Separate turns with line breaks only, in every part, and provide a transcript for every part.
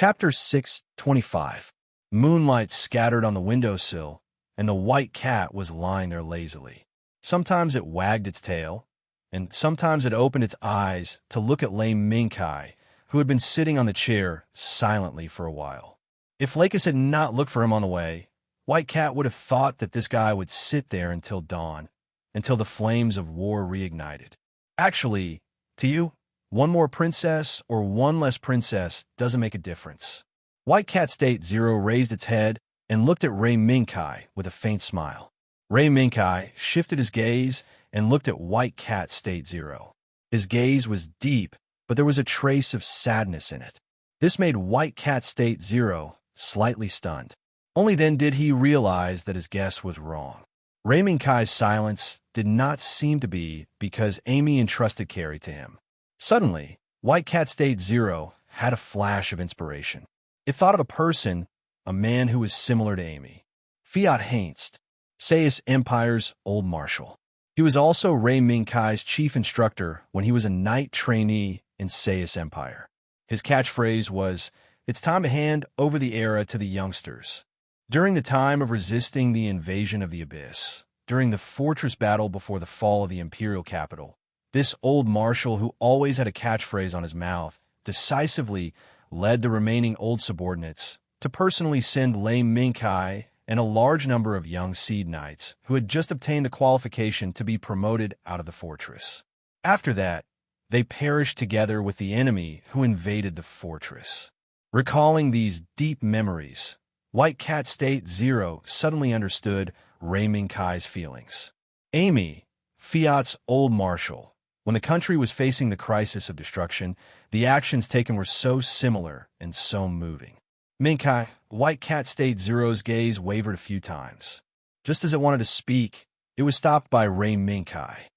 Chapter 6:25. Moonlight scattered on the windowsill, and the white cat was lying there lazily. Sometimes it wagged its tail, and sometimes it opened its eyes to look at lame Minkai, who had been sitting on the chair silently for a while. If Lakis had not looked for him on the way, White Cat would have thought that this guy would sit there until dawn, until the flames of war reignited. Actually, to you, one more princess or one less princess doesn't make a difference. White Cat State Zero raised its head and looked at Ray Minkai with a faint smile. Ray Minkai shifted his gaze and looked at White Cat State Zero. His gaze was deep, but there was a trace of sadness in it. This made White Cat State Zero slightly stunned. Only then did he realize that his guess was wrong. Ray Minkai's silence did not seem to be because Amy entrusted Carrie to him. Suddenly, White Cat State Zero had a flash of inspiration. It thought of a person, a man who was similar to Amy. Fiat Hainst, Sayus Empire's old marshal. He was also Ray Minkai's chief instructor when he was a knight trainee in Sayus Empire. His catchphrase was, "It's time to hand over the era to the youngsters." During the time of resisting the invasion of the Abyss, during the fortress battle before the fall of the imperial capital, this old marshal, who always had a catchphrase on his mouth, decisively led the remaining old subordinates to personally send lame Minkai and a large number of young seed knights who had just obtained the qualification to be promoted out of the fortress. After that, they perished together with the enemy who invaded the fortress. Recalling these deep memories, White Cat State Zero suddenly understood Ray Minkai's feelings. Amy, Fiat's old marshal, when the country was facing the crisis of destruction, the actions taken were so similar and so moving. Minkai, White Cat State Zero's gaze wavered a few times. Just as it wanted to speak, it was stopped by Ray Minkai.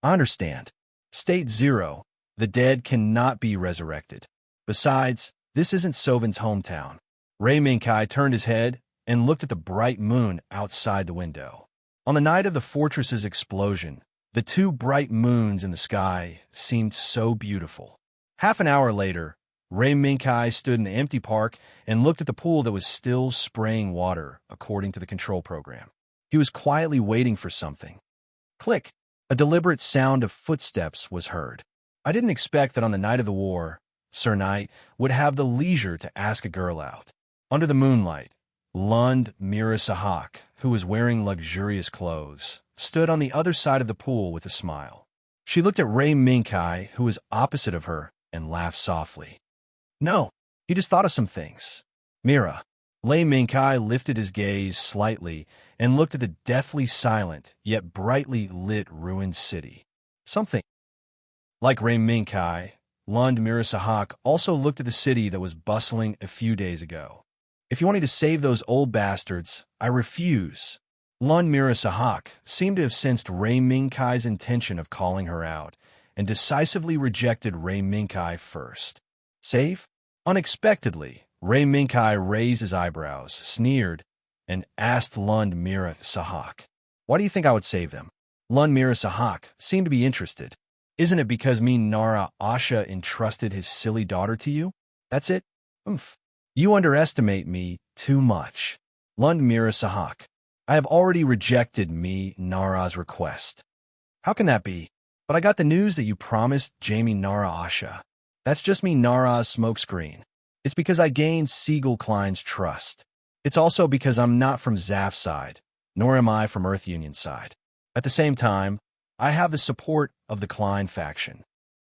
"I understand. State Zero, the dead cannot be resurrected. Besides, this isn't Sovin's hometown." Ray Minkai turned his head and looked at the bright moon outside the window. On the night of the fortress's explosion, the two bright moons in the sky seemed so beautiful. Half an hour later, Ray Minkai stood in the empty park and looked at the pool that was still spraying water according to the control program. He was quietly waiting for something. Click! A deliberate sound of footsteps was heard. I didn't expect that on the night of the war, Sir Knight would have the leisure to ask a girl out. Under the moonlight, Lund Mira Sahak, who was wearing luxurious clothes, stood on the other side of the pool with a smile. She looked at Ray Minkai, who was opposite of her, and laughed softly. "No, he just thought of some things." "Mira." Ray Minkai lifted his gaze slightly and looked at the deathly silent yet brightly lit ruined city. "Something." Like Ray Minkai, Lund Mira Sahak also looked at the city that was bustling a few days ago. "If you want me to save those old bastards, I refuse." Lund Mira Sahak seemed to have sensed Ray Minkai's intention of calling her out, and decisively rejected Ray Minkai first. "Save?" Unexpectedly, Ray Minkai raised his eyebrows, sneered, and asked Lund Mira Sahak, "Why do you think I would save them?" Lund Mira Sahak seemed to be interested. "Isn't it because me Nara Asha entrusted his silly daughter to you? That's it?" "Oomph. You underestimate me too much." Lund Mira Sahak, "I have already rejected me Nara's request." "How can that be?" "But I got the news that you promised Jamie Nara Asha." "That's just me Nara's smokescreen. It's because I gained Siegel Klein's trust. It's also because I'm not from Zaf's side, nor am I from Earth Union's side. At the same time, I have the support of the Klein faction."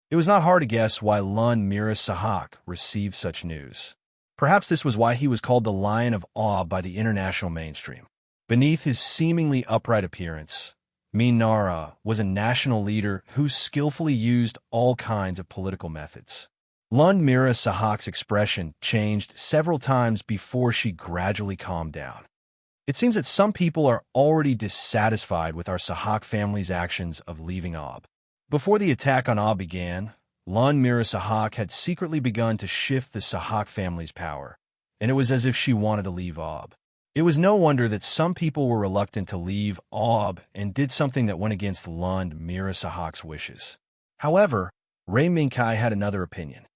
It was not hard to guess why Lund Mira Sahak received such news. Perhaps this was why he was called the Lion of Awe by the international mainstream. Beneath his seemingly upright appearance, Minara was a national leader who skillfully used all kinds of political methods. Lund Mira Sahak's expression changed several times before she gradually calmed down. "It seems that some people are already dissatisfied with our Sahak family's actions of leaving Ob." Before the attack on Ob began, Lund Mira Sahak had secretly begun to shift the Sahak family's power, and it was as if she wanted to leave Ob. It was no wonder that some people were reluctant to leave Ob and did something that went against Lund Mira Sahak's wishes. However, Ray Minkai had another opinion.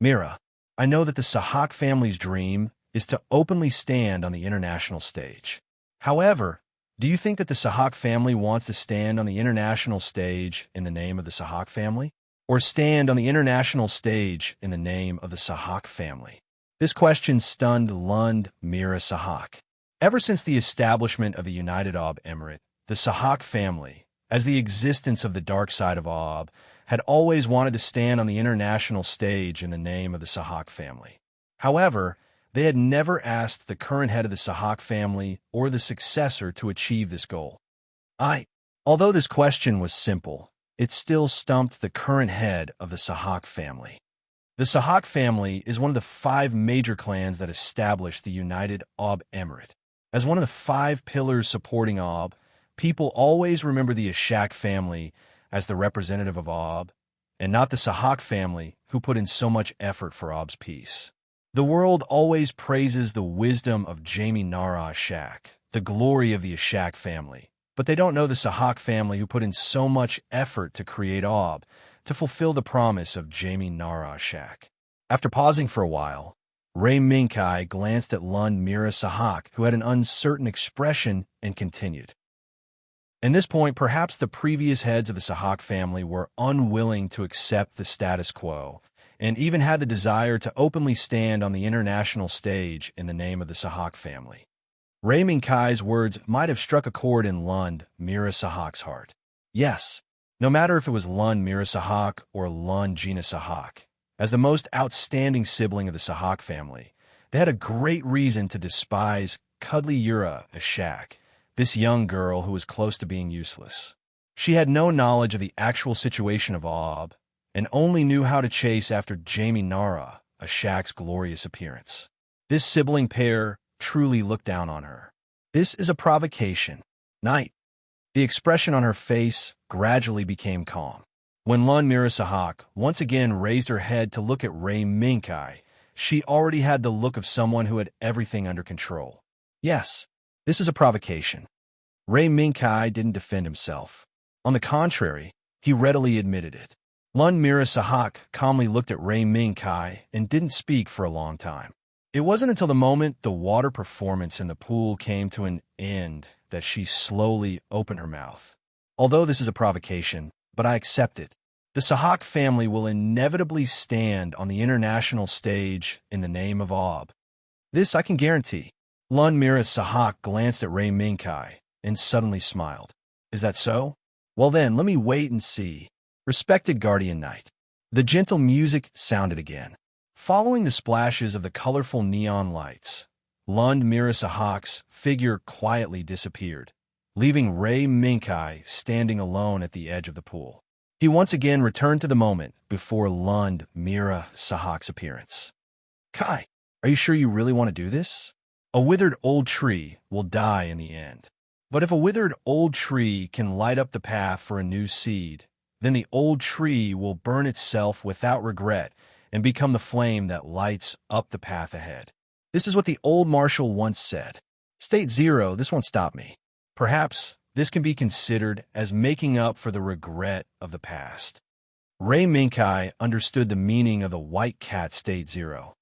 "Mira, I know that the Sahak family's dream is to openly stand on the international stage. However, do you think that the Sahak family wants to stand on the international stage in the name of the Sahak family? Or stand on the international stage in the name of the Sahak family? This question stunned Lund Mira Sahak. Ever since the establishment of the United Arab Emirate, the Sahak family, as the existence of the dark side of Arab, had always wanted to stand on the international stage in the name of the Sahak family. However, they had never asked the current head of the Sahak family or the successor to achieve this goal. Although this question was simple, it still stumped the current head of the Sahak family. The Sahak family is one of the 5 major clans that established the United Arab Emirate. As one of the 5 pillars supporting Arab, people always remember the Ashak family as the representative of Arab, and not the Sahak family who put in so much effort for Arab's peace. The world always praises the wisdom of Jamie Nara Ashak, the glory of the Ashak family, but they don't know the Sahak family who put in so much effort to create Arab, to fulfill the promise of Jamie Nara Ashak. After pausing for a while, Ray Minkai glanced at Lund Mira Sahak, who had an uncertain expression, and continued. At this point, perhaps the previous heads of the Sahak family were unwilling to accept the status quo, and even had the desire to openly stand on the international stage in the name of the Sahak family. Ray Minkai's words might have struck a chord in Lund Mira Sahak's heart. Yes, no matter if it was Lund Mira Sahak or Lund Gina Sahak, as the most outstanding sibling of the Sahak family, they had a great reason to despise Cuddly Yura Ashak, this young girl who was close to being useless. She had no knowledge of the actual situation of Arab, and only knew how to chase after Jamie Nara Ashak's glorious appearance. This sibling pair truly looked down on her. This is a provocation. Night. The expression on her face gradually became calm. When Lund Mira Sahak once again raised her head to look at Ray Minkai, she already had the look of someone who had everything under control. Yes, this is a provocation. Ray Minkai didn't defend himself. On the contrary, he readily admitted it. Lund Mira Sahak calmly looked at Ray Minkai and didn't speak for a long time. It wasn't until the moment the water performance in the pool came to an end that she slowly opened her mouth. Although this is a provocation, but I accept it. The Sahak family will inevitably stand on the international stage in the name of Arab. This I can guarantee. Lund Mira Sahak glanced at Ray Minkai and suddenly smiled. Is that so? Well then, let me wait and see. Respected Guardian Knight. The gentle music sounded again. Following the splashes of the colorful neon lights, Lund Mira Sahak's figure quietly disappeared, leaving Ray Minkai standing alone at the edge of the pool. He once again returned to the moment before Lund Mira Sahak's appearance. Kai, are you sure you really want to do this? A withered old tree will die in the end. But if a withered old tree can light up the path for a new seed, then the old tree will burn itself without regret and become the flame that lights up the path ahead. This is what the old marshal once said. State Zero, this won't stop me. Perhaps this can be considered as making up for the regret of the past. Ray Minkai understood the meaning of the white cat State Zero.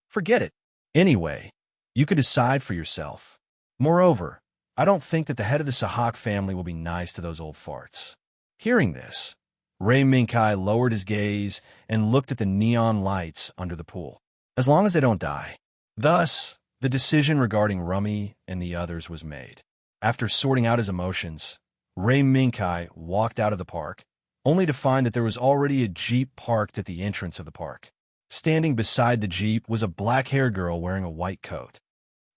Forget it. Anyway, you could decide for yourself. Moreover, I don't think that the head of the Sahak family will be nice to those old farts. Hearing this, Ray Minkai lowered his gaze and looked at the neon lights under the pool. As long as they don't die. Thus, the decision regarding Rummy and the others was made. After sorting out his emotions, Ray Minkai walked out of the park, only to find that there was already a jeep parked at the entrance of the park. Standing beside the jeep was a black-haired girl wearing a white coat.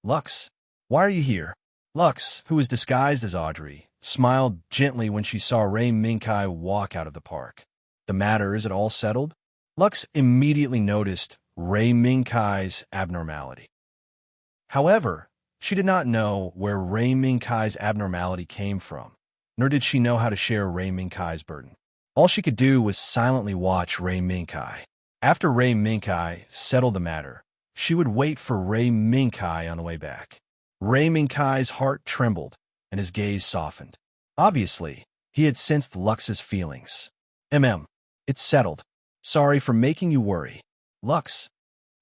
Lux, why are you here? Lux, who was disguised as Audrey, smiled gently when she saw Ray Minkai walk out of the park. The matter, is it all settled? Lux immediately noticed Ray Minkai's abnormality. However, she did not know where Ray Minkai's abnormality came from, nor did she know how to share Ray Minkai's burden. All she could do was silently watch Ray Minkai. After Ray Minkai settled the matter, she would wait for Ray Minkai on the way back. Ray Minkai's heart trembled, and his gaze softened. Obviously, he had sensed Lux's feelings. It's settled. Sorry for making you worry. Lux.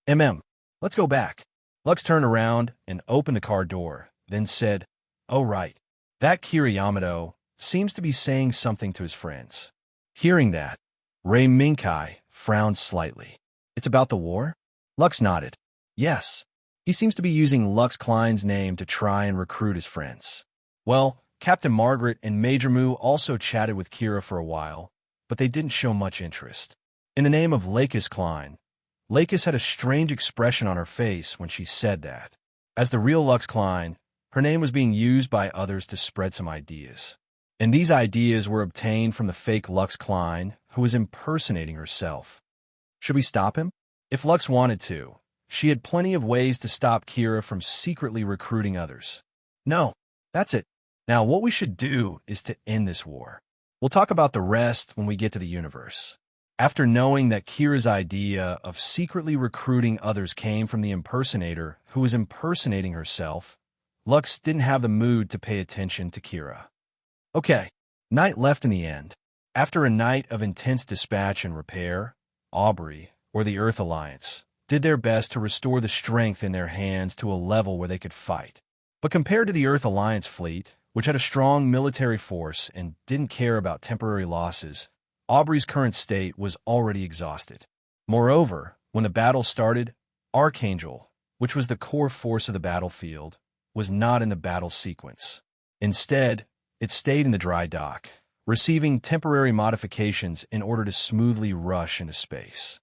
Let's go back. Lux turned around and opened the car door, then said, "Oh right. That Kira Yamato seems to be saying something to his friends." Hearing that, Ray Minkai frowned slightly. "It's about the war?" Lux nodded. "Yes. He seems to be using Lux Klein's name to try and recruit his friends." Well, Captain Margaret and Major Mu also chatted with Kira for a while, but they didn't show much interest. In the name of Lakis Klein, Lakis had a strange expression on her face when she said that. As the real Lux Klein, her name was being used by others to spread some ideas. And these ideas were obtained from the fake Lux Klein, who was impersonating herself. Should we stop him? If Lux wanted to, she had plenty of ways to stop Kira from secretly recruiting others. No, that's it. Now what we should do is to end this war. We'll talk about the rest when we get to the universe. After knowing that Kira's idea of secretly recruiting others came from the impersonator who was impersonating herself, Lux didn't have the mood to pay attention to Kira. Okay, night left in the end. After a night of intense dispatch and repair, Aubrey, or the Earth Alliance, did their best to restore the strength in their hands to a level where they could fight. But compared to the Earth Alliance fleet, which had a strong military force and didn't care about temporary losses, Aubrey's current state was already exhausted. Moreover, when the battle started, Archangel, which was the core force of the battlefield, was not in the battle sequence. Instead, it stayed in the dry dock, receiving temporary modifications in order to smoothly rush into space.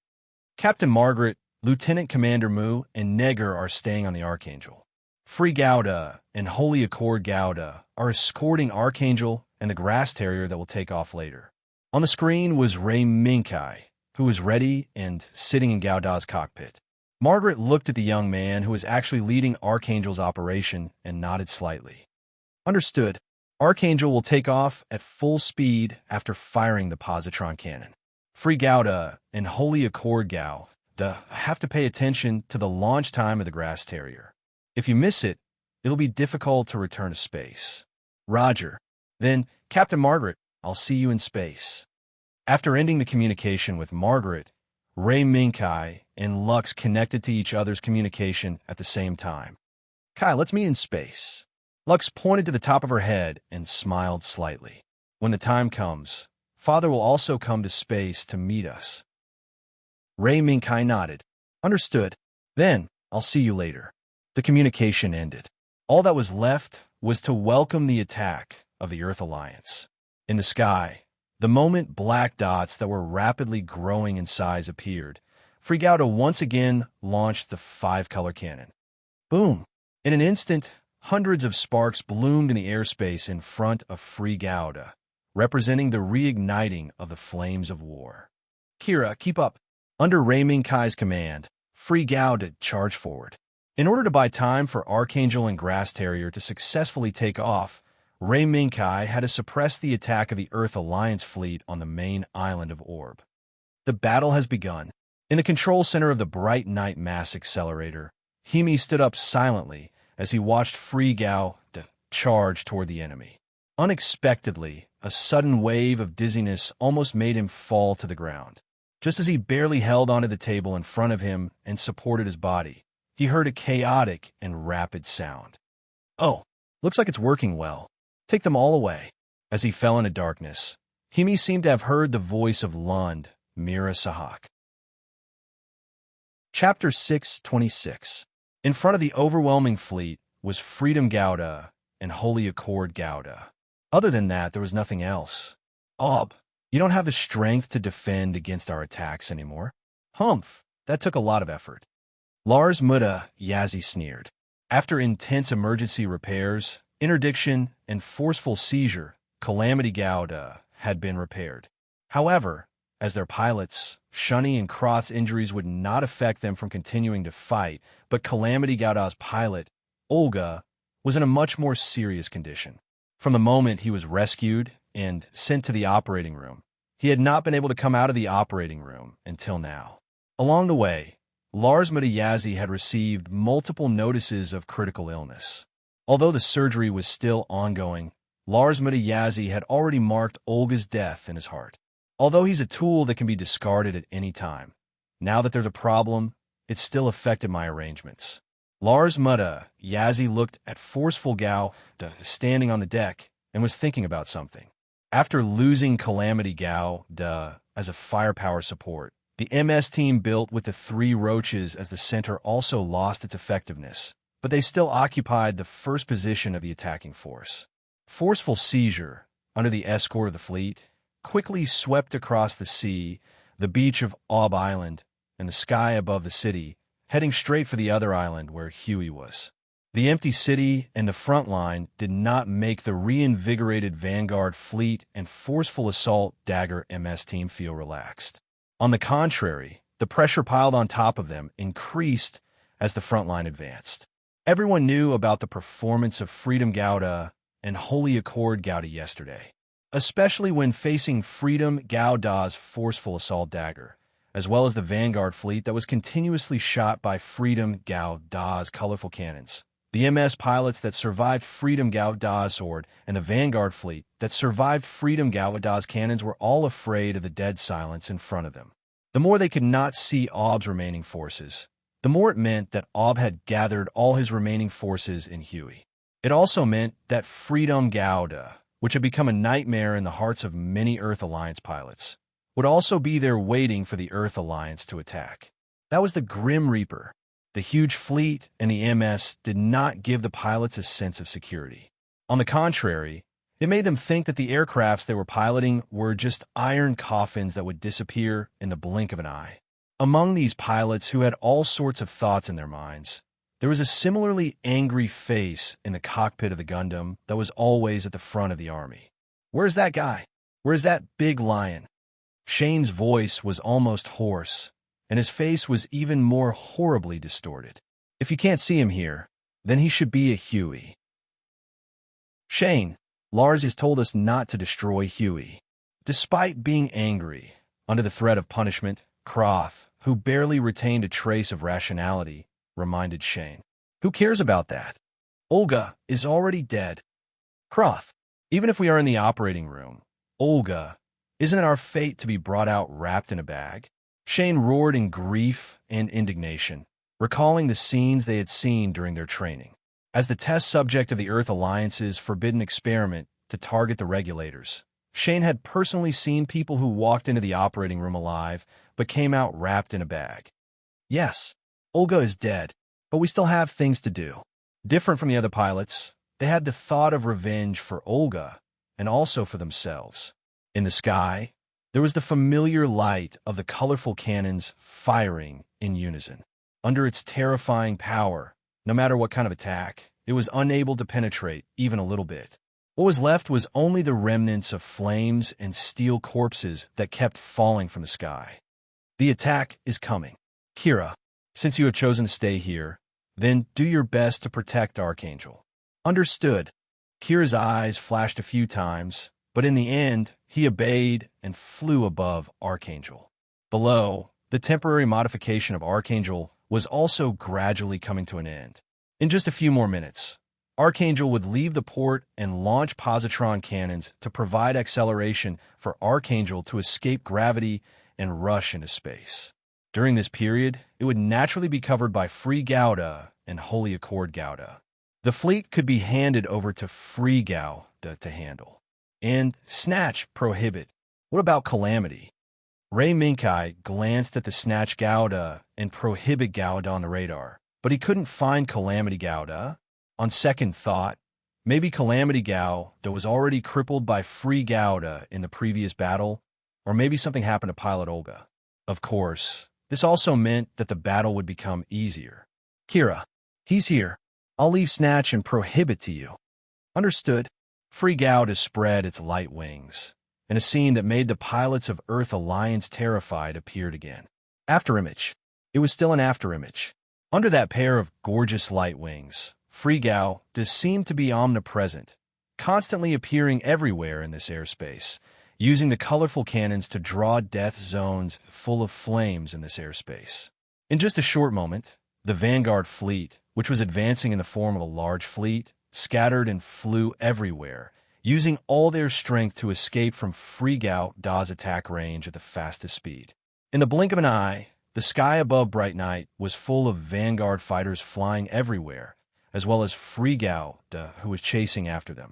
Captain Margaret, Lieutenant Commander Mu, and Neger are staying on the Archangel. Free Gouda and Holy Accord Gouda are escorting Archangel and the Grass Terrier that will take off later. On the screen was Ray Minkai, who was ready and sitting in Gouda's cockpit. Margaret looked at the young man who was actually leading Archangel's operation and nodded slightly. Understood. Archangel will take off at full speed after firing the positron cannon. Free Gouda and Holy Accord Gouda have to pay attention to the launch time of the Grass Terrier. If you miss it, it'll be difficult to return to space. Roger. Then, Captain Margaret, I'll see you in space. After ending the communication with Margaret, Ray Minkai and Lux connected to each other's communication at the same time. Kai, let's meet in space. Lux pointed to the top of her head and smiled slightly. When the time comes, Father will also come to space to meet us. Ray Minkai nodded. Understood. Then, I'll see you later. The communication ended. All that was left was to welcome the attack of the Earth Alliance. In the sky, the moment black dots that were rapidly growing in size appeared, Free Gouda once again launched the 5-color cannon. Boom! In an instant, hundreds of sparks bloomed in the airspace in front of Free Gouda, representing the reigniting of the flames of war. Kira, keep up. Under Ray Minkai's command, Free Gouda charged forward. In order to buy time for Archangel and Grass Terrier to successfully take off, Ray Minkai had to suppress the attack of the Earth Alliance fleet on the main island of Orb. The battle has begun. In the control center of the Bright Night Mass Accelerator, Himi stood up silently as he watched Free Gouda charge toward the enemy. Unexpectedly, a sudden wave of dizziness almost made him fall to the ground. Just as he barely held onto the table in front of him and supported his body, he heard a chaotic and rapid sound. Oh, looks like it's working well. Take them all away. As he fell into darkness, Himi seemed to have heard the voice of Lund, Mira Sahak. Chapter 626. In front of the overwhelming fleet was Freedom Gouda and Holy Accord Gouda. Other than that, there was nothing else. Ob, you don't have the strength to defend against our attacks anymore. Humph, that took a lot of effort. Lars Mutta Yazzie sneered. After intense emergency repairs, interdiction, and forceful seizure, Calamity Gouda had been repaired. However, as their pilots, Shunny and Kroth's injuries would not affect them from continuing to fight, but Calamity Gouda's pilot, Olga, was in a much more serious condition. From the moment he was rescued and sent to the operating room, he had not been able to come out of the operating room until now. Along the way, Lars Mutta Yazzie had received multiple notices of critical illness. Although the surgery was still ongoing, Lars Mutta Yazzie had already marked Olga's death in his heart. Although he's a tool that can be discarded at any time, Now that there's a problem, it still affected my arrangements. Lars Mutta Yazzie looked at forceful Gao standing on the deck and was thinking about something. After losing Calamity Gao as a firepower support, the MS team built with the 3 roaches as the center also lost its effectiveness, but they still occupied the first position of the attacking force. Forceful Seizure, under the escort of the fleet, quickly swept across the sea, the beach of Aub Island, and the sky above the city, heading straight for the other island where Huey was. The empty city and the front line did not make the reinvigorated Vanguard fleet and forceful assault Dagger MS team feel relaxed. On the contrary, the pressure piled on top of them increased as the front line advanced. Everyone knew about the performance of Freedom Gauda and Holy Accord Gauda yesterday, especially when facing Freedom Gauda's forceful assault Dagger, as well as the Vanguard fleet that was continuously shot by Freedom Gauda's colorful cannons. The MS pilots that survived Freedom Gauda's sword and the Vanguard fleet that survived Freedom Gauda's cannons were all afraid of the dead silence in front of them. The more they could not see Aub's remaining forces, the more it meant that Aub had gathered all his remaining forces in Huey. It also meant that Freedom Gauda, which had become a nightmare in the hearts of many Earth Alliance pilots, would also be there waiting for the Earth Alliance to attack. That was the Grim Reaper. The huge fleet and the MS did not give the pilots a sense of security. On the contrary, it made them think that the aircrafts they were piloting were just iron coffins that would disappear in the blink of an eye. Among these pilots who had all sorts of thoughts in their minds, there was a similarly angry face in the cockpit of the Gundam that was always at the front of the army. "Where's that guy? Where's that big lion?" Shane's voice was almost hoarse, and his face was even more horribly distorted. "If you can't see him here, then he should be a Huey." "Shane, Lars has told us not to destroy Huey." Despite being angry, under the threat of punishment, Croth, who barely retained a trace of rationality, reminded Shane. "Who cares about that? Olga is already dead." "Croth, even if we are in the operating room, Olga, isn't it our fate to be brought out wrapped in a bag?" Shane roared in grief and indignation, recalling the scenes they had seen during their training. As the test subject of the Earth Alliance's forbidden experiment to target the regulators, Shane had personally seen people who walked into the operating room alive but came out wrapped in a bag. Yes, Olga is dead, but we still have things to do. Different from the other pilots, they had the thought of revenge for Olga and also for themselves. In the sky, there was the familiar light of the colorful cannons firing in unison. Under its terrifying power, no matter what kind of attack, it was unable to penetrate even a little bit. What was left was only the remnants of flames and steel corpses that kept falling from the sky. "The attack is coming. Kira, since you have chosen to stay here, then do your best to protect Archangel." "Understood." Kira's eyes flashed a few times, but in the end, he obeyed and flew above Archangel. Below, the temporary modification of Archangel was also gradually coming to an end. In just a few more minutes, Archangel would leave the port and launch positron cannons to provide acceleration for Archangel to escape gravity and rush into space. During this period, it would naturally be covered by Free Gauda and Holy Accord Gauda. The fleet could be handed over to Free Gauda to handle. And Snatch Prohibit. What about Calamity? Ray Minkai glanced at the Snatch Gauda and Prohibit Gauda on the radar, but he couldn't find Calamity Gauda. On second thought, maybe Calamity Gauda was already crippled by Free Gauda in the previous battle, or maybe something happened to Pilot Olga. Of course, this also meant that the battle would become easier. "Kira, he's here. I'll leave Snatch and Prohibit to you." "Understood." Free Gauda spread its light wings, and a scene that made the pilots of Earth Alliance terrified appeared again. Afterimage. It was still an afterimage. Under that pair of gorgeous light wings, Free Gauda seemed to be omnipresent, constantly appearing everywhere in this airspace, using the colorful cannons to draw death zones full of flames in this airspace. In just a short moment, the Vanguard fleet, which was advancing in the form of a large fleet, scattered and flew everywhere, using all their strength to escape from Free Gauda's attack range at the fastest speed. In the blink of an eye, The sky above Bright Night was full of Vanguard fighters flying everywhere, as well as Frigauda, who was chasing after them.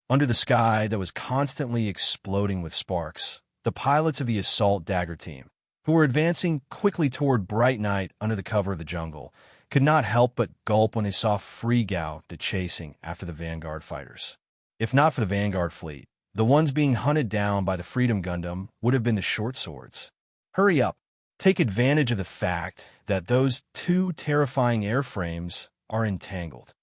Under the sky that was constantly exploding with sparks, the pilots of the assault dagger team, who were advancing quickly toward Bright Night under the cover of the jungle, could not help but gulp when they saw Frigauda chasing after the Vanguard fighters. If not for the Vanguard fleet, the ones being hunted down by the Freedom Gundam would have been the short swords. Hurry up! Take advantage of the fact that those two terrifying airframes are entangled.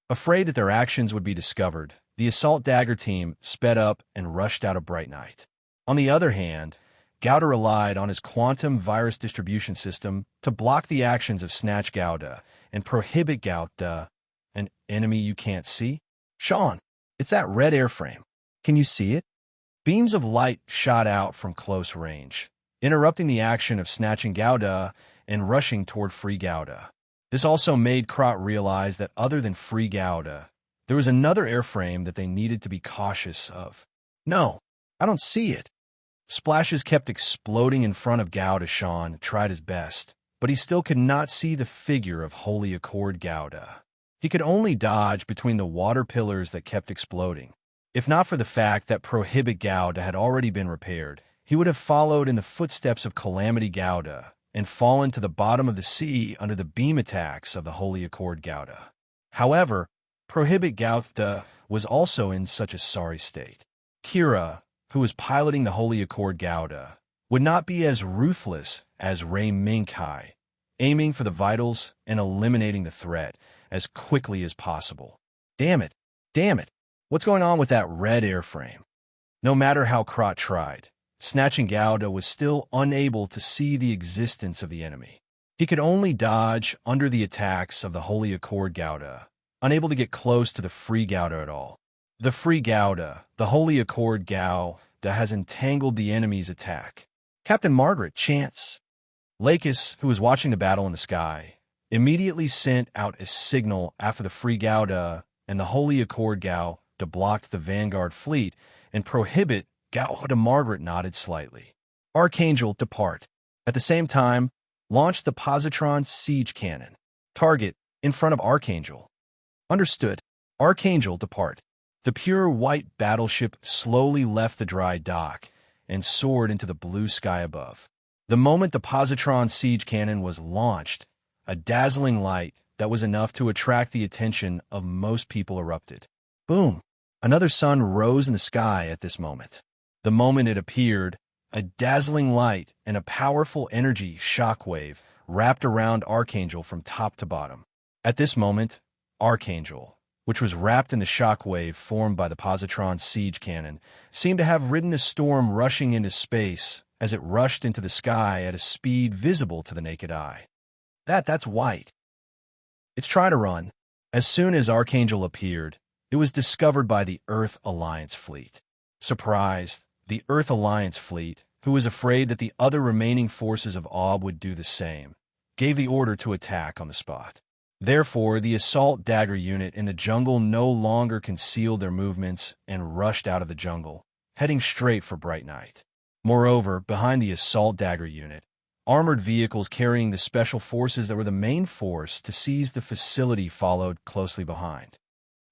Afraid that their actions would be discovered, the assault dagger team sped up and rushed out of Bright Night. On the other hand, Gouda relied on his quantum virus distribution system to block the actions of Snatch Gouda and prohibit Gouda, an enemy you can't see. Sean, it's that red airframe. Can you see it? Beams of light shot out from close range, interrupting the action of snatching Gouda and rushing toward Free Gouda. This also made Krot realize that other than Free Gouda, there was another airframe that they needed to be cautious of. No, I don't see it. Splashes kept exploding in front of Gouda. Sean tried his best, but he still could not see the figure of Holy Accord Gouda. He could only dodge between the water pillars that kept exploding. If not for the fact that Prohibit Gouda had already been repaired, he would have followed in the footsteps of Calamity Gouda and fallen to the bottom of the sea under the beam attacks of the Holy Accord Gouda. However, Prohibit Gouda was also in such a sorry state. Kira, who was piloting the Holy Accord Gouda, would not be as ruthless as Ray Minkai, aiming for the vitals and eliminating the threat as quickly as possible. Damn it! Damn it! What's going on with that red airframe? No matter how Krot tried, Snatching Gouda was still unable to see the existence of the enemy. He could only dodge under the attacks of the Holy Accord Gouda, unable to get close to the Free Gouda at all. The Free Gouda, the Holy Accord Gouda, has entangled the enemy's attack. Captain Margaret, Chance. Lakis, who was watching the battle in the sky, immediately sent out a signal after the Free Gouda and the Holy Accord Gouda blocked the Vanguard fleet and prohibit Gouda. Margaret nodded slightly. Archangel, depart. At the same time, launch the positron siege cannon. Target, in front of Archangel. Understood. Archangel, depart. The pure white battleship slowly left the dry dock and soared into the blue sky above. The moment the positron siege cannon was launched, a dazzling light that was enough to attract the attention of most people erupted. Boom! Another sun rose in the sky at this moment. The moment it appeared, a dazzling light and a powerful energy shockwave wrapped around Archangel from top to bottom. At this moment, Archangel, which was wrapped in the shockwave formed by the positron siege cannon, seemed to have ridden a storm rushing into space as it rushed into the sky at a speed visible to the naked eye. That's white. It's trying to run. As soon as Archangel appeared, it was discovered by the Earth Alliance fleet. Surprised, the Earth Alliance fleet, who was afraid that the other remaining forces of Aub would do the same, gave the order to attack on the spot. Therefore, the assault dagger unit in the jungle no longer concealed their movements and rushed out of the jungle, heading straight for Bright Night. Moreover, behind the assault dagger unit, armored vehicles carrying the special forces that were the main force to seize the facility followed closely behind.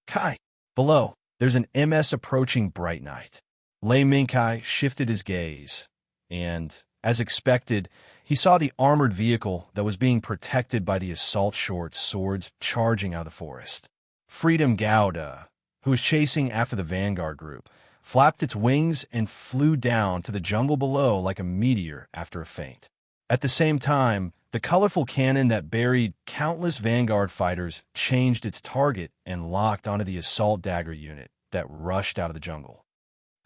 Kai! Below, there's an MS approaching Bright Night. Lei Minkai shifted his gaze, and, as expected, he saw the armored vehicle that was being protected by the assault short swords charging out of the forest. Freedom Gouda, who was chasing after the Vanguard group, flapped its wings and flew down to the jungle below like a meteor after a feint. At the same time, the colorful cannon that buried countless Vanguard fighters changed its target and locked onto the assault dagger unit that rushed out of the jungle.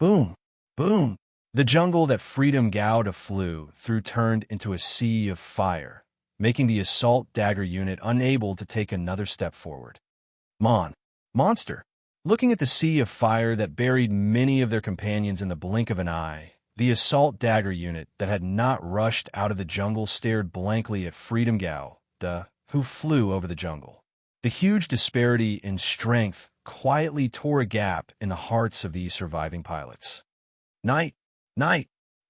Boom! Boom! The jungle that Freedom Gouda flew through turned into a sea of fire, making the assault dagger unit unable to take another step forward. Monster! Looking at the sea of fire that buried many of their companions in the blink of an eye, the assault dagger unit that had not rushed out of the jungle stared blankly at Freedom Gouda, who flew over the jungle. The huge disparity in strength quietly tore a gap in the hearts of these surviving pilots. Night!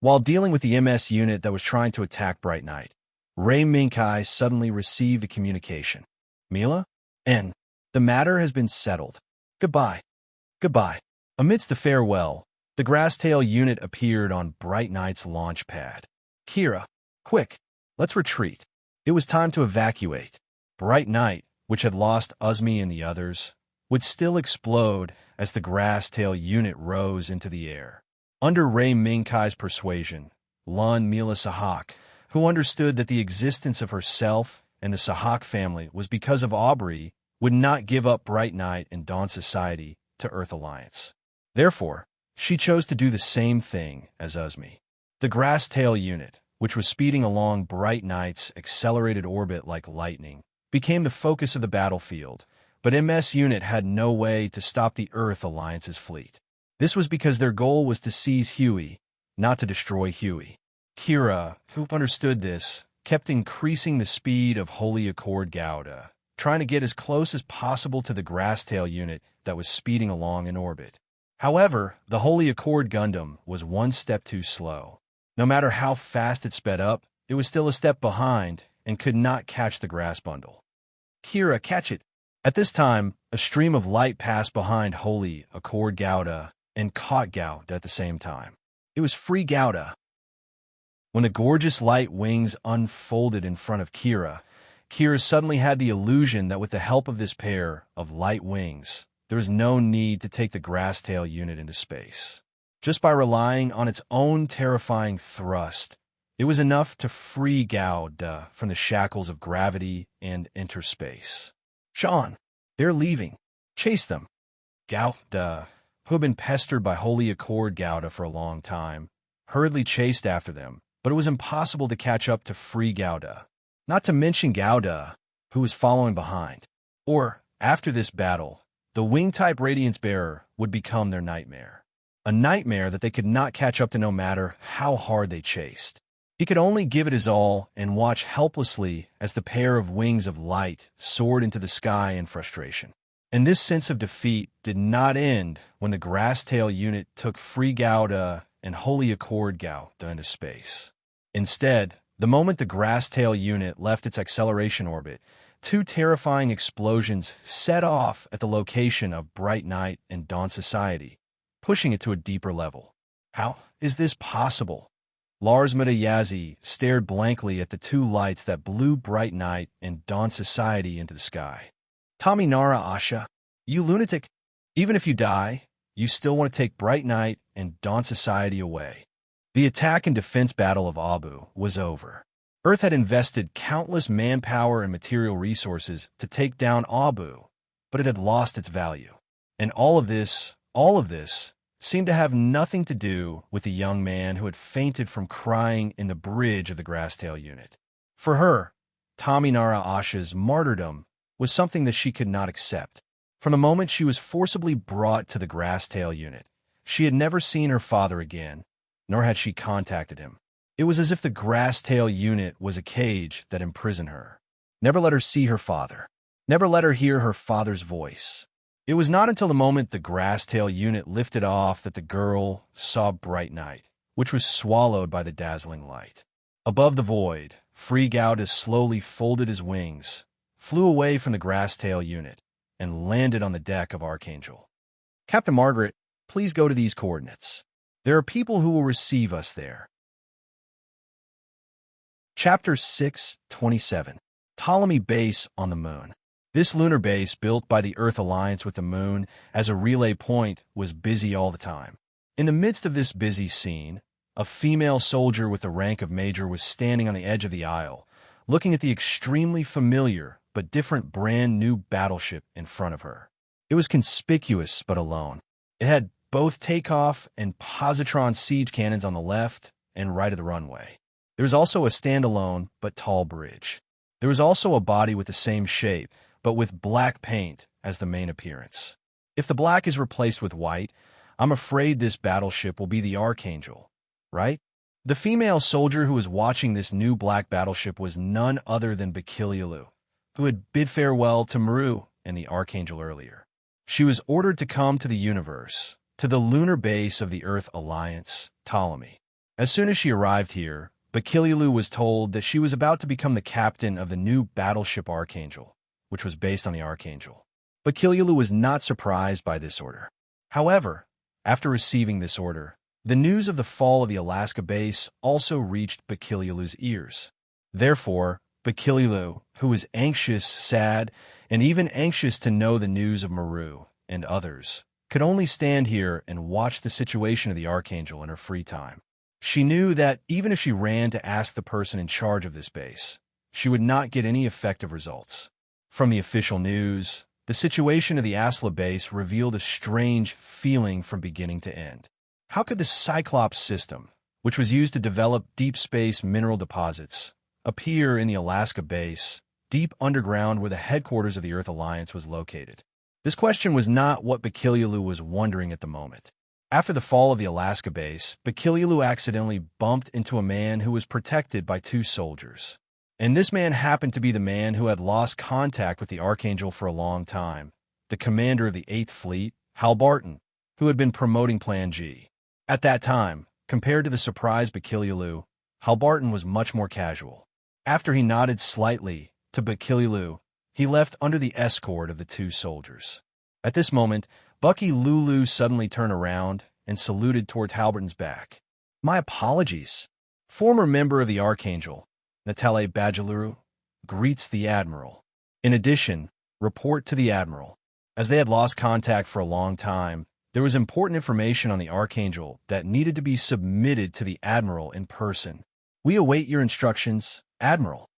While dealing with the MS unit that was trying to attack Bright Knight, Ray Minkai suddenly received a communication. Mila? N. The matter has been settled. Goodbye. Goodbye. Amidst the farewell, the Grasstail unit appeared on Bright Knight's launch pad. Kira, quick, let's retreat. It was time to evacuate. Bright Knight, which had lost Uzmi and the others, would still explode as the Grasstail unit rose into the air. Under Ray Minkai's persuasion, Lun Mila Sahak, who understood that the existence of herself and the Sahak family was because of Aubrey, would not give up Bright Knight and Dawn Society to Earth Alliance. Therefore, she chose to do the same thing as Uzmi. The Grasstail unit, which was speeding along Bright Knight's accelerated orbit like lightning, became the focus of the battlefield, but MS unit had no way to stop the Earth Alliance's fleet. This was because their goal was to seize Huey, not to destroy Huey. Kira, who understood this, kept increasing the speed of Holy Accord Gouda, trying to get as close as possible to the Grasstail unit that was speeding along in orbit. However, the Holy Accord Gundam was one step too slow. No matter how fast it sped up, it was still a step behind and could not catch the grass bundle. Kira, catch it! At this time, a stream of light passed behind Holy Accord Gouda and caught Gouda at the same time. It was free Gouda. When the gorgeous light wings unfolded in front of Kira, Kira suddenly had the illusion that with the help of this pair of light wings, there was no need to take the Grasstail unit into space. Just by relying on its own terrifying thrust, it was enough to free Gouda from the shackles of gravity and enter space. Sean, they're leaving. Chase them. Gouda, who had been pestered by Holy Accord Gouda for a long time, hurriedly chased after them, but it was impossible to catch up to free Gouda, not to mention Gouda, who was following behind. Or, after this battle, the wing-type Radiance Bearer would become their nightmare. A nightmare that they could not catch up to no matter how hard they chased. He could only give it his all and watch helplessly as the pair of wings of light soared into the sky in frustration. And this sense of defeat did not end when the Grasstail unit took free Gouda and Holy Accord Gouda into space. Instead, the moment the Grasstail unit left its acceleration orbit, two terrifying explosions set off at the location of Bright Knight and Dawn Society, pushing it to a deeper level. How is this possible? Lars Mutayazi stared blankly at the two lights that blew Bright Knight and Dawn Society into the sky. Tommy Nara Asha, you lunatic! Even if you die, you still want to take Bright Knight and Dawn Society away. The attack and defense battle of Abu was over. Earth had invested countless manpower and material resources to take down Abu, but it had lost its value. And all of this seemed to have nothing to do with the young man who had fainted from crying in the bridge of the Grasstail unit. For her, Tommy Nara Asha's martyrdom was something that she could not accept. From the moment she was forcibly brought to the Grasstail unit, she had never seen her father again, nor had she contacted him. It was as if the Grasstail unit was a cage that imprisoned her. Never let her see her father. Never let her hear her father's voice. It was not until the moment the Grasstail unit lifted off that the girl saw Bright Knight, which was swallowed by the dazzling light. Above the void, Free Gouda slowly folded his wings, flew away from the Grasstail unit, and landed on the deck of Archangel. Captain Margaret, please go to these coordinates. There are people who will receive us there. Chapter 6:27. Ptolemy Base on the Moon. This lunar base, built by the Earth Alliance with the Moon as a relay point, was busy all the time. In the midst of this busy scene, a female soldier with the rank of major was standing on the edge of the aisle, looking at the extremely familiar but different brand-new battleship in front of her. It was conspicuous but alone. It had both takeoff and positron siege cannons on the left and right of the runway. There was also a standalone but tall bridge. There was also a body with the same shape, but with black paint as the main appearance. If the black is replaced with white, I'm afraid this battleship will be the Archangel, right? The female soldier who was watching this new black battleship was none other than Bakilialu, who had bid farewell to Maru and the Archangel earlier. She was ordered to come to the universe, to the lunar base of the Earth Alliance, Ptolemy. As soon as she arrived here, Bakililu was told that she was about to become the captain of the new battleship Archangel, which was based on the Archangel. Bakililu was not surprised by this order. However, after receiving this order, the news of the fall of the Alaska base also reached Bakililu's ears. Therefore, Bakililu, who was anxious, sad, and even anxious to know the news of Maru and others, could only stand here and watch the situation of the Archangel in her free time. She knew that even if she ran to ask the person in charge of this base, she would not get any effective results. From the official news, the situation of the Asla base revealed a strange feeling from beginning to end. How could the Cyclops system, which was used to develop deep space mineral deposits, appear in the Alaska base, deep underground where the headquarters of the Earth Alliance was located? This question was not what Bakililu was wondering at the moment. After the fall of the Alaska base, Bakililu accidentally bumped into a man who was protected by two soldiers. And this man happened to be the man who had lost contact with the Archangel for a long time, the commander of the 8th Fleet, Hal Barton, who had been promoting Plan G. At that time, compared to the surprised Bakililu, Hal Barton was much more casual. After he nodded slightly to Bakililu, he left under the escort of the two soldiers. At this moment, Bucky Lulu suddenly turned around and saluted toward Halberton's back. "My apologies." Former member of the Archangel, Natale Bajaluru, greets the Admiral. In addition, report to the Admiral. As they had lost contact for a long time, there was important information on the Archangel that needed to be submitted to the Admiral in person. "We await your instructions, Admiral."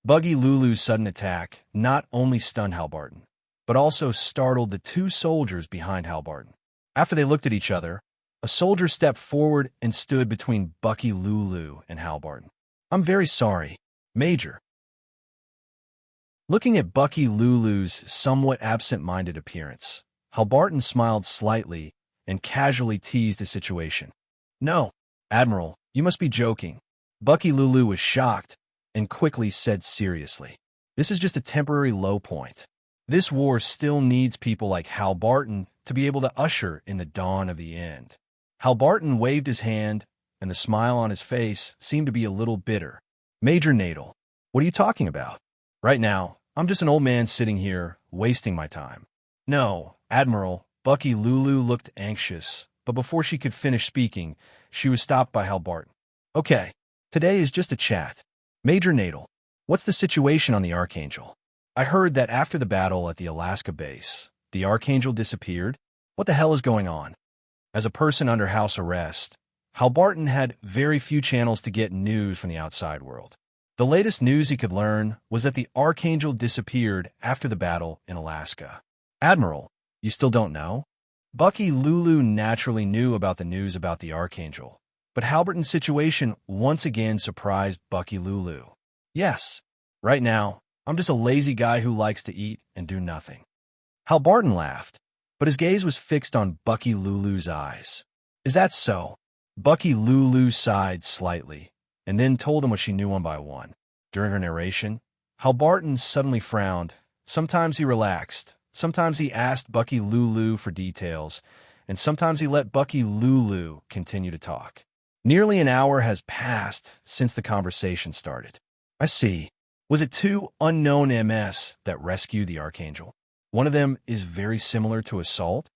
Buggy Lulu's sudden attack not only stunned Hal Barton, but also startled the two soldiers behind Hal Barton. After they looked at each other, a soldier stepped forward and stood between Bucky Lulu and Hal Barton. "I'm very sorry, Major." Looking at Bucky Lulu's somewhat absent-minded appearance, Hal Barton smiled slightly and casually teased the situation. "No, Admiral, you must be joking." Bucky Lulu was shocked and quickly said seriously, "This is just a temporary low point. This war still needs people like Hal Barton to be able to usher in the dawn of the end." Hal Barton waved his hand, and the smile on his face seemed to be a little bitter. "Major Nadel, what are you talking about? Right now, I'm just an old man sitting here, wasting my time." "No, Admiral." Bucky Lulu looked anxious, but before she could finish speaking, she was stopped by Hal Barton. "Okay, today is just a chat. Major Nadel, what's the situation on the Archangel? I heard that after the battle at the Alaska base, the Archangel disappeared. What the hell is going on?" As a person under house arrest, Hal Barton had very few channels to get news from the outside world. The latest news he could learn was that the Archangel disappeared after the battle in Alaska. "Admiral, you still don't know?" Bucky Lulu naturally knew about the news about the Archangel, but Hal Barton's situation once again surprised Bucky Lulu. "Yes, right now, I'm just a lazy guy who likes to eat and do nothing." Hal Barton laughed, but his gaze was fixed on Bucky Lulu's eyes. "Is that so?" Bucky Lulu sighed slightly, and then told him what she knew one by one. During her narration, Hal Barton suddenly frowned. Sometimes he relaxed, sometimes he asked Bucky Lulu for details, and sometimes he let Bucky Lulu continue to talk. Nearly an hour has passed since the conversation started. "I see. Was it two unknown MS that rescued the Archangel? One of them is very similar to Assault?"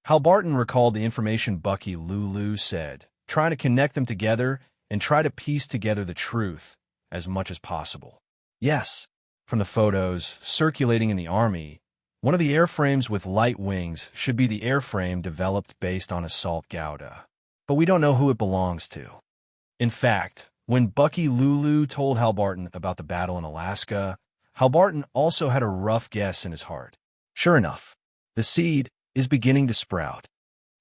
Hal Barton recalled the information Bucky Lulu said, trying to connect them together and try to piece together the truth as much as possible. "Yes, from the photos circulating in the Army, one of the airframes with light wings should be the airframe developed based on Assault Gouda. But we don't know who it belongs to." In fact, when Bucky Lulu told Hal Barton about the battle in Alaska, Hal Barton also had a rough guess in his heart. Sure enough, the seed is beginning to sprout.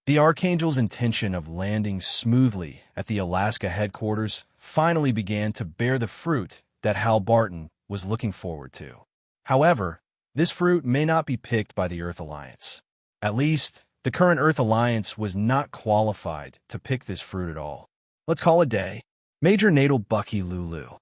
The Archangel's intention of landing smoothly at the Alaska headquarters finally began to bear the fruit that Hal Barton was looking forward to. However, this fruit may not be picked by the Earth Alliance. At least, the current Earth Alliance was not qualified to pick this fruit at all. Let's call it day. Major Nadel Bucky Lulu.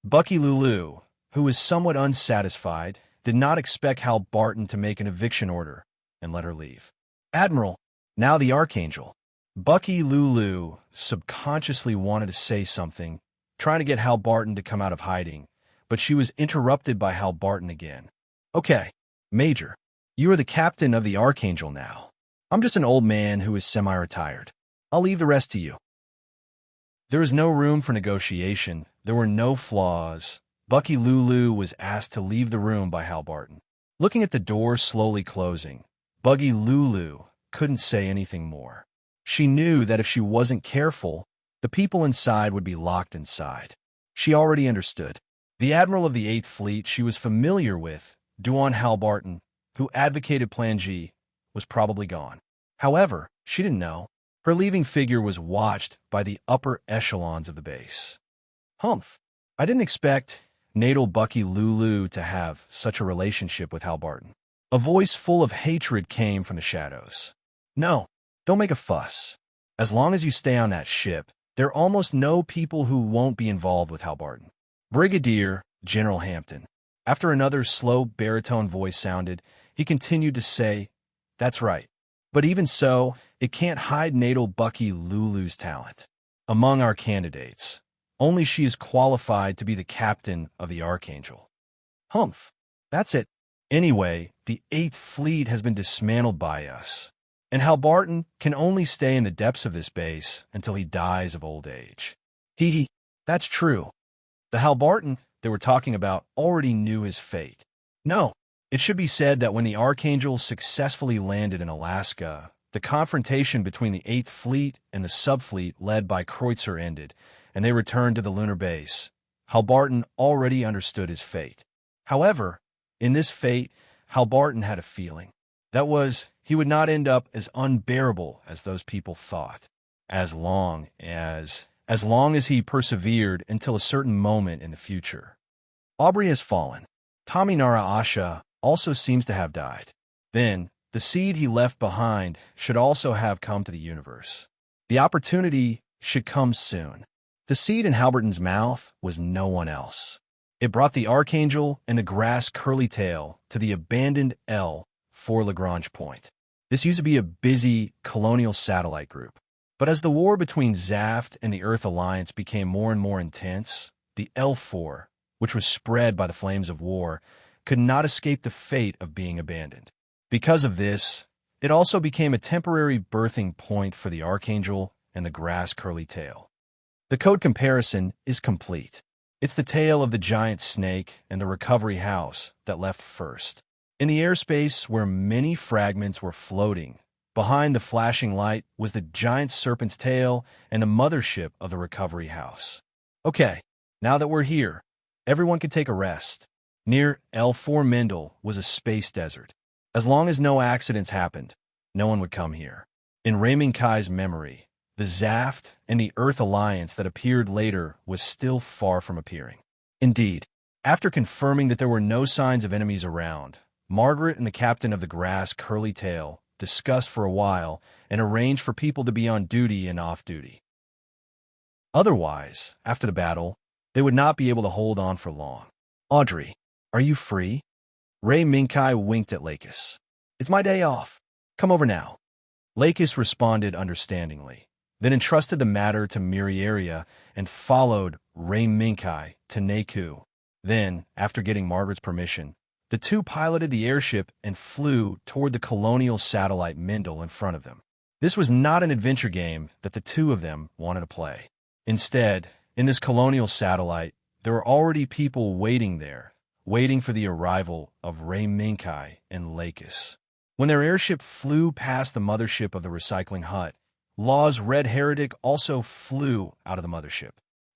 Bucky Lulu, who was somewhat unsatisfied, did not expect Hal Barton to make an eviction order and let her leave. "Admiral, now the Archangel." Bucky Lulu subconsciously wanted to say something, trying to get Hal Barton to come out of hiding, but she was interrupted by Hal Barton again. Okay, Major, you are the captain of the Archangel now. I'm just an old man who is semi-retired. I'll leave the rest to you. There was no room for negotiation. There were no flaws. Bucky Lulu was asked to leave the room by Hal Barton. Looking at the door slowly closing, Bucky Lulu couldn't say anything more. She knew that if she wasn't careful, the people inside would be locked inside. She already understood. The Admiral of the 8th Fleet she was familiar with, Duan Hal Barton, who advocated Plan G, was probably gone. However, she didn't know. Her leaving figure was watched by the upper echelons of the base. Humph. I didn't expect natal Bucky Lulu to have such a relationship with Hal Barton. A voice full of hatred came from the shadows. No, don't make a fuss. As long as you stay on that ship, there are almost no people who won't be involved with Hal Barton. Brigadier General Hampton. After another slow baritone voice sounded, he continued to say, "That's right. But even so, it can't hide natal Bucky Lulu's talent. Among our candidates, only she is qualified to be the captain of the Archangel." Humph. That's it. Anyway, the 8th Fleet has been dismantled by us, and Hal Barton can only stay in the depths of this base until he dies of old age. Hee. That's true. The Hal Barton they were talking about already knew his fate. No, it should be said that when the Archangel successfully landed in Alaska, the confrontation between the 8th Fleet and the subfleet led by Kreutzer ended, and they returned to the lunar base. Hal Barton already understood his fate. However, in this fate, Hal Barton had a feeling. That was, he would not end up as unbearable as those people thought, as long as he persevered until a certain moment in the future. Aubrey has fallen. Tominara Asha also seems to have died. Then, the seed he left behind should also have come to the universe. The opportunity should come soon. The seed in Halberton's mouth was no one else. It brought the Archangel and the grass curly tail to the abandoned L4 Lagrange point. This used to be a busy colonial satellite group. But as the war between Zaft and the Earth Alliance became more and more intense, the L4, which was spread by the flames of war, could not escape the fate of being abandoned. Because of this, it also became a temporary birthing point for the Archangel and the grass curly tail. The code comparison is complete. It's the tail of the giant snake and the recovery house that left first. In the airspace where many fragments were floating, behind the flashing light was the giant serpent's tail and the mothership of the recovery house. Okay, now that we're here, everyone can take a rest. Near L4 Mendel was a space desert. As long as no accidents happened, no one would come here. In Raymond Kai's memory, the Zaft and the Earth Alliance that appeared later was still far from appearing. Indeed, after confirming that there were no signs of enemies around, Margaret and the captain of the grass curly tail discussed for a while and arranged for people to be on duty and off duty. Otherwise, after the battle, they would not be able to hold on for long. Audrey, are you free? Ray Minkai winked at Lakis. It's my day off. Come over now. Lakis responded understandingly, then entrusted the matter to Miriaria and followed Ray Minkai to Naku. Then, after getting Margaret's permission, the two piloted the airship and flew toward the colonial satellite Mendel in front of them. This was not an adventure game that the two of them wanted to play. Instead, in this colonial satellite, there were already people waiting there, waiting for the arrival of Ray Minkai and Lakis. When their airship flew past the mothership of the recycling hut, Law's Red Heretic also flew out of the mothership.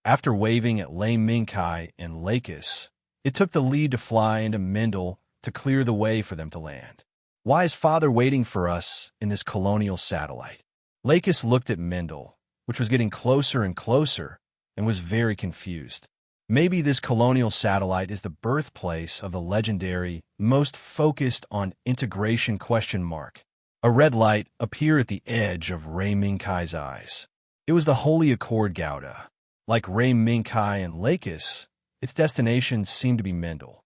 After waving at Lay Minkai and Lakis, it took the lead to fly into Mendel to clear the way for them to land. Why is Father waiting for us in this colonial satellite? Lakis looked at Mendel, which was getting closer and closer, and was very confused. Maybe this colonial satellite is the birthplace of the legendary, most focused on integration ? A red light appeared at the edge of Ray Minkai's eyes. It was the Holy Accord Gouda. Like Ray Minkai and Lakis, its destination seemed to be Mendel.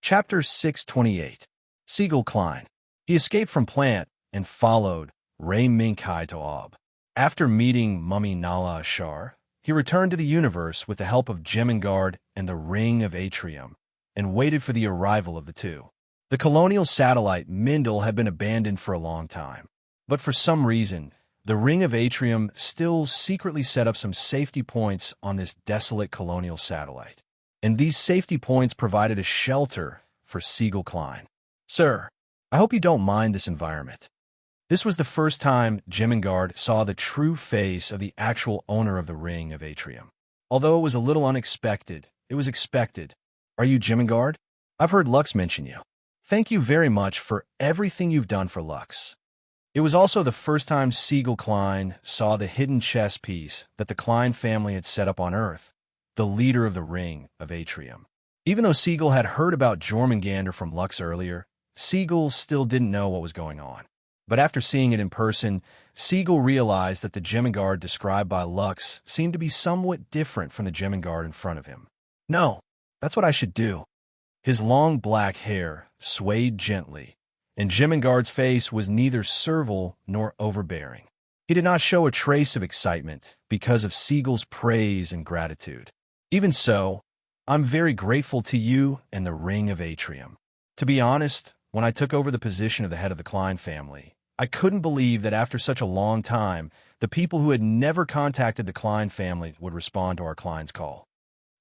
Chapter 628. Siegel Klein. He escaped from plant and followed Ray Minkai Toab. After meeting Mummy Nala Ashar, he returned to the universe with the help of Jemingard and the Ring of Atrium, and waited for the arrival of the two. The colonial satellite Mindel had been abandoned for a long time, but for some reason, the Ring of Atrium still secretly set up some safety points on this desolate colonial satellite, and these safety points provided a shelter for Siegel Klein. Sir, I hope you don't mind this environment. This was the first time Jemingard saw the true face of the actual owner of the Ring of Atrium. Although it was a little unexpected, it was expected. Are you Jemingard? I've heard Lux mention you. Thank you very much for everything you've done for Lux. It was also the first time Siegel Klein saw the hidden chess piece that the Klein family had set up on Earth, the leader of the Ring of Atrium. Even though Siegel had heard about Jormungandr from Lux earlier, Siegel still didn't know what was going on. But after seeing it in person, Siegel realized that the Jemingard described by Lux seemed to be somewhat different from the Jemingard in front of him. No, that's what I should do. His long black hair swayed gently, and Jemingard's face was neither servile nor overbearing. He did not show a trace of excitement because of Siegel's praise and gratitude. Even so, I'm very grateful to you and the Ring of Atrium. To be honest, when I took over the position of the head of the Klein family, I couldn't believe that after such a long time, the people who had never contacted the Klein family would respond to our Klein's call.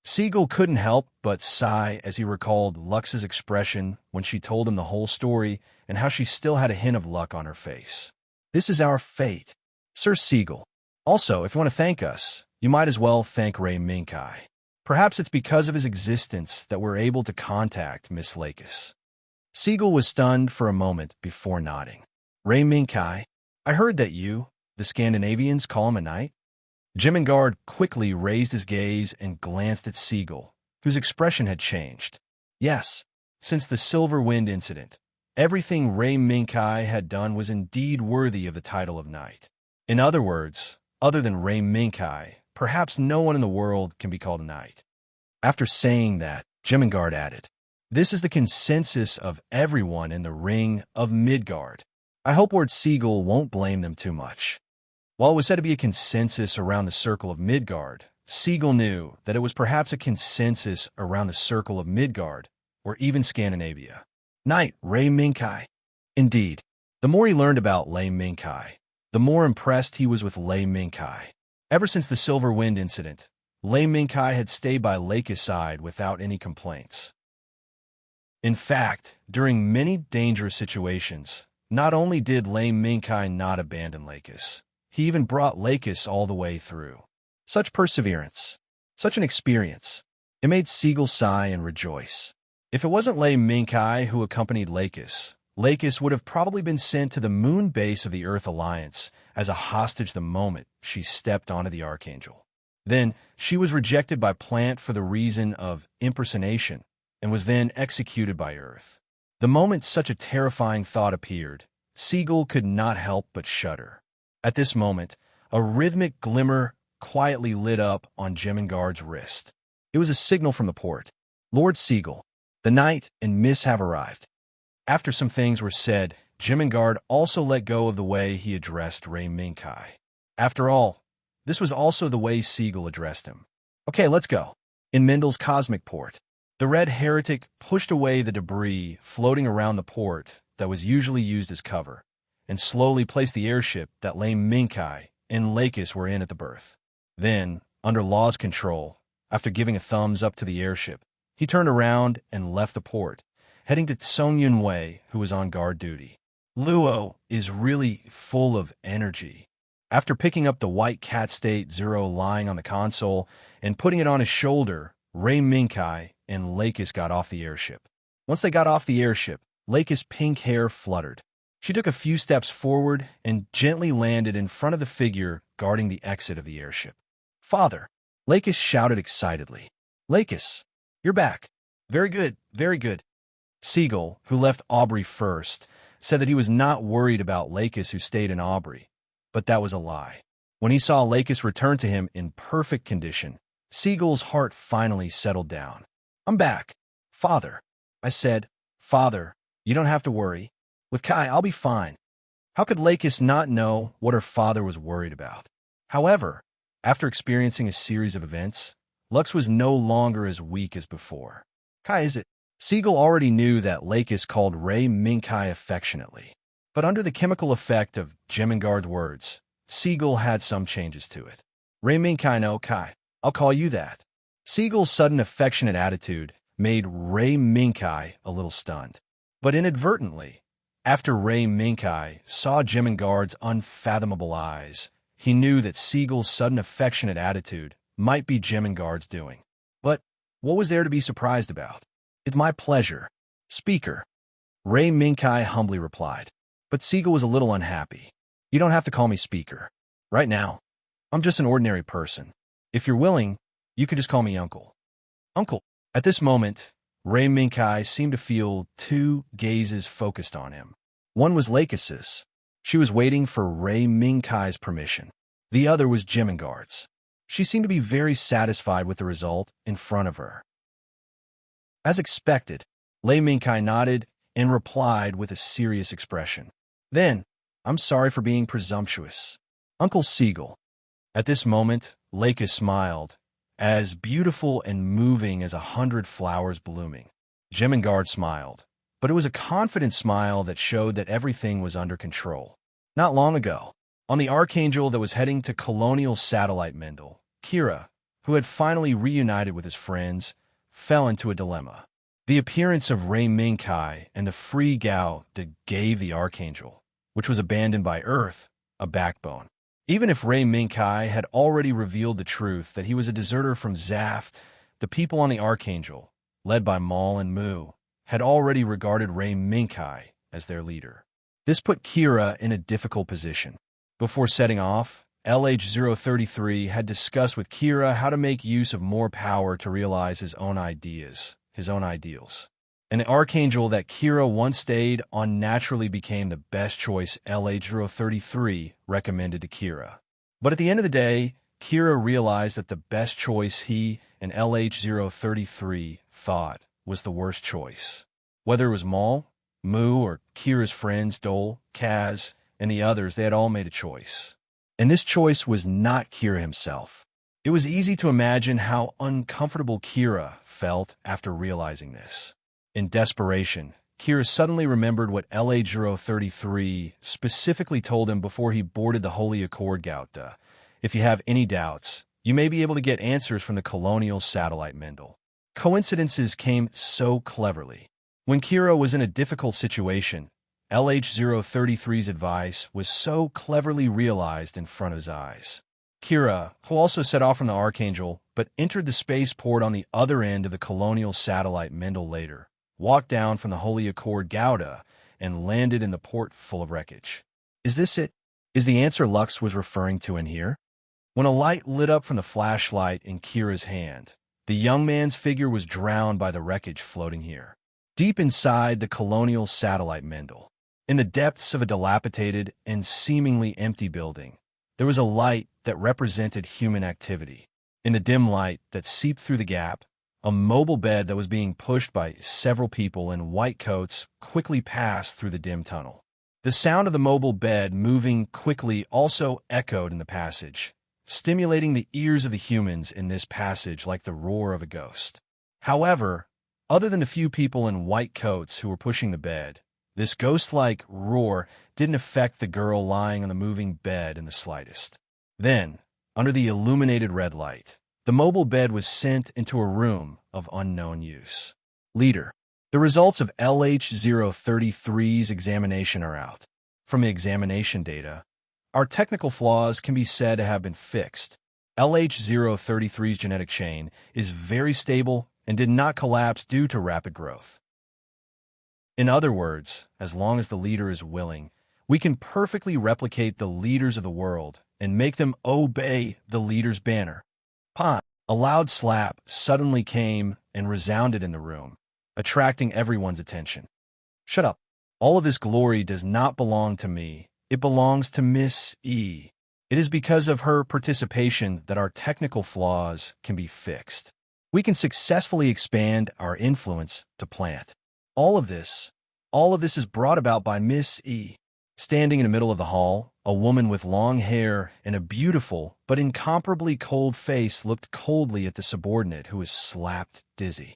Siegel couldn't help but sigh as he recalled Lux's expression when she told him the whole story and how she still had a hint of luck on her face. This is our fate. Sir Siegel. Also, if you want to thank us, you might as well thank Ray Minkai. Perhaps it's because of his existence that we're able to contact Miss Lakis. Siegel was stunned for a moment before nodding. Ray Minkai, I heard that you, the Scandinavians, call him a knight? Jemingard quickly raised his gaze and glanced at Siegel, whose expression had changed. Yes, since the Silver Wind incident, everything Ray Minkai had done was indeed worthy of the title of knight. In other words, other than Ray Minkai, perhaps no one in the world can be called a knight. After saying that, Jemingard added, this is the consensus of everyone in the Ring of Midgard. I hope Lord Siegel won't blame them too much. While it was said to be a consensus around the circle of Midgard, Siegel knew that it was perhaps a consensus around the circle of Midgard, or even Scandinavia. Knight Ray Minkai. Indeed, the more he learned about Lay Minkai, the more impressed he was with Lay Minkai. Ever since the Silver Wind incident, Lay Minkai had stayed by Lakis' side without any complaints. In fact, during many dangerous situations, not only did Lay Minkai not abandon Lakis, he even brought Lakis all the way through. Such perseverance, such an experience. It made Siegel sigh and rejoice. If it wasn't Lay Minkai who accompanied Lakis, Lakis would have probably been sent to the moon base of the Earth Alliance as a hostage the moment she stepped onto the Archangel. Then, she was rejected by Plant for the reason of impersonation and was then executed by Earth. The moment such a terrifying thought appeared, Siegel could not help but shudder. At this moment, a rhythmic glimmer quietly lit up on Jemingard's wrist. It was a signal from the port. Lord Siegel, the knight and Miss have arrived. After some things were said, Jemingard also let go of the way he addressed Ray Minkai. After all, this was also the way Siegel addressed him. Okay, let's go. In Mendel's cosmic port, the Red Heretic pushed away the debris floating around the port that was usually used as cover, and slowly placed the airship that Lay Minkai and Lakis were in at the berth. Then, under Law's control, after giving a thumbs up to the airship, he turned around and left the port, heading to Song Yun-wei, who was on guard duty. Luo is really full of energy. After picking up the white Cat State Zero lying on the console and putting it on his shoulder, Ray Minkai and Lakis got off the airship. Once they got off the airship, Lakis' pink hair fluttered. She took a few steps forward and gently landed in front of the figure guarding the exit of the airship. Father! Lakis shouted excitedly. Lakis, you're back. Very good, very good. Siegel, who left Aubrey first, said that he was not worried about Lakis who stayed in Aubrey, but that was a lie. When he saw Lakis return to him in perfect condition, Siegel's heart finally settled down. I'm back. Father. I said, Father, you don't have to worry. With Kai, I'll be fine. How could Lakis not know what her father was worried about? However, after experiencing a series of events, Lux was no longer as weak as before. Kai is it? Siegel already knew that Lakis called Ray Minkai affectionately. But under the chemical effect of Jemingard's words, Siegel had some changes to it. Ray Minkai no Kai, I'll call you that. Siegel's sudden affectionate attitude made Ray Minkai a little stunned. But inadvertently, after Ray Minkai saw Jemingard's unfathomable eyes, he knew that Siegel's sudden affectionate attitude might be Jemingard's doing. But what was there to be surprised about? It's my pleasure, Speaker, Ray Minkai humbly replied. But Siegel was a little unhappy. You don't have to call me Speaker. Right now, I'm just an ordinary person. If you're willing, you could just call me Uncle. Uncle. At this moment, Ray Minkai seemed to feel two gazes focused on him. One was Lakis's. She was waiting for Ray Minkai's permission. The other was Jemingard's. She seemed to be very satisfied with the result in front of her. As expected, Ray Minkai nodded and replied with a serious expression. Then, I'm sorry for being presumptuous. Uncle Siegel. At this moment, Lakis smiled, as beautiful and moving as 100 flowers blooming. Jemingard smiled, but it was a confident smile that showed that everything was under control. Not long ago, on the Archangel that was heading to Colonial Satellite Mendel, Kira, who had finally reunited with his friends, fell into a dilemma. The appearance of Ray Minkai and the free Gao that gave the Archangel, which was abandoned by Earth, a backbone. Even if Ray Minkai had already revealed the truth that he was a deserter from Zaft, the people on the Archangel, led by Maul and Mu, had already regarded Ray Minkai as their leader. This put Kira in a difficult position. Before setting off, LH-033 had discussed with Kira how to make use of more power to realize his own ideas, his own ideals. And the Archangel that Kira once stayed on naturally became the best choice LH-033 recommended to Kira. But at the end of the day, Kira realized that the best choice he and LH-033 thought was the worst choice. Whether it was Maul, Mu, or Kira's friends Dole, Kaz, and the others, they had all made a choice. And this choice was not Kira himself. It was easy to imagine how uncomfortable Kira felt after realizing this. In desperation, Kira suddenly remembered what LH-033 specifically told him before he boarded the Holy Accord Gauta. If you have any doubts, you may be able to get answers from the Colonial Satellite Mendel. Coincidences came so cleverly. When Kira was in a difficult situation, LH-033's advice was so cleverly realized in front of his eyes. Kira, who also set off from the Archangel, but entered the spaceport on the other end of the Colonial Satellite Mendel later, walked down from the Holy Accord Gauda and landed in the port full of wreckage. Is this it? Is the answer Lux was referring to in here? When a light lit up from the flashlight in Kira's hand, the young man's figure was drowned by the wreckage floating here. Deep inside the Colonial Satellite Mendel, in the depths of a dilapidated and seemingly empty building, there was a light that represented human activity. In the dim light that seeped through the gap, a mobile bed that was being pushed by several people in white coats quickly passed through the dim tunnel. The sound of the mobile bed moving quickly also echoed in the passage, stimulating the ears of the humans in this passage like the roar of a ghost. However, other than the few people in white coats who were pushing the bed, this ghost-like roar didn't affect the girl lying on the moving bed in the slightest. Then, under the illuminated red light, the mobile bed was sent into a room of unknown use. Leader, the results of LH-033's examination are out. From the examination data, our technical flaws can be said to have been fixed. LH-033's genetic chain is very stable and did not collapse due to rapid growth. In other words, as long as the leader is willing, we can perfectly replicate the leaders of the world and make them obey the leader's banner. Pon! A loud slap suddenly came and resounded in the room, attracting everyone's attention. Shut up. All of this glory does not belong to me. It belongs to Miss E. It is because of her participation that our technical flaws can be fixed. We can successfully expand our influence to plant. All of this is brought about by Miss E. Standing in the middle of the hall, a woman with long hair and a beautiful but incomparably cold face looked coldly at the subordinate who was slapped dizzy.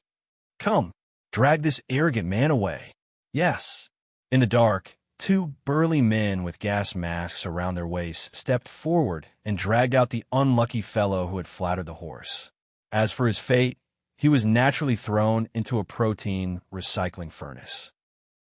"Come, drag this arrogant man away." "Yes." In the dark, two burly men with gas masks around their waists stepped forward and dragged out the unlucky fellow who had flattered the horse. As for his fate, he was naturally thrown into a protein recycling furnace.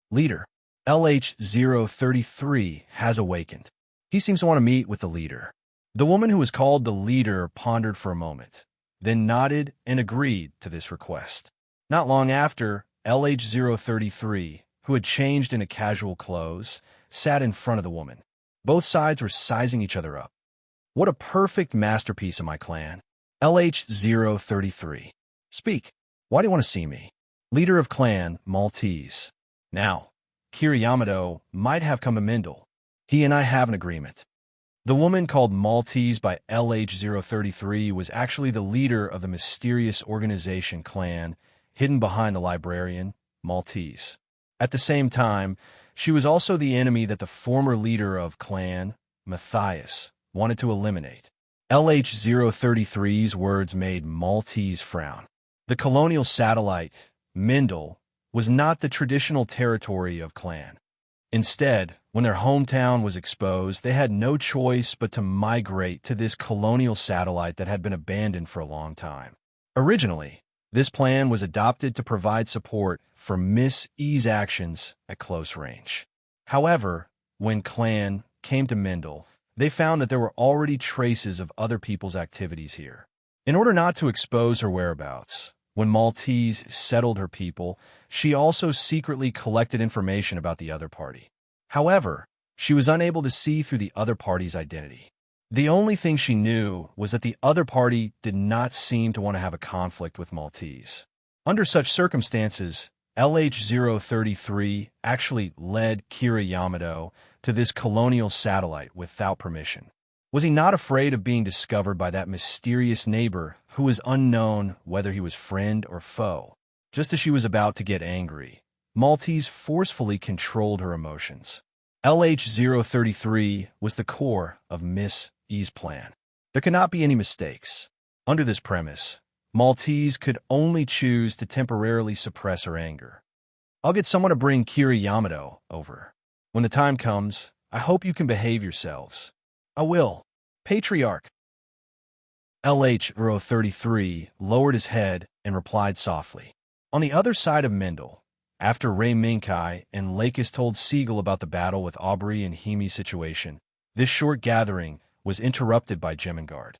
Leader. LH-033 has awakened. He seems to want to meet with the leader. The woman who was called the leader pondered for a moment, then nodded and agreed to this request. Not long after, LH-033, who had changed into casual clothes, sat in front of the woman. Both sides were sizing each other up. "What a perfect masterpiece of my clan." LH-033. "Speak. Why do you want to see me?" Leader of clan, Maltese. "Now, Kira Yamato might have come to Mindle. He and I have an agreement." The woman called Maltese by LH-033 was actually the leader of the mysterious organization clan hidden behind the librarian, Maltese. At the same time, she was also the enemy that the former leader of clan, Matthias, wanted to eliminate. LH-033's words made Maltese frown. The colonial satellite, Mindle, was not the traditional territory of clan. Instead, when their hometown was exposed, they had no choice but to migrate to this colonial satellite that had been abandoned for a long time. Originally, this plan was adopted to provide support for Miss E's actions at close range. However, when clan came to Mindle, they found that there were already traces of other people's activities here. In order not to expose her whereabouts, when Maltese settled her people, she also secretly collected information about the other party. However, she was unable to see through the other party's identity. The only thing she knew was that the other party did not seem to want to have a conflict with Maltese. Under such circumstances, LH-033 actually led Kira Yamato to this colonial satellite without permission. Was he not afraid of being discovered by that mysterious neighbor who was unknown whether he was friend or foe? Just as she was about to get angry, Maltese forcefully controlled her emotions. LH-033 was the core of Miss E's plan. There could not be any mistakes. Under this premise, Maltese could only choose to temporarily suppress her anger. "I'll get someone to bring Kira Yamato over. When the time comes, I hope you can behave yourselves." "I will, Patriarch." LH-033 lowered his head and replied softly. On the other side of Mindle, after Ray Minkai and Lakis told Siegel about the battle with Aubrey and Hemi's situation, this short gathering was interrupted by Gemengard.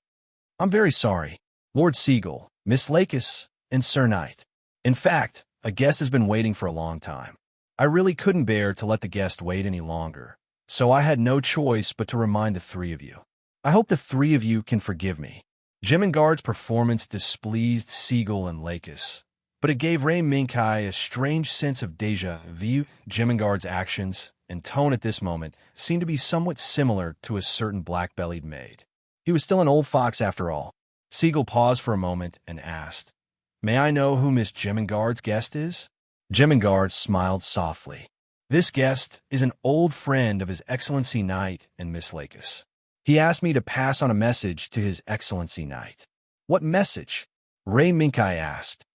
"I'm very sorry, Lord Siegel, Miss Lakis, and Sir Knight. In fact, a guest has been waiting for a long time. I really couldn't bear to let the guest wait any longer, so I had no choice but to remind the three of you. I hope the three of you can forgive me." Gemengard's performance displeased Siegel and Lakis, but it gave Ray Minkai a strange sense of déjà vu. Gemengard's actions and tone at this moment seemed to be somewhat similar to a certain black-bellied maid. He was still an old fox after all. Siegel paused for a moment and asked, "May I know who Miss Gemengard's guest is?" Gemengard smiled softly. "This guest is an old friend of His Excellency Knight and Miss Lakis. He asked me to pass on a message to His Excellency Knight." "What message?" Ray Minkai asked.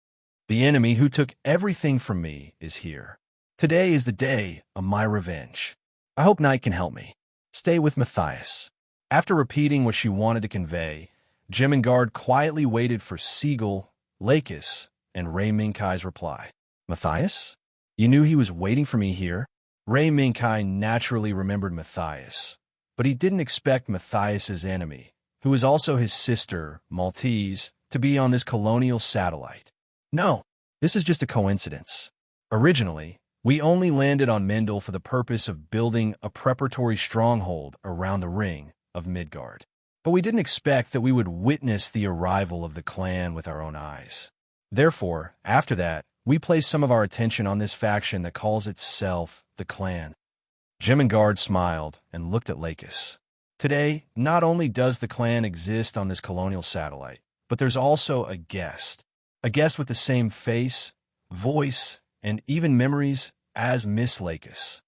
"The enemy who took everything from me is here. Today is the day of my revenge. I hope Knight can help me. Stay with Matthias." After repeating what she wanted to convey, Gemengard quietly waited for Siegel, Lakis, and Ray Minkai's reply. "Matthias? You knew he was waiting for me here?" Ray Minkai naturally remembered Matthias, but he didn't expect Matthias's enemy, who was also his sister, Maltese, to be on this colonial satellite. "No, this is just a coincidence. Originally, we only landed on Mindle for the purpose of building a preparatory stronghold around the ring of Midgard. But we didn't expect that we would witness the arrival of the clan with our own eyes. Therefore, after that, we placed some of our attention on this faction that calls itself the clan." Gemengard smiled and looked at Lakis. "Today, not only does the clan exist on this colonial satellite, but there's also a guest with the same face, voice, and even memories as Miss Lakis."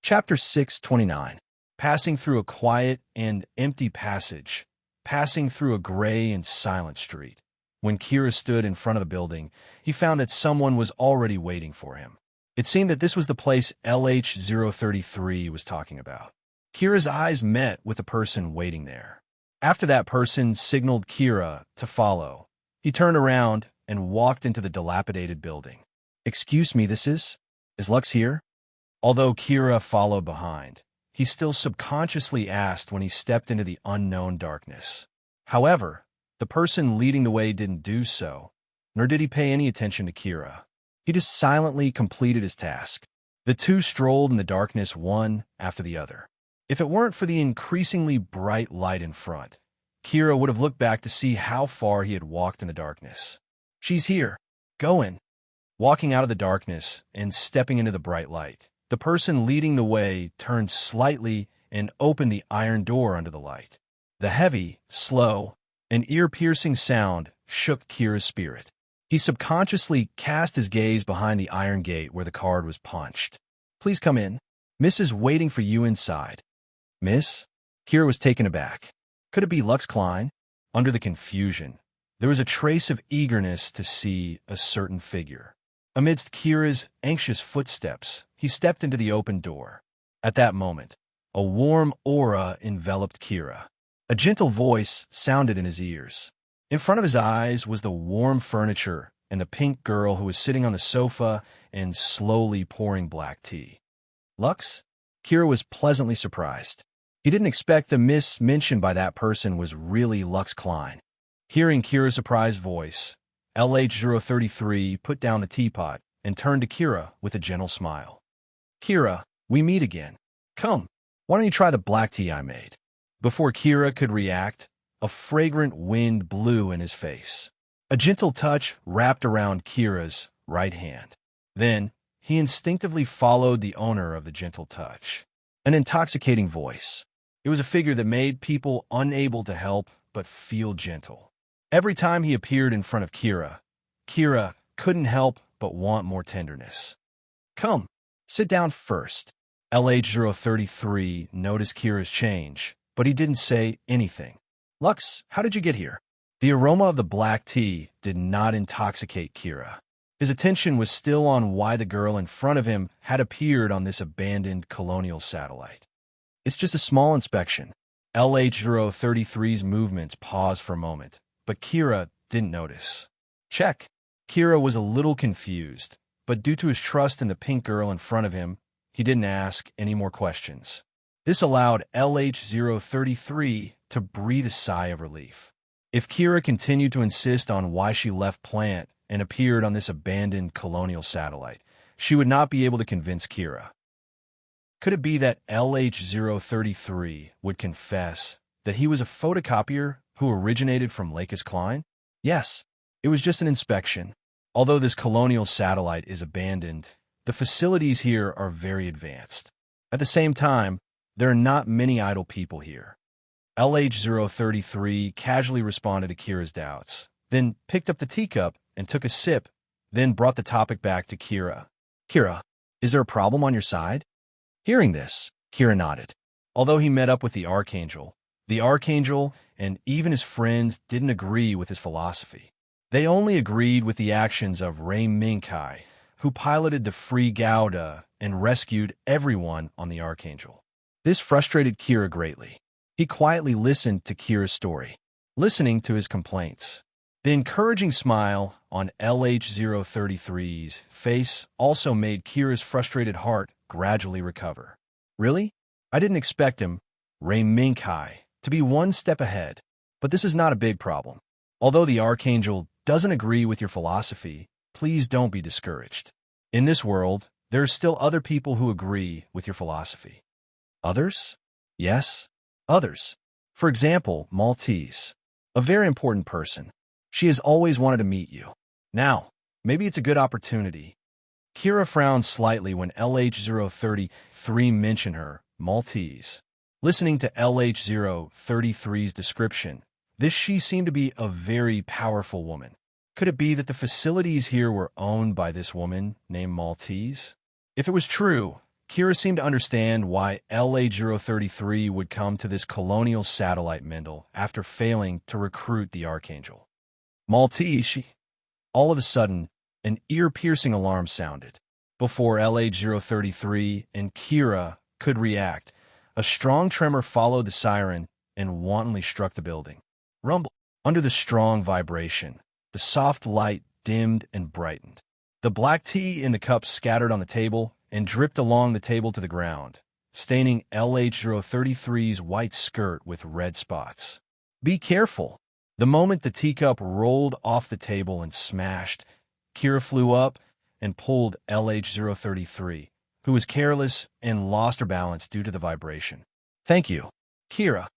Chapter 629. Passing through a quiet and empty passage, passing through a gray and silent street. When Kira stood in front of the building, he found that someone was already waiting for him. It seemed that this was the place LH033 was talking about. Kira's eyes met with the person waiting there. After that person signaled Kira to follow, he turned around and walked into the dilapidated building. "Excuse me, is Lux here?" Although Kira followed behind, he still subconsciously asked when he stepped into the unknown darkness. However, the person leading the way didn't do so, nor did he pay any attention to Kira. He just silently completed his task. The two strolled in the darkness one after the other. If it weren't for the increasingly bright light in front, Kira would have looked back to see how far he had walked in the darkness. "She's here. Go in." Walking out of the darkness and stepping into the bright light, the person leading the way turned slightly and opened the iron door under the light. The heavy, slow, and ear-piercing sound shook Kira's spirit. He subconsciously cast his gaze behind the iron gate where the card was punched. "Please come in. Miss is waiting for you inside." "Miss?" Kira was taken aback. Could it be Lux Klein? Under the confusion, there was a trace of eagerness to see a certain figure. Amidst Kira's anxious footsteps, he stepped into the open door. At that moment, a warm aura enveloped Kira. A gentle voice sounded in his ears. In front of his eyes was the warm furniture and the pink girl who was sitting on the sofa and slowly pouring black tea. "Lux?" Kira was pleasantly surprised. He didn't expect the miss mentioned by that person was really Lux Klein. Hearing Kira's surprised voice, LH033 put down the teapot and turned to Kira with a gentle smile. "Kira, we meet again. Come, why don't you try the black tea I made?" Before Kira could react, a fragrant wind blew in his face. A gentle touch wrapped around Kira's right hand. Then, he instinctively followed the owner of the gentle touch. An intoxicating voice. It was a figure that made people unable to help but feel gentle. Every time he appeared in front of Kira, Kira couldn't help but want more tenderness. "Come, sit down first." LH033 noticed Kira's change, but he didn't say anything. "Lux, how did you get here?" The aroma of the black tea did not intoxicate Kira. His attention was still on why the girl in front of him had appeared on this abandoned colonial satellite. "It's just a small inspection." LH033's movements paused for a moment, but Kira didn't notice. "Check." Kira was a little confused, but due to his trust in the pink girl in front of him, he didn't ask any more questions. This allowed LH033 to breathe a sigh of relief. If Kira continued to insist on why she left plant and appeared on this abandoned colonial satellite, she would not be able to convince Kira. Could it be that LH033 would confess that he was a photocopier who originated from Lakes Klein? Yes, it was just an inspection. Although this colonial satellite is abandoned, the facilities here are very advanced. At the same time, there are not many idle people here. LH033 casually responded to Kira's doubts, then picked up the teacup and took a sip, then brought the topic back to Kira. "Kira, is there a problem on your side?" Hearing this, Kira nodded. Although he met up with the Archangel and even his friends didn't agree with his philosophy. They only agreed with the actions of Mecha, who piloted the Free Gouda and rescued everyone on the Archangel. This frustrated Kira greatly. He quietly listened to Kira's story, listening to his complaints. The encouraging smile on LH033's face also made Kira's frustrated heart gradually recover. "Really? I didn't expect him, Mecha, to be one step ahead. But this is not a big problem. Although the Archangel doesn't agree with your philosophy, please don't be discouraged. In this world, there are still other people who agree with your philosophy." "Others?" "Yes, others. For example, Maltese, a very important person. She has always wanted to meet you. Now, maybe it's a good opportunity." Kira frowned slightly when LH033 mentioned her, Maltese. Listening to LH033's description, she seemed to be a very powerful woman. Could it be that the facilities here were owned by this woman named Maltese? If it was true, Kira seemed to understand why LA-033 would come to this colonial satellite Mendel after failing to recruit the Archangel. Maltese, all of a sudden, an ear-piercing alarm sounded. Before LA-033 and Kira could react, a strong tremor followed the siren and wantonly struck the building. Rumble. Under the strong vibration, the soft light dimmed and brightened. The black tea in the cup scattered on the table and dripped along the table to the ground, staining LH033's white skirt with red spots. Be careful! The moment the teacup rolled off the table and smashed, Kira flew up and pulled LH033, who was careless and lost her balance due to the vibration. Thank you, Kira.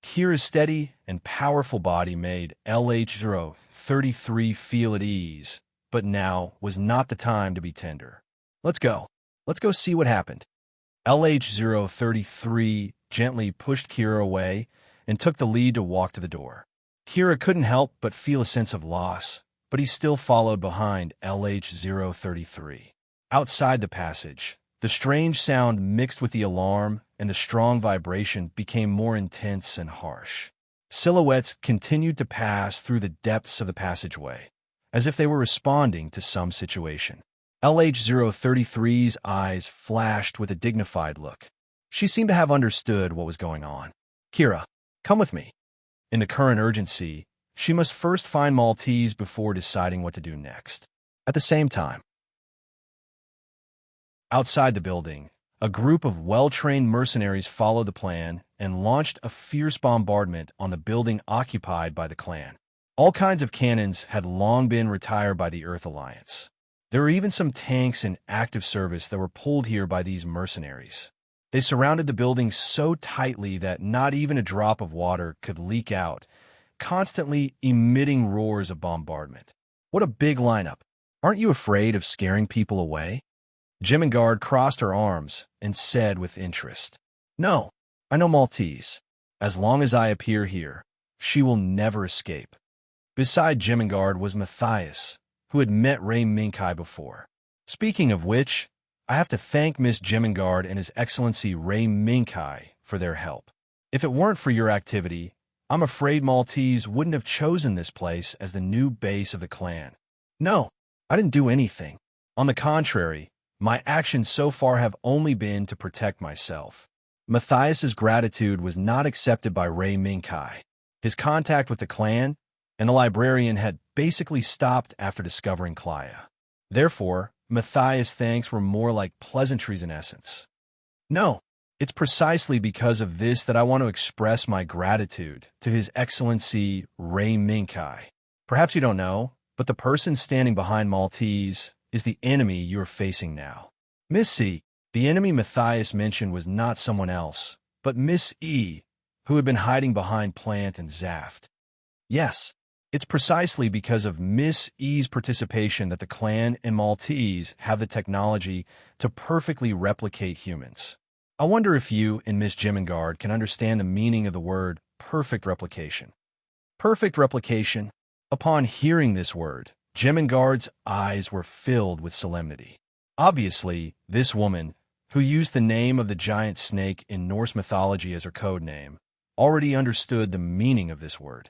Kira's steady and powerful body made LH033 feel at ease, but now was not the time to be tender. Let's go. Let's go see what happened. LH033 gently pushed Kira away and took the lead to walk to the door. Kira couldn't help but feel a sense of loss, but he still followed behind LH033. Outside the passage, the strange sound mixed with the alarm and the strong vibration became more intense and harsh. Silhouettes continued to pass through the depths of the passageway, as if they were responding to some situation. LH033's eyes flashed with a dignified look. She seemed to have understood what was going on. Kira, come with me. In the current urgency, she must first find Maltese before deciding what to do next. At the same time, outside the building, a group of well-trained mercenaries followed the plan and launched a fierce bombardment on the building occupied by the clan. All kinds of cannons had long been retired by the Earth Alliance. There were even some tanks in active service that were pulled here by these mercenaries. They surrounded the building so tightly that not even a drop of water could leak out, constantly emitting roars of bombardment. What a big lineup. Aren't you afraid of scaring people away? Jemingard crossed her arms and said with interest, No, I know Maltese. As long as I appear here, she will never escape. Beside Jemingard was Matthias, who had met Ray Minkai before. Speaking of which, I have to thank Miss Jemingard and His Excellency Ray Minkai for their help. If it weren't for your activity, I'm afraid Maltese wouldn't have chosen this place as the new base of the clan. No, I didn't do anything. On the contrary, my actions so far have only been to protect myself. Matthias's gratitude was not accepted by Ray Minkai. His contact with the clan and the librarian had basically stopped after discovering Klaya. Therefore, Matthias' thanks were more like pleasantries in essence. No, it's precisely because of this that I want to express my gratitude to His Excellency Ray Minkai. Perhaps you don't know, but the person standing behind Maltese is the enemy you are facing now. Miss C, the enemy Matthias mentioned was not someone else, but Miss E, who had been hiding behind Plant and Zaft. Yes, it's precisely because of Miss E's participation that the clan and Maltese have the technology to perfectly replicate humans. I wonder if you and Miss Jemingard can understand the meaning of the word perfect replication. Perfect replication. Upon hearing this word, Jemingard's eyes were filled with solemnity. Obviously, this woman, who used the name of the giant snake in Norse mythology as her code name, already understood the meaning of this word.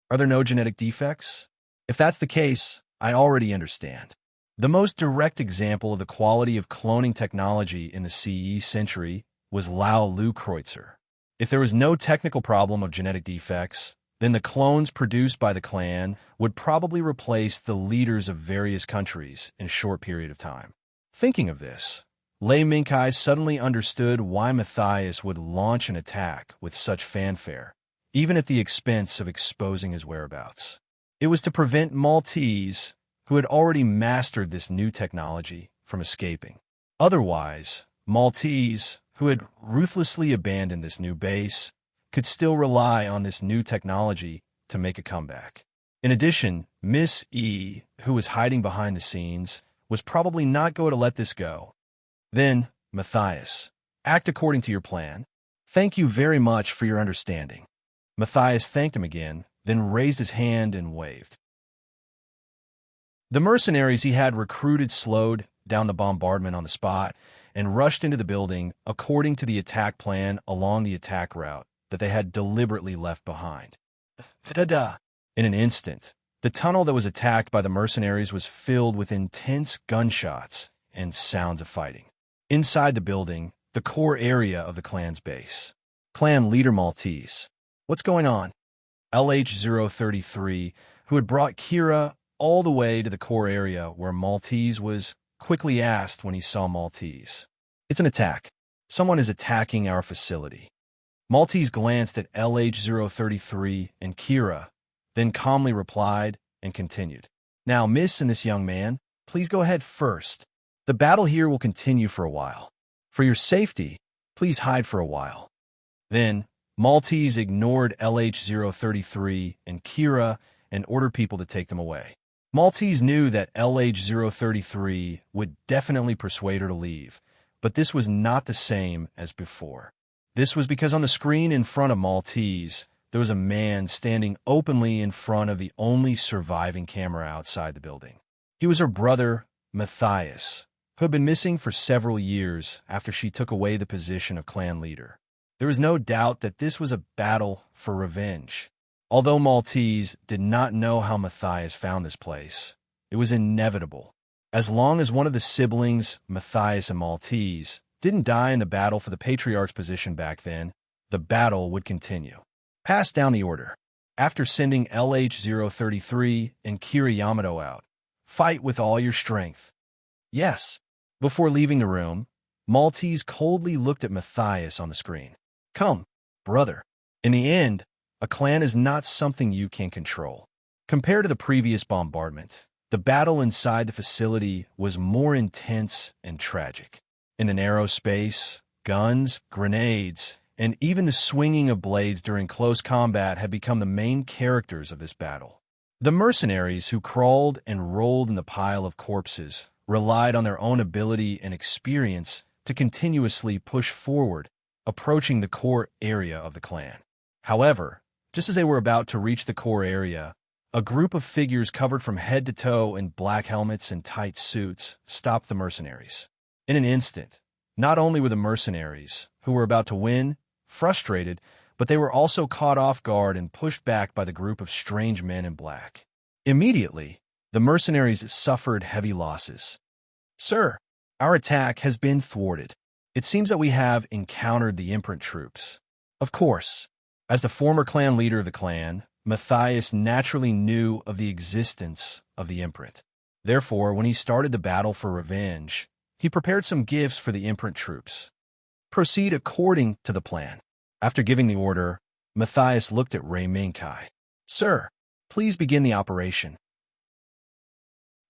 Are there no genetic defects? If that's the case, I already understand. The most direct example of the quality of cloning technology in the CE century was Lao Lu Kreutzer. If there was no technical problem of genetic defects, then the clones produced by the clan would probably replace the leaders of various countries in a short period of time. Thinking of this, Lei Minkai suddenly understood why Matthias would launch an attack with such fanfare, even at the expense of exposing his whereabouts. It was to prevent Maltese, who had already mastered this new technology, from escaping. Otherwise, Maltese, who had ruthlessly abandoned this new base, could still rely on this new technology to make a comeback. In addition, Miss E, who was hiding behind the scenes, was probably not going to let this go. Then, Matthias, act according to your plan. Thank you very much for your understanding. Matthias thanked him again, then raised his hand and waved. The mercenaries he had recruited slowed down the bombardment on the spot and rushed into the building according to the attack plan along the attack route that they had deliberately left behind. Da-da! In an instant, the tunnel that was attacked by the mercenaries was filled with intense gunshots and sounds of fighting. Inside the building, the core area of the clan's base. Clan leader Maltese. What's going on? LH-033, who had brought Kira all the way to the core area where Maltese was, quickly asked when he saw Maltese. It's an attack. Someone is attacking our facility. Maltese glanced at LH-033 and Kira, then calmly replied and continued. Now, Miss and this young man, please go ahead first. The battle here will continue for a while. For your safety, please hide for a while. Then, Maltese ignored LH-033 and Kira and ordered people to take them away. Maltese knew that LH-033 would definitely persuade her to leave, but this was not the same as before. This was because on the screen in front of Maltese, there was a man standing openly in front of the only surviving camera outside the building. He was her brother, Matthias, who had been missing for several years after she took away the position of clan leader. There was no doubt that this was a battle for revenge. Although Maltese did not know how Matthias found this place, it was inevitable. As long as one of the siblings, Matthias and Maltese, didn't die in the battle for the Patriarch's position back then, the battle would continue. Pass down the order. After sending LH-033 and Kira Yamato out, fight with all your strength. Yes. Before leaving the room, Maltese coldly looked at Matthias on the screen. Come, brother. In the end, a clan is not something you can control. Compared to the previous bombardment, the battle inside the facility was more intense and tragic. In the narrow space, guns, grenades, and even the swinging of blades during close combat had become the main characters of this battle. The mercenaries who crawled and rolled in the pile of corpses relied on their own ability and experience to continuously push forward, approaching the core area of the clan. However, just as they were about to reach the core area, a group of figures covered from head to toe in black helmets and tight suits stopped the mercenaries. In an instant, not only were the mercenaries, who were about to win, frustrated, but they were also caught off guard and pushed back by the group of strange men in black. Immediately, the mercenaries suffered heavy losses. Sir, our attack has been thwarted. It seems that we have encountered the imprint troops. Of course, as the former clan leader of the clan, Matthias naturally knew of the existence of the imprint. Therefore, when he started the battle for revenge, he prepared some gifts for the imprint troops. Proceed according to the plan. After giving the order, Matthias looked at Ray Minkai. Sir, please begin the operation.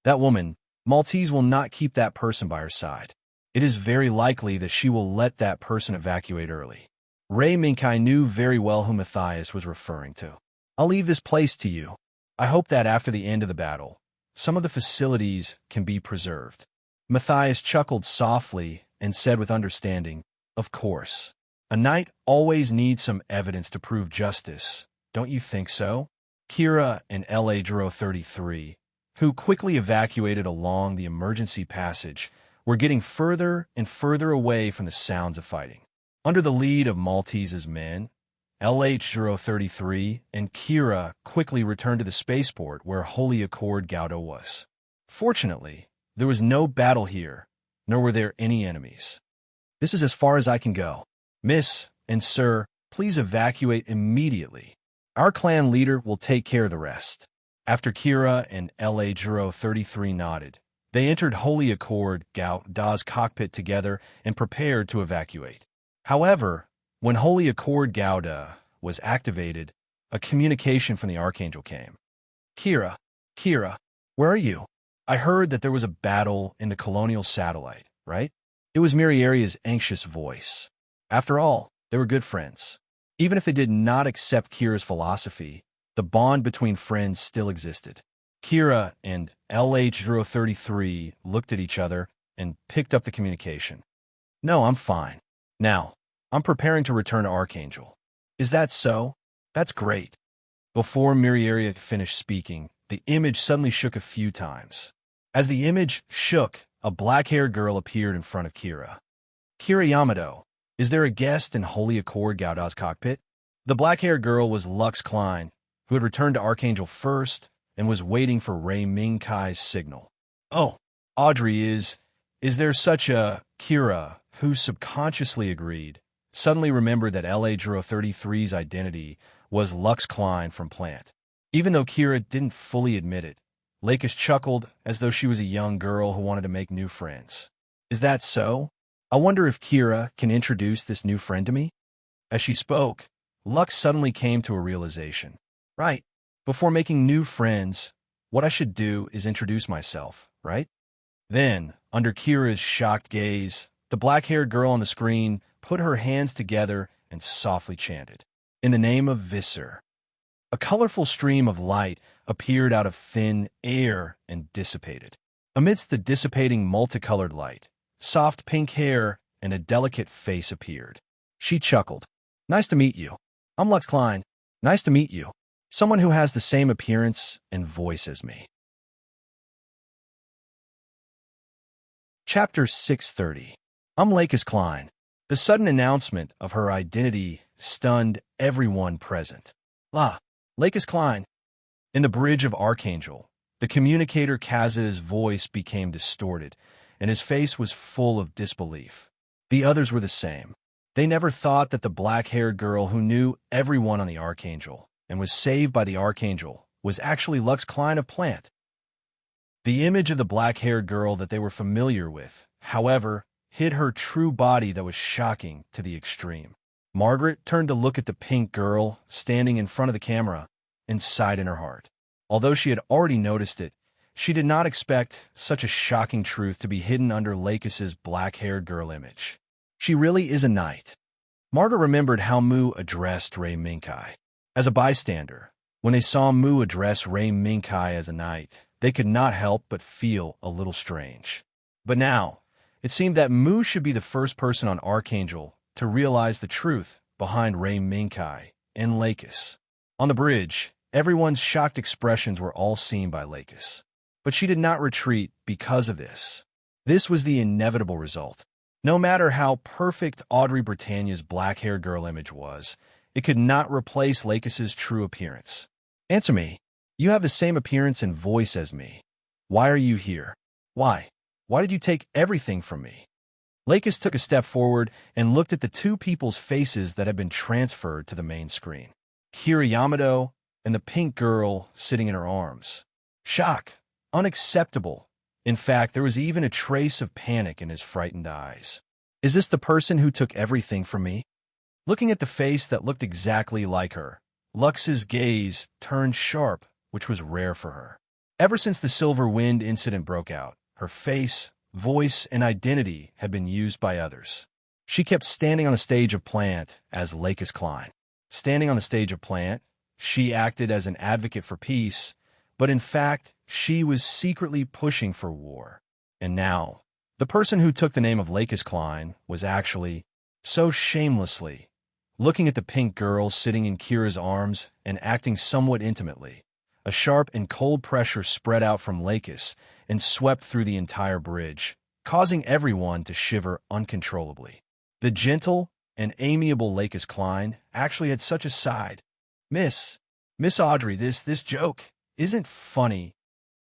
That woman, Maltese, will not keep that person by her side. It is very likely that she will let that person evacuate early. Ray Minkai knew very well who Matthias was referring to. I'll leave this place to you. I hope that after the end of the battle, some of the facilities can be preserved. Matthias chuckled softly and said with understanding, Of course. A knight always needs some evidence to prove justice, don't you think so? Kira and LH-033, who quickly evacuated along the emergency passage, were getting further and further away from the sounds of fighting. Under the lead of Maltese's men, LH-033 and Kira quickly returned to the spaceport where Holy Accord Gauda was. Fortunately, there was no battle here, nor were there any enemies. This is as far as I can go. Miss and sir, please evacuate immediately. Our clan leader will take care of the rest. After Kira and LH-033 nodded, they entered Holy Accord Gauda's cockpit together and prepared to evacuate. However, when Holy Accord Gauda was activated, a communication from the Archangel came. Kira, where are you? I heard that there was a battle in the colonial satellite, right? It was Miriaria's anxious voice. After all, they were good friends. Even if they did not accept Kira's philosophy, the bond between friends still existed. Kira and LH-033 looked at each other and picked up the communication. No, I'm fine. Now, I'm preparing to return to Archangel. Is that so? That's great. Before Miriaria finished speaking, the image suddenly shook a few times. As the image shook, a black-haired girl appeared in front of Kira. Kira Yamato, is there a guest in Holy Accord Gauda's cockpit? The black-haired girl was Lux Klein, who had returned to Archangel first and was waiting for Ray Ming-Kai's signal. Oh, Audrey, is there such a... Kira, who subconsciously agreed, suddenly remembered that LA-033's identity was Lux Klein from Plant. Even though Kira didn't fully admit it, Lakis chuckled as though she was a young girl who wanted to make new friends. Is that so? I wonder if Kira can introduce this new friend to me? As she spoke, Lux suddenly came to a realization. Right. Before making new friends, what I should do is introduce myself, right? Then, under Kira's shocked gaze, the black-haired girl on the screen put her hands together and softly chanted, "In the name of Visser." A colorful stream of light appeared out of thin air and dissipated. Amidst the dissipating multicolored light, soft pink hair and a delicate face appeared. She chuckled. "Nice to meet you. I'm Lux Klein. Nice to meet you. Someone who has the same appearance and voice as me." Chapter 630. I'm Lakis Klein. The sudden announcement of her identity stunned everyone present. Lakis Klein. In the bridge of Archangel, the communicator Kaz's voice became distorted, and his face was full of disbelief. The others were the same. They never thought that the black-haired girl who knew everyone on the Archangel and was saved by the Archangel was actually Lux Klein of Plant. The image of the black-haired girl that they were familiar with, however, hid her true body that was shocking to the extreme. Margaret turned to look at the pink girl standing in front of the camera and sighed in her heart. Although she had already noticed it, she did not expect such a shocking truth to be hidden under Lakis's black-haired girl image. She really is a knight. Margaret remembered how Mu addressed Ray Ming-Kai. As a bystander, when they saw Mu address Ray Ming-Kai as a knight, they could not help but feel a little strange. But now, it seemed that Mu should be the first person on Archangel to realize the truth behind Ray Ming-Kai and Lakis. On the bridge, everyone's shocked expressions were all seen by Lakis. But she did not retreat because of this. This was the inevitable result. No matter how perfect Audrey Britannia's black-haired girl image was, it could not replace Lakis's true appearance. Answer me. You have the same appearance and voice as me. Why are you here? Why? Why did you take everything from me? Lakis took a step forward and looked at the two people's faces that had been transferred to the main screen. Kira Yamato and the pink girl sitting in her arms. Shock. Unacceptable. In fact, there was even a trace of panic in his frightened eyes. Is this the person who took everything from me? Looking at the face that looked exactly like her, Lux's gaze turned sharp, which was rare for her. Ever since the Silver Wind incident broke out, her face, voice, and identity had been used by others. She kept standing on the stage of Plant as Lakis Klein. Standing on the stage of Plant, she acted as an advocate for peace, but in fact, she was secretly pushing for war. And now, the person who took the name of Lakis Klein was actually, so shamelessly, looking at the pink girl sitting in Kira's arms and acting somewhat intimately. A sharp and cold pressure spread out from Lakis and swept through the entire bridge, causing everyone to shiver uncontrollably. The gentle and amiable Lakis Klein actually had such a side. Miss Audrey, this joke isn't funny.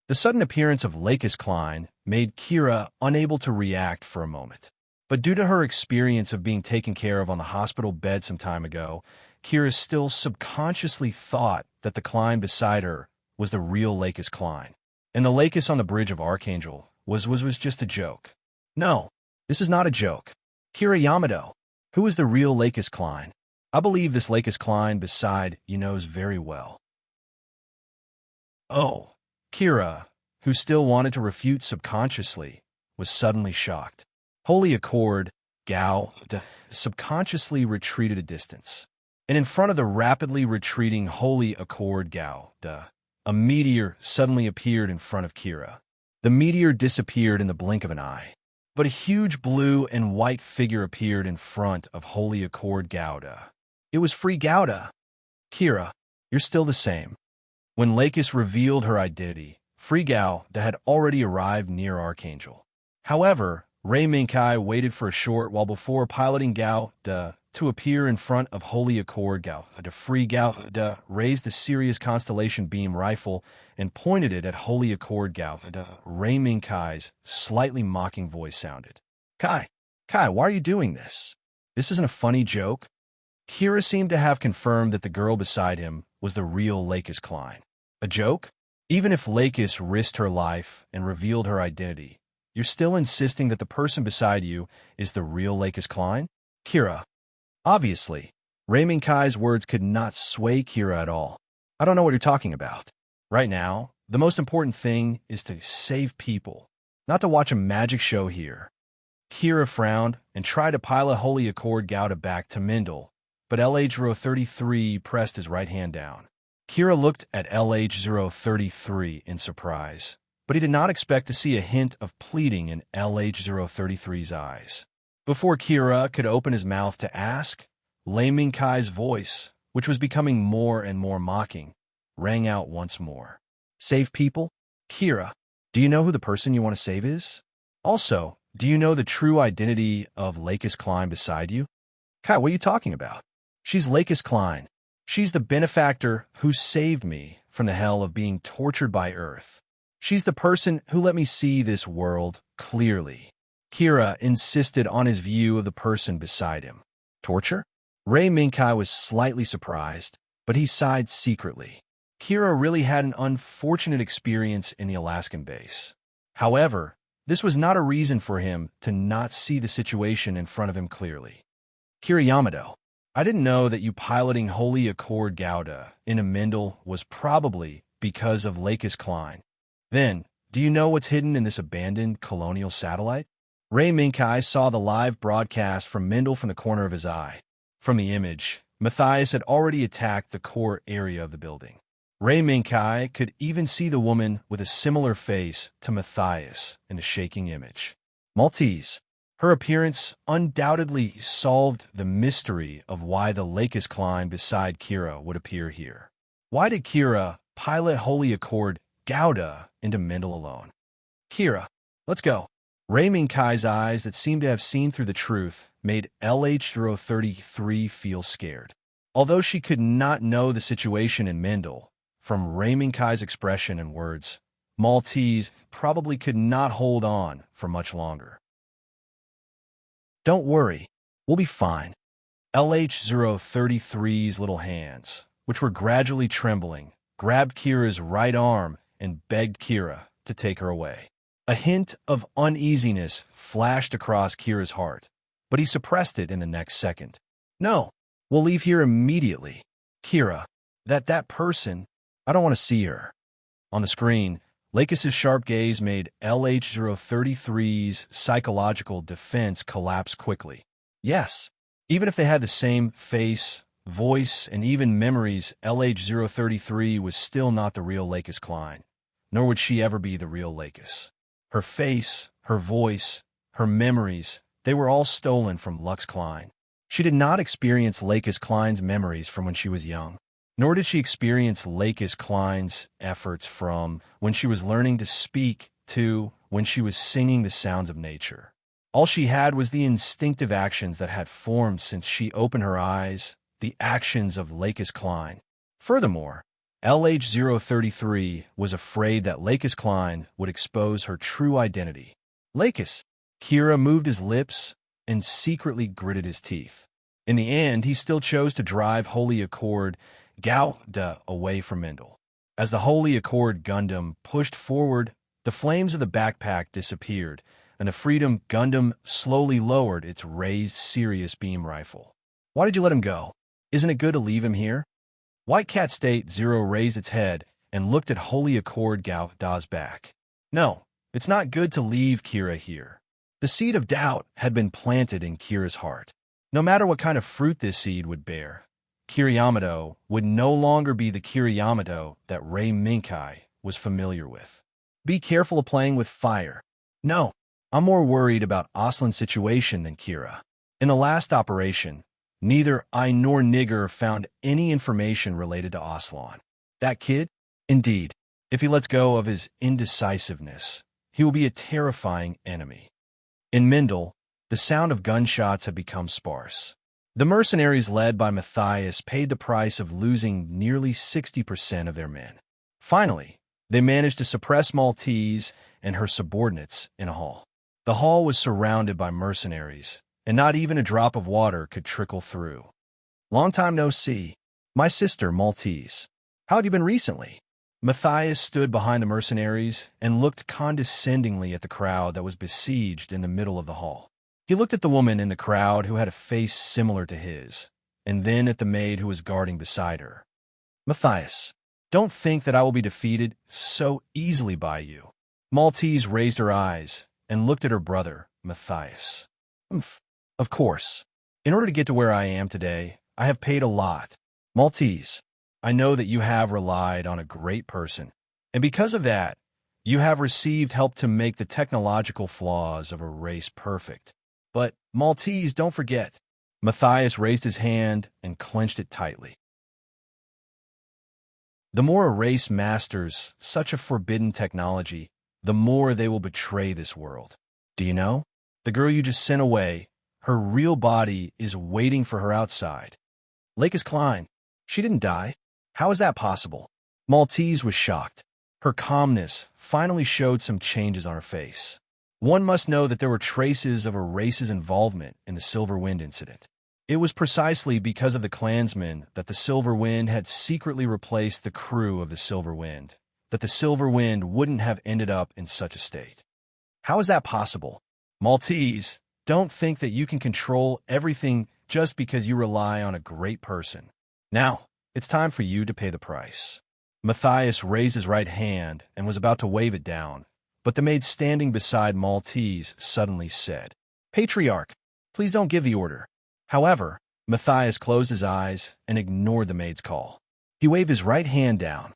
The sudden appearance of Lakis Klein made Kira unable to react for a moment. But due to her experience of being taken care of on the hospital bed some time ago, Kira still subconsciously thought that the Klein beside her was the real Lakis Klein. And the Lakis on the bridge of Archangel was just a joke. No, this is not a joke. Kira Yamato, who is the real Lakis Klein? I believe this Lakis Klein beside you knows very well. Oh, Kira, who still wanted to refute subconsciously, was suddenly shocked. Holy Accord, Gao, subconsciously retreated a distance. And in front of the rapidly retreating Holy Accord Gao, a meteor suddenly appeared in front of Kira. The meteor disappeared in the blink of an eye. But a huge blue and white figure appeared in front of Holy Accord Gauda. It was Free Gauda. Kira, you're still the same. When Lakis revealed her identity, Free Gauda had already arrived near Archangel. However, Ray Minkai waited for a short while before piloting Gao De to appear in front of Holy Accord. Gao De free Gao De raised the Sirius Constellation beam rifle and pointed it at Holy Accord. Gao De Ray Minkai's slightly mocking voice sounded. Kai, why are you doing this? This isn't a funny joke. Kira seemed to have confirmed that the girl beside him was the real Lakis Klein. A joke? Even if Lakis risked her life and revealed her identity, you're still insisting that the person beside you is the real Lakis Klein? Kira. Obviously, Ray Minkai's words could not sway Kira at all. I don't know what you're talking about. Right now, the most important thing is to save people, not to watch a magic show here. Kira frowned and tried to pilot Holy Accord Gouda back to Mindel, but LH-033 pressed his right hand down. Kira looked at LH-033 in surprise, but he did not expect to see a hint of pleading in LH-033's eyes. Before Kira could open his mouth to ask, Lei Minkai's voice, which was becoming more and more mocking, rang out once more. Save people? Kira, do you know who the person you want to save is? Also, do you know the true identity of Lakis Klein beside you? Kai, what are you talking about? She's Lakis Klein. She's the benefactor who saved me from the hell of being tortured by Earth. She's the person who let me see this world clearly. Kira insisted on his view of the person beside him. Torture? Ray Minkai was slightly surprised, but he sighed secretly. Kira really had an unfortunate experience in the Alaskan base. However, this was not a reason for him to not see the situation in front of him clearly. Kira Yamato, I didn't know that you piloting Holy Accord Gouda into Mindel was probably because of Lakis Klein. Then, do you know what's hidden in this abandoned colonial satellite? Ray Minkai saw the live broadcast from Mindel from the corner of his eye. From the image, Matthias had already attacked the core area of the building. Ray Minkai could even see the woman with a similar face to Matthias in the shaking image. Maltese. Her appearance undoubtedly solved the mystery of why the Lakis Klein beside Kira would appear here. Why did Kira pilot Holy Accord Gouda into Mindel alone? Kira, let's go. Ray Minkai's eyes that seemed to have seen through the truth made LH-033 feel scared. Although she could not know the situation in Mindel, from Ray Minkai's expression and words, Maltese probably could not hold on for much longer. Don't worry, we'll be fine. LH-033's little hands, which were gradually trembling, grabbed Kira's right arm and begged Kira to take her away. A hint of uneasiness flashed across Kira's heart, but he suppressed it in the next second. No, we'll leave here immediately. Kira, that person, I don't want to see her. On the screen, Lakis' sharp gaze made LH-033's psychological defense collapse quickly. Yes, even if they had the same face, voice, and even memories, LH-033 was still not the real Lakis Klein, nor would she ever be the real Lakis. Her face, her voice, her memories, they were all stolen from Lux Klein. She did not experience Lakis Klein's memories from when she was young, nor did she experience Lakis Klein's efforts from when she was learning to speak to when she was singing the sounds of nature. All she had was the instinctive actions that had formed since she opened her eyes, the actions of Lakis Klein. Furthermore, LH-033 was afraid that Lakis Klein would expose her true identity. Lakis. Kira moved his lips and secretly gritted his teeth. In the end, he still chose to drive Holy Accord Gouda away from Mindel. As the Holy Accord Gundam pushed forward, the flames of the backpack disappeared, and the Freedom Gundam slowly lowered its raised Sirius beam rifle. Why did you let him go? Isn't it good to leave him here? White Cat State Zero raised its head and looked at Holy Accord Gouda's back. No, it's not good to leave Kira here. The seed of doubt had been planted in Kira's heart. No matter what kind of fruit this seed would bear, Kira Yamato would no longer be the Kira Yamato that Ray Minkai was familiar with. Be careful of playing with fire. No, I'm more worried about Aslan's situation than Kira. In the last operation, neither I nor Nigger found any information related to Aslan. That kid? Indeed, if he lets go of his indecisiveness, he will be a terrifying enemy. In Mindel, the sound of gunshots had become sparse. The mercenaries led by Matthias paid the price of losing nearly 60% of their men. Finally, they managed to suppress Maltese and her subordinates in a hall. The hall was surrounded by mercenaries, and not even a drop of water could trickle through. Long time no see. My sister, Maltese. How had you been recently? Matthias stood behind the mercenaries and looked condescendingly at the crowd that was besieged in the middle of the hall. He looked at the woman in the crowd who had a face similar to his, and then at the maid who was guarding beside her. Matthias, don't think that I will be defeated so easily by you. Maltese raised her eyes and looked at her brother, Matthias. Of course. In order to get to where I am today, I have paid a lot. Maltese, I know that you have relied on a great person, and because of that, you have received help to make the technological flaws of a race perfect. But, Maltese, don't forget. Matthias raised his hand and clenched it tightly. The more a race masters such a forbidden technology, the more they will betray this world. Do you know? The girl you just sent away, her real body is waiting for her outside. Lakis Klein. She didn't die. How is that possible? Maltese was shocked. Her calmness finally showed some changes on her face. One must know that there were traces of a race's involvement in the Silver Wind incident. It was precisely because of the clansmen that the Silver Wind had secretly replaced the crew of the Silver Wind, that the Silver Wind wouldn't have ended up in such a state. How is that possible? Maltese, don't think that you can control everything just because you rely on a great person. Now, it's time for you to pay the price. Matthias raised his right hand and was about to wave it down, but the maid standing beside Maltese suddenly said, Patriarch, please don't give the order. However, Matthias closed his eyes and ignored the maid's call. He waved his right hand down.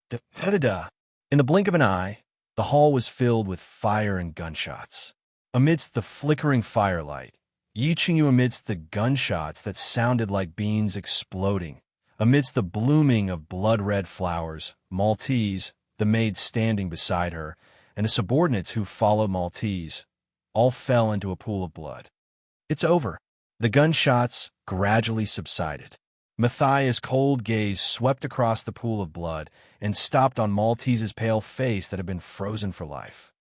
Da-da-da. In the blink of an eye, the hall was filled with fire and gunshots. Amidst the flickering firelight, Yi-Ching amidst the gunshots that sounded like beans exploding, amidst the blooming of blood-red flowers, Maltese, the maid standing beside her, and the subordinates who followed Maltese, all fell into a pool of blood. It's over. The gunshots gradually subsided. Matthias' cold gaze swept across the pool of blood and stopped on Maltese's pale face that had been frozen for life.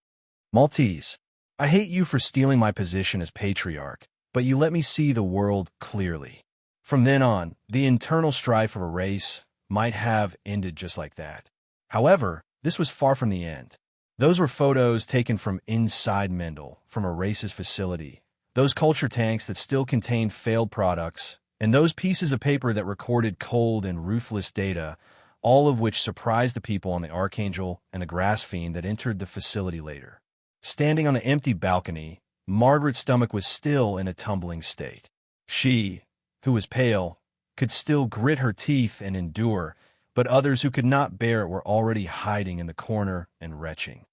Maltese, I hate you for stealing my position as patriarch, but you let me see the world clearly. From then on, the internal strife of a race might have ended just like that. However, this was far from the end. Those were photos taken from inside Mendel, from a race's facility, those culture tanks that still contained failed products, and those pieces of paper that recorded cold and ruthless data, all of which surprised the people on the Archangel and the Grass Fiend that entered the facility later. Standing on the empty balcony, Margaret's stomach was still in a tumbling state. She, who was pale, could still grit her teeth and endure, but others who could not bear it were already hiding in the corner and retching.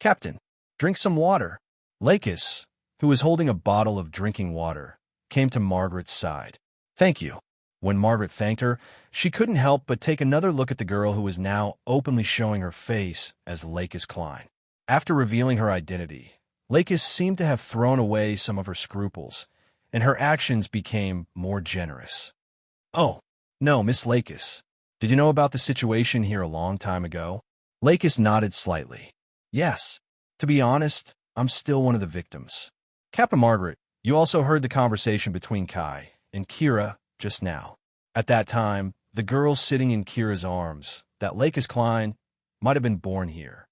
Captain, drink some water. Lakis, who was holding a bottle of drinking water, came to Margaret's side. Thank you. When Margaret thanked her, she couldn't help but take another look at the girl who was now openly showing her face as Lakis Klein. After revealing her identity, Lakis seemed to have thrown away some of her scruples, and her actions became more generous. Oh, no, Miss Lakis. Did you know about the situation here a long time ago? Lakis nodded slightly. Yes. To be honest, I'm still one of the victims. Captain Margaret, you also heard the conversation between Kai and Kira just now. At that time, the girl sitting in Kira's arms, that Lakis Klein, might have been born here.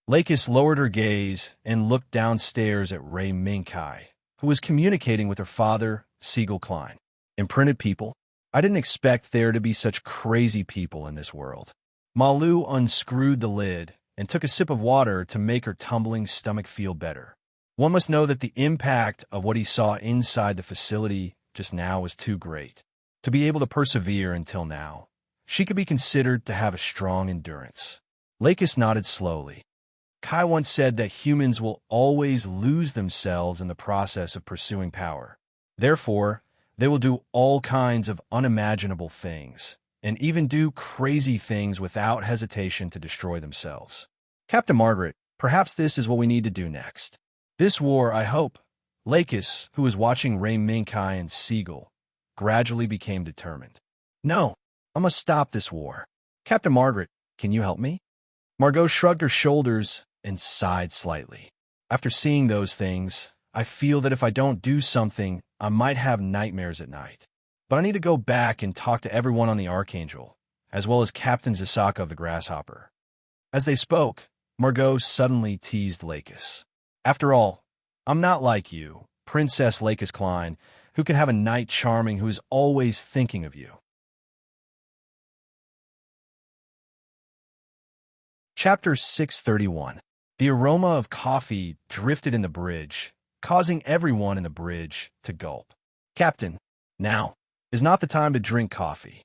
Lakis lowered her gaze and looked downstairs at Ray Mingkai, who was communicating with her father, Siegel Klein. Imprinted people? I didn't expect there to be such crazy people in this world. Malu unscrewed the lid and took a sip of water to make her tumbling stomach feel better. One must know that the impact of what he saw inside the facility just now was too great. To be able to persevere until now, she could be considered to have a strong endurance. Lakis nodded slowly. Kai once said that humans will always lose themselves in the process of pursuing power. Therefore, they will do all kinds of unimaginable things, and even do crazy things without hesitation to destroy themselves. Captain Margaret, Perhaps this is what we need to do next. This war, I hope. Lakis, who was watching Ray Minkai and Siegel, gradually became determined. No, I must stop this war. Captain Margaret, can you help me? Margot shrugged her shoulders and sighed slightly. After seeing those things, I feel that if I don't do something, I might have nightmares at night. But I need to go back and talk to everyone on the Archangel, as well as Captain Zasaka of the Grasshopper. As they spoke, Margot suddenly teased Lakis. After all, I'm not like you, Princess Lakis Klein, who can have a knight charming who is always thinking of you. Chapter 631. The aroma of coffee drifted in the bridge, causing everyone in the bridge to gulp. Captain, now is not the time to drink coffee.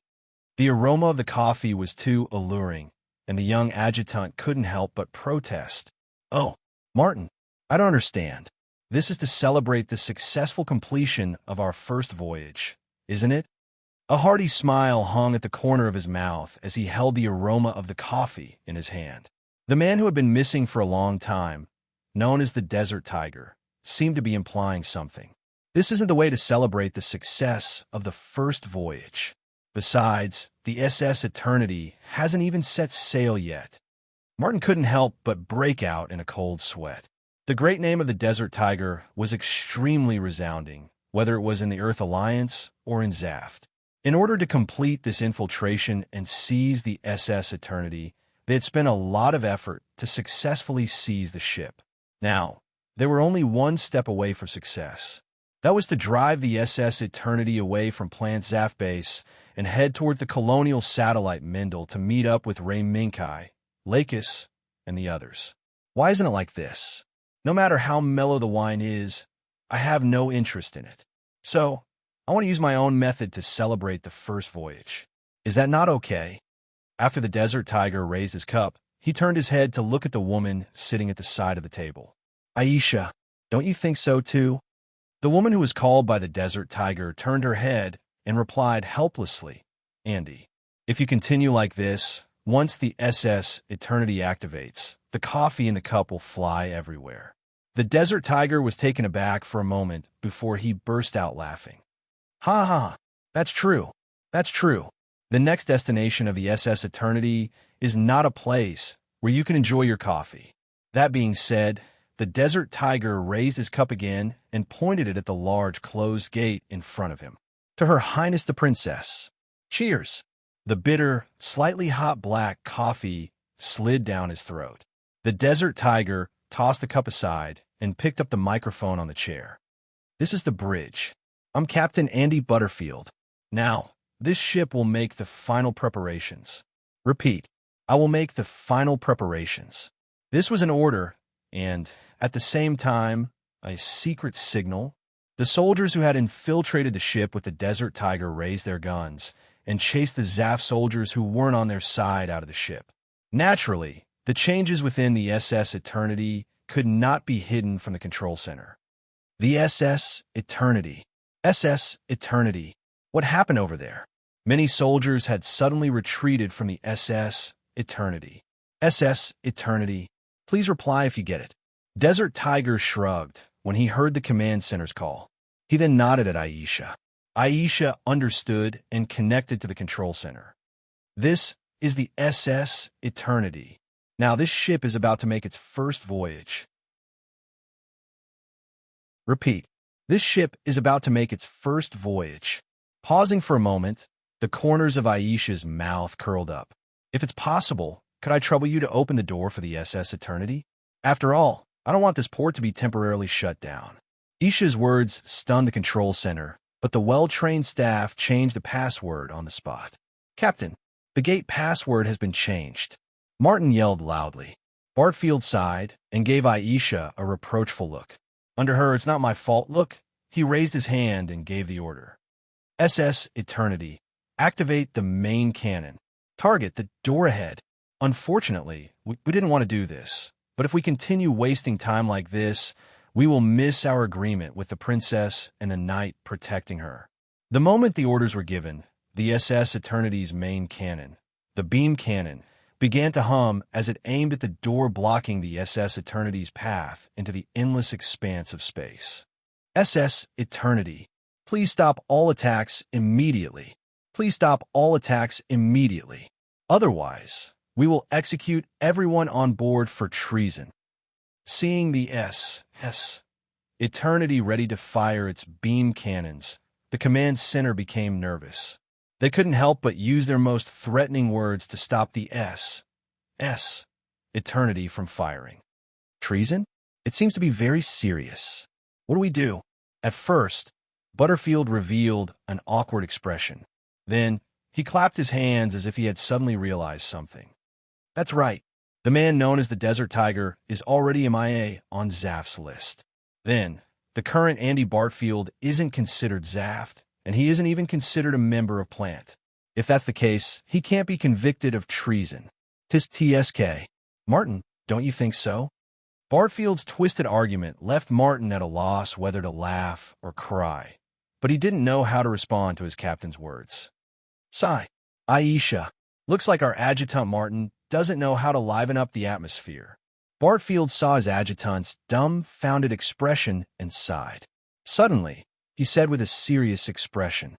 The aroma of the coffee was too alluring, and the young adjutant couldn't help but protest. Oh, Martin, I don't understand. This is to celebrate the successful completion of our first voyage, isn't it? A hearty smile hung at the corner of his mouth as he held the aroma of the coffee in his hand. The man who had been missing for a long time, known as the Desert Tiger, seemed to be implying something. This isn't the way to celebrate the success of the first voyage. Besides, the SS Eternity hasn't even set sail yet. Martin couldn't help but break out in a cold sweat. The great name of the Desert Tiger was extremely resounding, whether it was in the Earth Alliance or in Zaft. In order to complete this infiltration and seize the SS Eternity, they had spent a lot of effort to successfully seize the ship. Now, they were only one step away from success. That was to drive the SS Eternity away from Plant Zaft Base and head toward the colonial satellite Mendel to meet up with Ray Minkai, Lakis, and the others. Why isn't it like this? No matter how mellow the wine is, I have no interest in it. So, I want to use my own method to celebrate the first voyage. Is that not okay? After the Desert Tiger raised his cup, he turned his head to look at the woman sitting at the side of the table. Aisha, don't you think so too? The woman who was called by the Desert Tiger turned her head and replied helplessly, Andy, if you continue like this, once the SS Eternity activates, the coffee in the cup will fly everywhere. The Desert Tiger was taken aback for a moment before he burst out laughing. Ha ha, that's true. That's true. The next destination of the SS Eternity is not a place where you can enjoy your coffee. That being said, the Desert Tiger raised his cup again and pointed it at the large closed gate in front of him. To Her Highness the Princess. Cheers! The bitter, slightly hot black coffee slid down his throat. The Desert Tiger tossed the cup aside and picked up the microphone on the chair. This is the bridge. I'm Captain Andy Butterfield. Now, this ship will make the final preparations. Repeat, I will make the final preparations. This was an order, and, at the same time, a secret signal. The soldiers who had infiltrated the ship with the Desert Tiger raised their guns and chased the Zaft soldiers who weren't on their side out of the ship. Naturally, the changes within the SS Eternity could not be hidden from the control center. The SS Eternity. SS Eternity. What happened over there? Many soldiers had suddenly retreated from the SS Eternity. SS Eternity. Please reply if you get it. Desert Tiger shrugged when he heard the command center's call. He then nodded at Aisha. Aisha understood and connected to the control center. This is the SS Eternity. Now this ship is about to make its first voyage. Repeat. This ship is about to make its first voyage. Pausing for a moment, the corners of Aisha's mouth curled up. If it's possible, could I trouble you to open the door for the SS Eternity? After all, I don't want this port to be temporarily shut down. Aisha's words stunned the control center, but the well-trained staff changed the password on the spot. Captain, the gate password has been changed. Martin yelled loudly. Bartfield sighed and gave Aisha a reproachful look. Under her "it's not my fault" look, he raised his hand and gave the order. SS Eternity. Activate the main cannon. Target the door ahead. Unfortunately, we didn't want to do this, but if we continue wasting time like this, we will miss our agreement with the princess and the knight protecting her. The moment the orders were given, the SS Eternity's main cannon, the beam cannon, began to hum as it aimed at the door blocking the SS Eternity's path into the endless expanse of space. SS Eternity, please stop all attacks immediately. Please stop all attacks immediately. Otherwise, we will execute everyone on board for treason. Seeing the SS Eternity ready to fire its beam cannons, the command center became nervous. They couldn't help but use their most threatening words to stop the SS Eternity from firing. Treason? It seems to be very serious. What do we do? At first, Butterfield revealed an awkward expression. Then, he clapped his hands as if he had suddenly realized something. That's right. The man known as the Desert Tiger is already MIA on Zaft's list. Then, the current Andy Bartfield isn't considered Zaft, and he isn't even considered a member of Plant. If that's the case, he can't be convicted of treason. Tis TSK. Martin, don't you think so? Bartfield's twisted argument left Martin at a loss whether to laugh or cry, but he didn't know how to respond to his captain's words. Sigh. Aisha. Looks like our adjutant Martin doesn't know how to liven up the atmosphere. Bartfield saw his adjutant's dumbfounded expression and sighed. Suddenly, he said with a serious expression,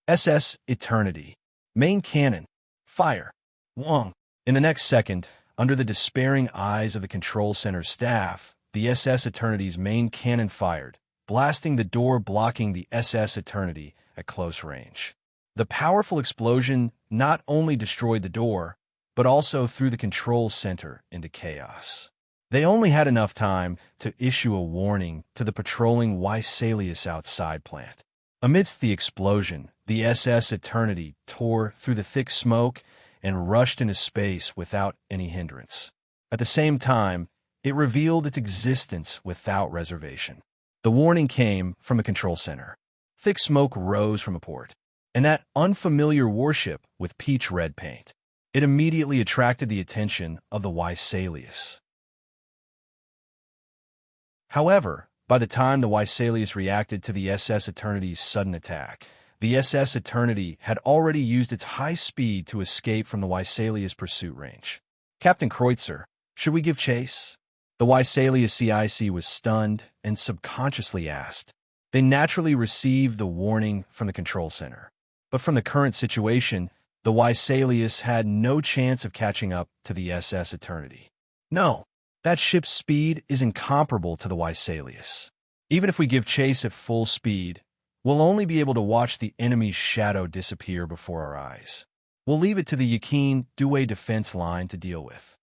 SS Eternity. Main cannon. Fire. Wong. In the next second, under the despairing eyes of the control center staff, the SS Eternity's main cannon fired, blasting the door blocking the SS Eternity at close range. The powerful explosion not only destroyed the door, but also threw the control center into chaos. They only had enough time to issue a warning to the patrolling Ysalius outside Plant. Amidst the explosion, the SS Eternity tore through the thick smoke and rushed into space without any hindrance. At the same time, it revealed its existence without reservation. The warning came from a control center. Thick smoke rose from a port, and that unfamiliar warship with peach-red paint. It immediately attracted the attention of the Ysalius. However, by the time the Ysalius reacted to the SS Eternity's sudden attack, the SS Eternity had already used its high speed to escape from the Ysalius pursuit range. Captain Kreutzer, should we give chase? The Ysalius CIC was stunned and subconsciously asked. They naturally received the warning from the control center. But from the current situation, the Ysalius had no chance of catching up to the SS Eternity. No, that ship's speed is incomparable to the Ysalius. Even if we give chase at full speed, we'll only be able to watch the enemy's shadow disappear before our eyes. We'll leave it to the Yakin Due defense line to deal with.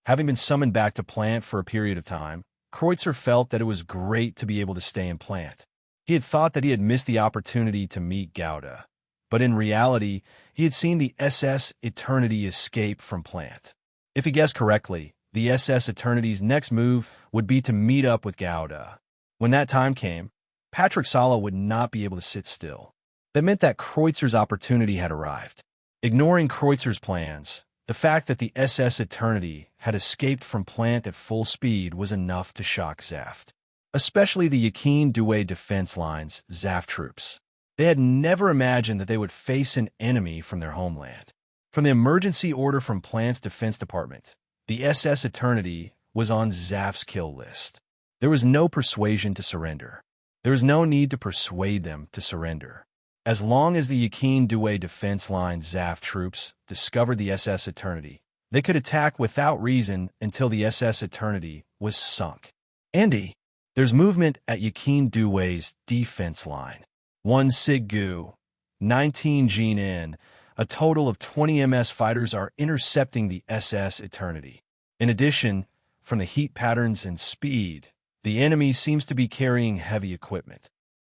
Having been summoned back to Plant for a period of time, Kreutzer felt that it was great to be able to stay in Plant. He had thought that he had missed the opportunity to meet Gouda, but in reality, he had seen the SS Eternity escape from Plant. If he guessed correctly, the SS Eternity's next move would be to meet up with Gouda. When that time came, Patrick Sala would not be able to sit still. That meant that Kreutzer's opportunity had arrived. Ignoring Kreutzer's plans, the fact that the SS Eternity had escaped from Plant at full speed was enough to shock Zaft. Especially the Yakin Due defense line's Zaft troops. They had never imagined that they would face an enemy from their homeland. From the emergency order from Plant's defense department, the SS Eternity was on Zaft's kill list. There was no persuasion to surrender. There was no need to persuade them to surrender. As long as the Yakin Due defense line Zaft troops discovered the SS Eternity, they could attack without reason until the SS Eternity was sunk. Andy, there's movement at Yakin Due's defense line. 1 Sig Gu, 19 Gene In, a total of 20 MS fighters are intercepting the SS Eternity. In addition, from the heat patterns and speed, the enemy seems to be carrying heavy equipment.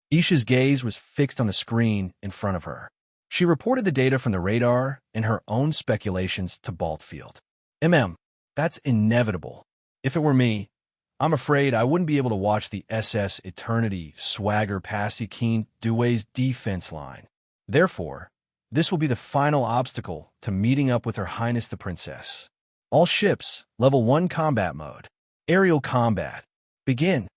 Isha's gaze was fixed on the screen in front of her. She reported the data from the radar and her own speculations to Baltfield. That's inevitable. If it were me, I'm afraid I wouldn't be able to watch the SS Eternity swagger past Yakin Due's defense line. Therefore, this will be the final obstacle to meeting up with Her Highness the Princess. All ships, Level 1 combat mode. Aerial combat. Begin.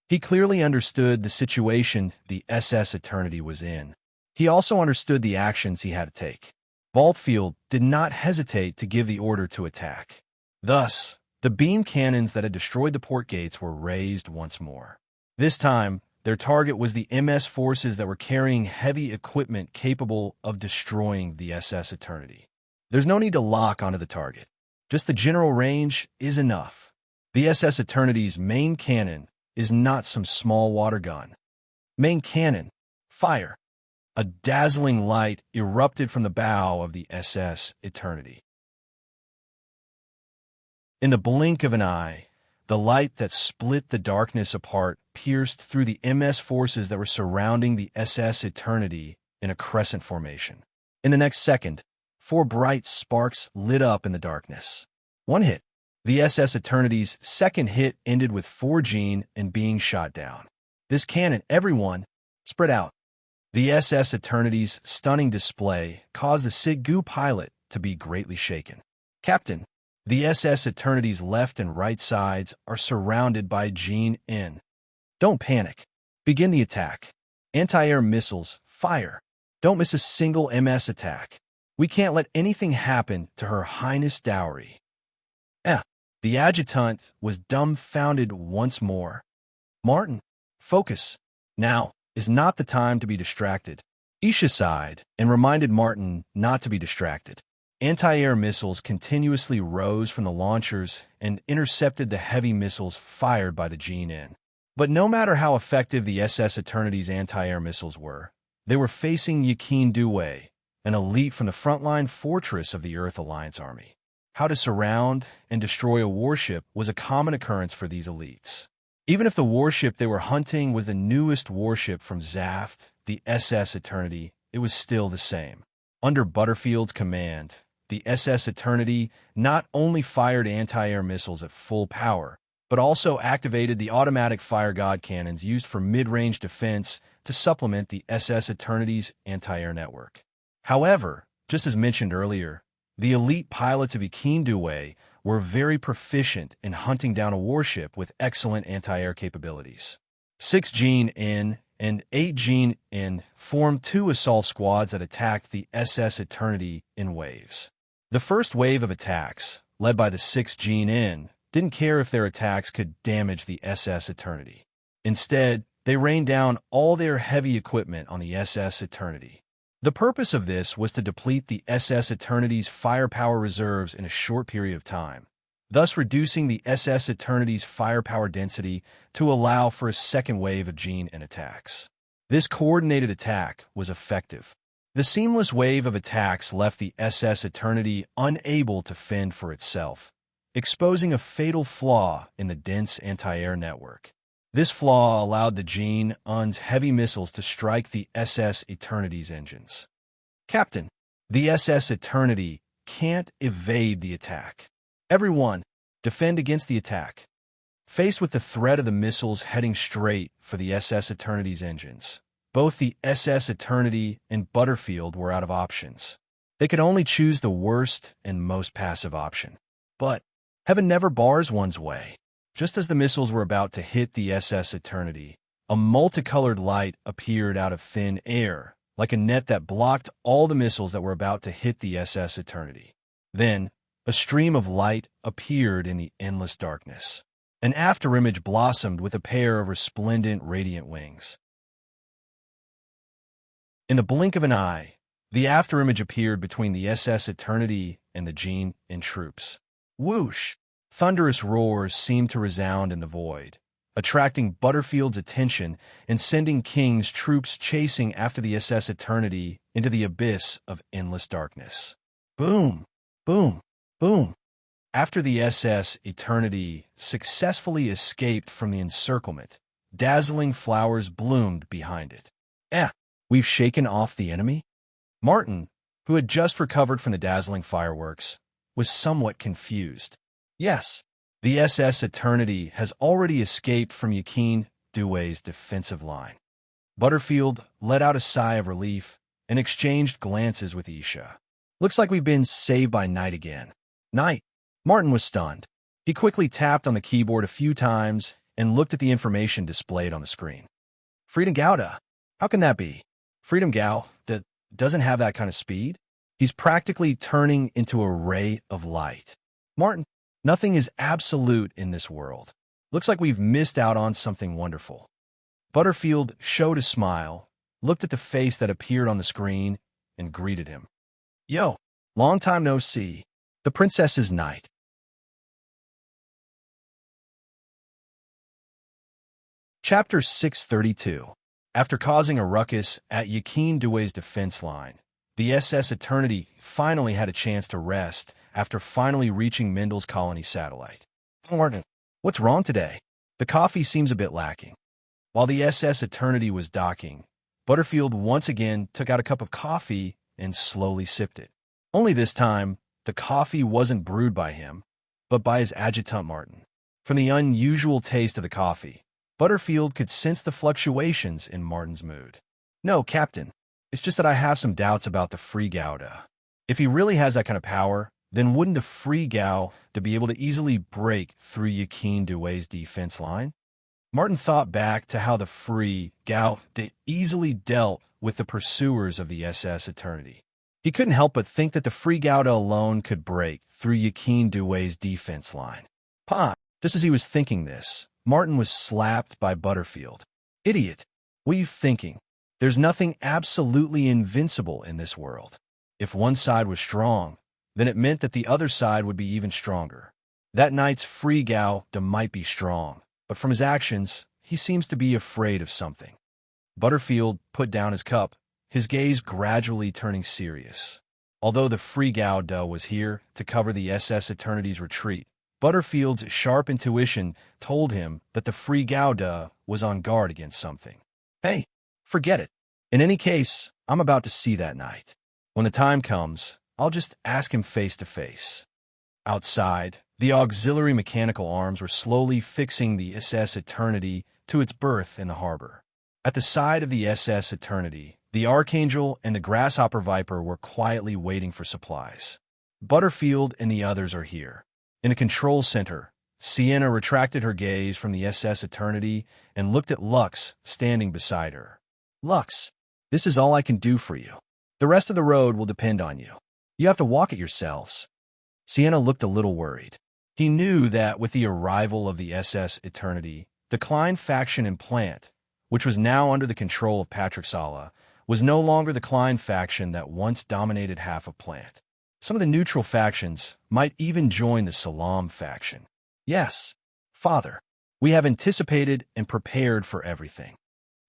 He clearly understood the situation the SS Eternity was in. He also understood the actions he had to take. Baldfield did not hesitate to give the order to attack. Thus, the beam cannons that had destroyed the port gates were raised once more. This time, their target was the MS forces that were carrying heavy equipment capable of destroying the SS Eternity. There's no need to lock onto the target. Just the general range is enough. The SS Eternity's main cannon is not some small water gun. Main cannon, fire. A dazzling light erupted from the bow of the SS Eternity. In the blink of an eye, the light that split the darkness apart pierced through the MS forces that were surrounding the SS Eternity in a crescent formation. In the next second, 4 bright sparks lit up in the darkness. One hit. The SS Eternity's second hit ended with 4 Gene and being shot down. This cannon, everyone, spread out. The SS Eternity's stunning display caused the Sig-Gu pilot to be greatly shaken. Captain, the SS Eternity's left and right sides are surrounded by Gene N. Don't panic. Begin the attack. Anti-air missiles, fire. Don't miss a single MS attack. We can't let anything happen to Her Highness Dowry. The adjutant was dumbfounded once more. Martin, focus. Now is not the time to be distracted. Isha sighed and reminded Martin not to be distracted. Anti-air missiles continuously rose from the launchers and intercepted the heavy missiles fired by the Gene N. But no matter how effective the SS Eternity's anti-air missiles were, they were facing Yakin Due, an elite from the frontline fortress of the Earth Alliance Army. How to surround and destroy a warship was a common occurrence for these elites. Even if the warship they were hunting was the newest warship from Zaft, the SS Eternity, it was still the same. Under Butterfield's command, the SS Eternity not only fired anti-air missiles at full power, but also activated the automatic fire god cannons used for mid-range defense to supplement the SS Eternity's anti-air network. However, just as mentioned earlier, the elite pilots of Yakin Due were very proficient in hunting down a warship with excellent anti-air capabilities. 6 Gene N and 8 Gene N formed 2 assault squads that attacked the SS Eternity in waves. The first wave of attacks, led by the 6 Gene N, didn't care if their attacks could damage the SS Eternity. Instead, they rained down all their heavy equipment on the SS Eternity. The purpose of this was to deplete the SS Eternity's firepower reserves in a short period of time, thus reducing the SS Eternity's firepower density to allow for a second wave of Gene N attacks. This coordinated attack was effective. The seamless wave of attacks left the SS Eternity unable to fend for itself, exposing a fatal flaw in the dense anti-air network. This flaw allowed the Gene N's heavy missiles to strike the SS Eternity's engines. Captain, the SS Eternity can't evade the attack. Everyone, defend against the attack. Faced with the threat of the missiles heading straight for the SS Eternity's engines, both the SS Eternity and Butterfield were out of options. They could only choose the worst and most passive option. But heaven never bars one's way. Just as the missiles were about to hit the SS Eternity, a multicolored light appeared out of thin air, like a net that blocked all the missiles that were about to hit the SS Eternity. Then, a stream of light appeared in the endless darkness. An afterimage blossomed with a pair of resplendent radiant wings. In the blink of an eye, the afterimage appeared between the SS Eternity and the Gene N troops. Whoosh! Thunderous roars seemed to resound in the void, attracting Butterfield's attention and sending King's troops chasing after the SS Eternity into the abyss of endless darkness. Boom! Boom! Boom! After the SS Eternity successfully escaped from the encirclement, dazzling flowers bloomed behind it. We've shaken off the enemy? Martin, who had just recovered from the dazzling fireworks, was somewhat confused. Yes, the SS Eternity has already escaped from Yakin Due's defensive line. Butterfield let out a sigh of relief and exchanged glances with Isha. Looks like we've been saved by night again. Night. Martin was stunned. He quickly tapped on the keyboard a few times and looked at the information displayed on the screen. Freedom Gouda. How can that be? Freedom Gao that doesn't have that kind of speed? He's practically turning into a ray of light. Martin, nothing is absolute in this world. Looks like we've missed out on something wonderful. Butterfield showed a smile, looked at the face that appeared on the screen, and greeted him. Yo, long time no see. The Princess's Knight. Chapter 632. After causing a ruckus at Yakin Dewey's defense line, the SS Eternity finally had a chance to rest after finally reaching Mendel's colony satellite. Martin, what's wrong today? The coffee seems a bit lacking. While the SS Eternity was docking, Butterfield once again took out a cup of coffee and slowly sipped it. Only this time, the coffee wasn't brewed by him, but by his adjutant Martin. From the unusual taste of the coffee, Butterfield could sense the fluctuations in Martin's mood. No, Captain, it's just that I have some doubts about the Free Gouda. If he really has that kind of power, then wouldn't the Free Gao to be able to easily break through Yakin Dewey's defense line? Martin thought back to how the Free Gao easily dealt with the pursuers of the SS Eternity. He couldn't help but think that the Free Gouda alone could break through Yakin Dewey's defense line. Just as he was thinking this, Martin was slapped by Butterfield. Idiot, what are you thinking? There's nothing absolutely invincible in this world. If one side was strong, then it meant that the other side would be even stronger. That knight's Free Gao might be strong, but from his actions, he seems to be afraid of something. Butterfield put down his cup, his gaze gradually turning serious. Although the Free Gao was here to cover the SS Eternity's retreat, Butterfield's sharp intuition told him that the Free Gao was on guard against something. Hey, forget it. In any case, I'm about to see that knight. When the time comes, I'll just ask him face to face. Outside, the auxiliary mechanical arms were slowly fixing the SS Eternity to its berth in the harbor. At the side of the SS Eternity, the Archangel and the Grasshopper Viper were quietly waiting for supplies. Butterfield and the others are here. In a control center, Sienna retracted her gaze from the SS Eternity and looked at Lux standing beside her. Lux, this is all I can do for you. The rest of the road will depend on you. You have to walk it yourselves. Sienna looked a little worried. He knew that with the arrival of the SS Eternity, the Klein faction in Plant, which was now under the control of Patrick Sala, was no longer the Klein faction that once dominated half of Plant. Some of the neutral factions might even join the Salam faction. Yes, Father, we have anticipated and prepared for everything.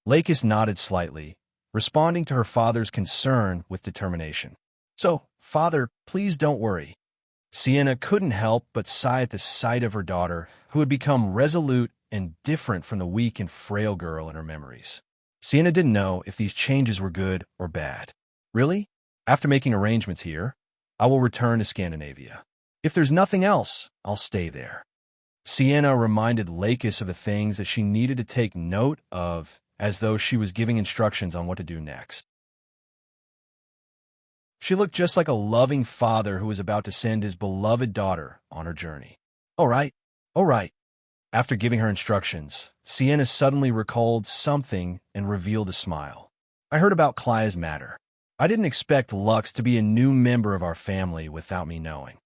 Lakis nodded slightly, responding to her father's concern with determination. So, Father, please don't worry. Sienna couldn't help but sigh at the sight of her daughter, who had become resolute and different from the weak and frail girl in her memories. Sienna didn't know if these changes were good or bad. Really? After making arrangements here, I will return to Scandinavia. If there's nothing else, I'll stay there. Sienna reminded Lakis of the things that she needed to take note of, as though she was giving instructions on what to do next. She looked just like a loving father who was about to send his beloved daughter on her journey. All right. After giving her instructions, Sienna suddenly recalled something and revealed a smile. I heard about Clia's matter. I didn't expect Lux to be a new member of our family without me knowing.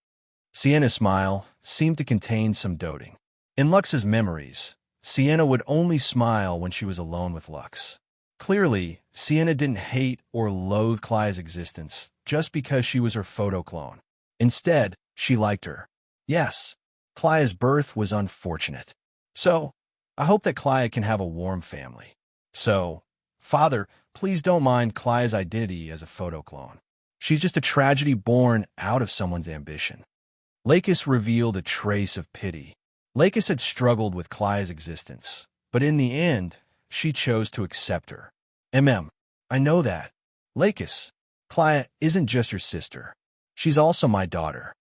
Sienna's smile seemed to contain some doting. In Lux's memories, Sienna would only smile when she was alone with Lux. Clearly, Sienna didn't hate or loathe Clia's existence just because she was her photoclone. Instead, she liked her. Yes, Clia's birth was unfortunate. So, I hope that Clia can have a warm family. So, Father, please don't mind Clia's identity as a photoclone. She's just a tragedy born out of someone's ambition. Lakis revealed a trace of pity. Lakis had struggled with Clia's existence, but in the end, she chose to accept her. I know that. Lakis, Clia isn't just your sister. She's also my daughter.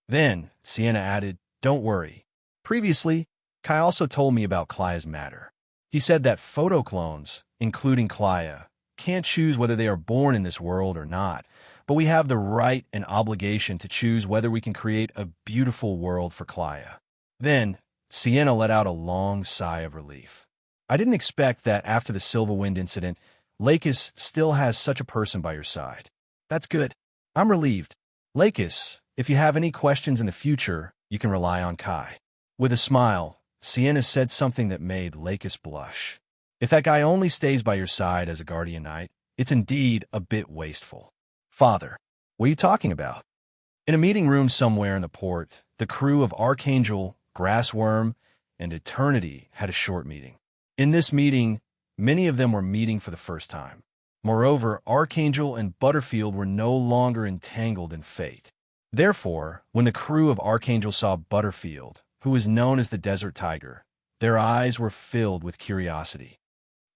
Then, Sienna added, don't worry. Previously, Kai also told me about Clia's matter. He said that photoclones, including Clia, can't choose whether they are born in this world or not, but we have the right and obligation to choose whether we can create a beautiful world for Clia. Then, Sienna let out a long sigh of relief. I didn't expect that after the Silva Wind incident, Lakis still has such a person by your side. That's good. I'm relieved. Lakis, if you have any questions in the future, you can rely on Kai. With a smile, Sienna said something that made Lakis blush. If that guy only stays by your side as a guardian knight, it's indeed a bit wasteful. Father, what are you talking about? In a meeting room somewhere in the port, the crew of Archangel, Grassworm, and Eternity had a short meeting. In this meeting, many of them were meeting for the first time. Moreover, Archangel and Butterfield were no longer entangled in fate. Therefore, when the crew of Archangel saw Butterfield, who was known as the Desert Tiger, their eyes were filled with curiosity.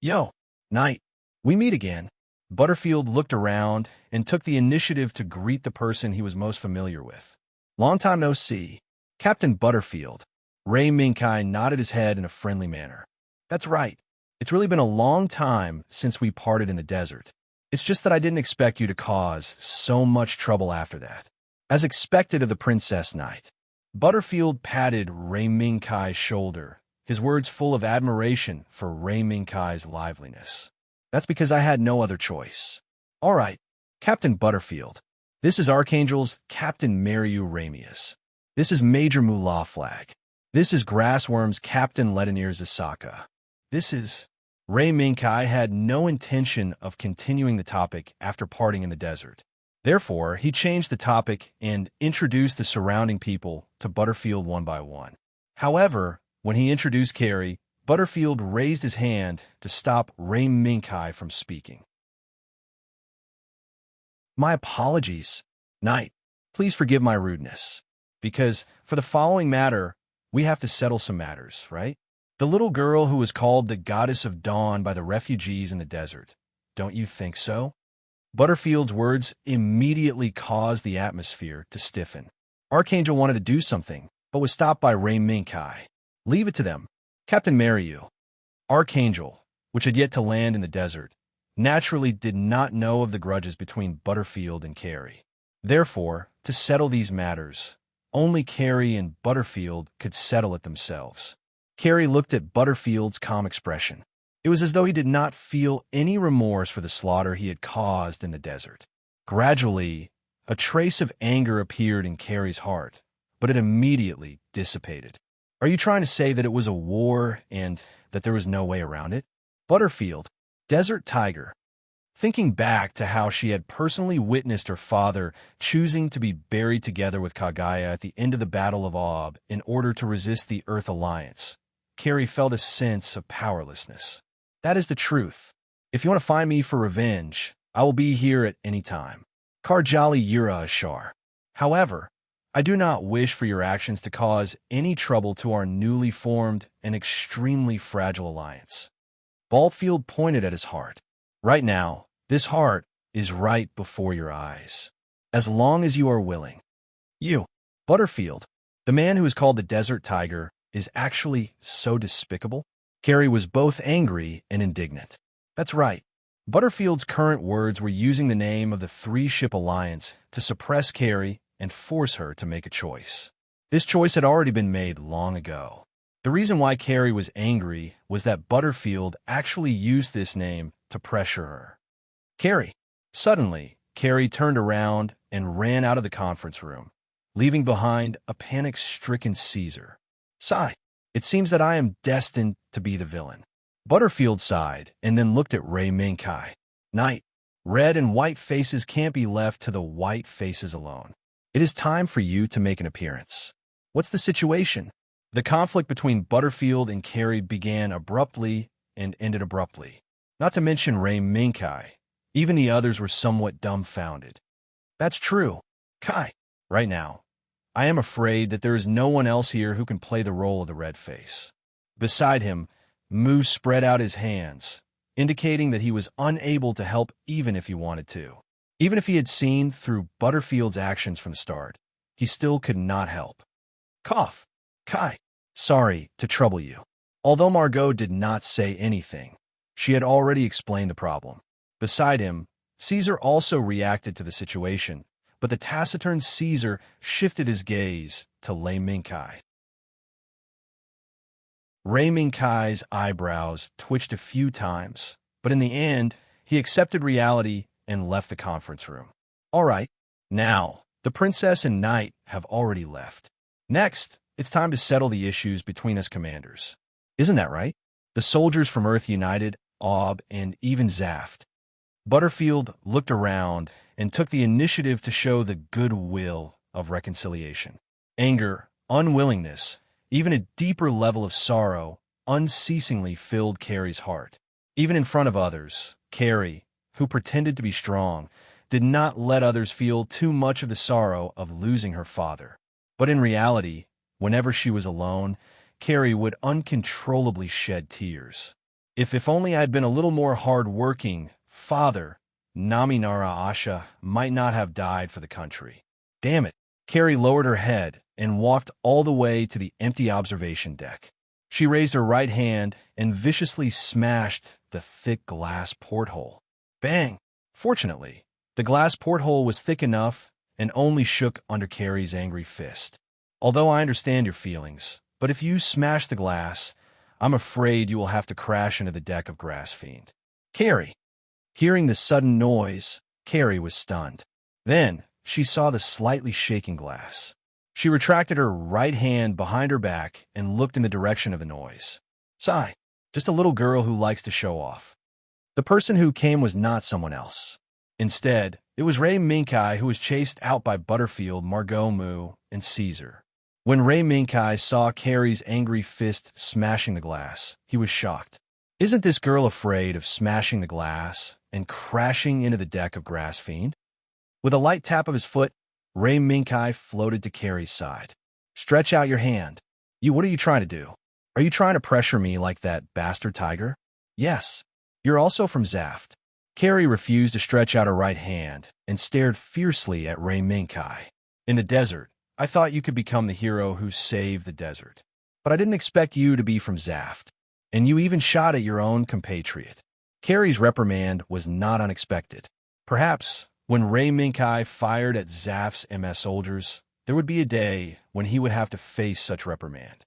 Yo, Knight, we meet again. Butterfield looked around and took the initiative to greet the person he was most familiar with. Long time no see. Captain Butterfield. Ray Minkai nodded his head in a friendly manner. That's right. It's really been a long time since we parted in the desert. It's just that I didn't expect you to cause so much trouble after that. As expected of the Princess Knight. Butterfield patted Ray Minkai's shoulder, his words full of admiration for Ray Minkai's liveliness. That's because I had no other choice. All right, Captain Butterfield. This is Archangel's Captain Mariu Ramius. This is Major Mullah Flag. This is Grassworm's Captain Letinir Zasaka. This is... Ray Minkai had no intention of continuing the topic after parting in the desert. Therefore, he changed the topic and introduced the surrounding people to Butterfield one by one. However, when he introduced Carrie, Butterfield raised his hand to stop Ray Minkai from speaking. My apologies, Knight. Please forgive my rudeness. Because, for the following matter, we have to settle some matters, right? The little girl who was called the Goddess of Dawn by the refugees in the desert. Don't you think so? Butterfield's words immediately caused the atmosphere to stiffen. Archangel wanted to do something, but was stopped by Ray Minkai. Leave it to them. Captain Mariu. Archangel, which had yet to land in the desert, naturally did not know of the grudges between Butterfield and Carrie. Therefore, to settle these matters, only Carrie and Butterfield could settle it themselves. Carrie looked at Butterfield's calm expression. It was as though he did not feel any remorse for the slaughter he had caused in the desert. Gradually, a trace of anger appeared in Carrie's heart, but it immediately dissipated. Are you trying to say that it was a war and that there was no way around it? Butterfield, Desert Tiger. Thinking back to how she had personally witnessed her father choosing to be buried together with Kagaya at the end of the Battle of Ob in order to resist the Earth Alliance, Carrie felt a sense of powerlessness. That is the truth. If you want to find me for revenge, I will be here at any time. Karjali Yura Ashar. However, I do not wish for your actions to cause any trouble to our newly formed and extremely fragile alliance. Baldfield pointed at his heart. Right now, this heart is right before your eyes. As long as you are willing. You, Butterfield, the man who is called the Desert Tiger, is actually so despicable? Carrie was both angry and indignant. That's right. Butterfield's current words were using the name of the three-ship alliance to suppress Carrie and force her to make a choice. This choice had already been made long ago. The reason why Carrie was angry was that Butterfield actually used this name to pressure her. Carrie. Suddenly, Carrie turned around and ran out of the conference room, leaving behind a panic-stricken Caesar. Sigh. It seems that I am destined to be the villain. Butterfield sighed and then looked at Ray Minkai. Knight, red and white faces can't be left to the white faces alone. It is time for you to make an appearance. What's the situation? The conflict between Butterfield and Carrie began abruptly and ended abruptly. Not to mention Ray Minkai. Even the others were somewhat dumbfounded. That's true. Kai, right now, I am afraid that there is no one else here who can play the role of the red face. Beside him, Moose spread out his hands, indicating that he was unable to help even if he wanted to. Even if he had seen through Butterfield's actions from the start, he still could not help. Cough. Kai, sorry to trouble you. Although Margot did not say anything, she had already explained the problem. Beside him, Caesar also reacted to the situation, but the taciturn Caesar shifted his gaze to Ray Minkai. Ray Minkai's eyebrows twitched a few times, but in the end, he accepted reality and left the conference room. All right, Now, the princess and knight have already left. Next, it's time to settle the issues between us commanders. Isn't that right? The soldiers from Earth united, Ob, and even Zaft. Butterfield looked around and took the initiative to show the goodwill of reconciliation. Anger, unwillingness, even a deeper level of sorrow unceasingly filled Carrie's heart. Even in front of others, Carrie, who pretended to be strong, did not let others feel too much of the sorrow of losing her father. But in reality, whenever she was alone, Carrie would uncontrollably shed tears. If only I had been a little more hard-working, Father, Naminara Asha might not have died for the country. Damn it. Carrie lowered her head and walked all the way to the empty observation deck. She raised her right hand and viciously smashed the thick glass porthole. Bang! Fortunately, the glass porthole was thick enough and only shook under Carrie's angry fist. Although I understand your feelings, but if you smash the glass, I'm afraid you will have to crash into the deck of Grass Fiend. Carrie! Hearing the sudden noise, Carrie was stunned. Then, she saw the slightly shaking glass. She retracted her right hand behind her back and looked in the direction of the noise. Sigh, just a little girl who likes to show off. The person who came was not someone else. Instead, it was Ray Minkai, who was chased out by Butterfield, Margot Moo, and Caesar. When Ray Minkai saw Carrie's angry fist smashing the glass, he was shocked. Isn't this girl afraid of smashing the glass and crashing into the deck of Grass Fiend? With a light tap of his foot, Ray Minkai floated to Carrie's side. Stretch out your hand. What are you trying to do? Are you trying to pressure me like that bastard tiger? Yes. You're also from Zaft. Carrie refused to stretch out her right hand and stared fiercely at Ray Minkai. In the desert, I thought you could become the hero who saved the desert. But I didn't expect you to be from Zaft. And you even shot at your own compatriot. Carrie's reprimand was not unexpected. Perhaps, when Ray Minkai fired at Zaft's MS soldiers, there would be a day when he would have to face such reprimand.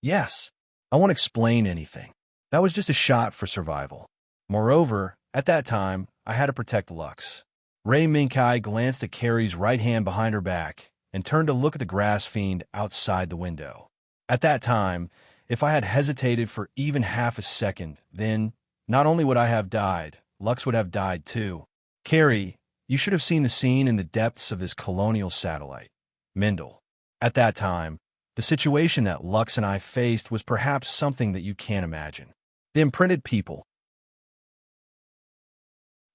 Yes, I won't explain anything. That was just a shot for survival. Moreover, at that time, I had to protect Lux. Ray Minkai glanced at Carrie's right hand behind her back and turned to look at the Grass Fiend outside the window. At that time, if I had hesitated for even half a second, then not only would I have died, Lux would have died too. Carrie, you should have seen the scene in the depths of this colonial satellite. Mindel. At that time, the situation that Lux and I faced was perhaps something that you can't imagine. The imprinted people.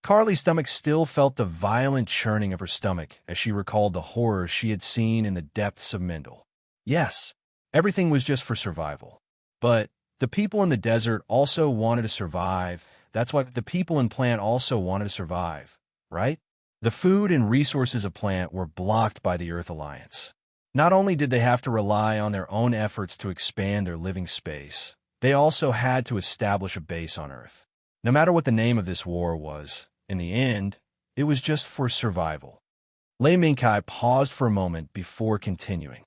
Carly's stomach still felt the violent churning of her stomach as she recalled the horrors she had seen in the depths of Mindel. Yes, everything was just for survival. But the people in the desert also wanted to survive. That's why the people in Plant also wanted to survive, right? The food and resources of Plant were blocked by the Earth Alliance. Not only did they have to rely on their own efforts to expand their living space, they also had to establish a base on Earth. No matter what the name of this war was, in the end, it was just for survival. Lei Minkai paused for a moment before continuing.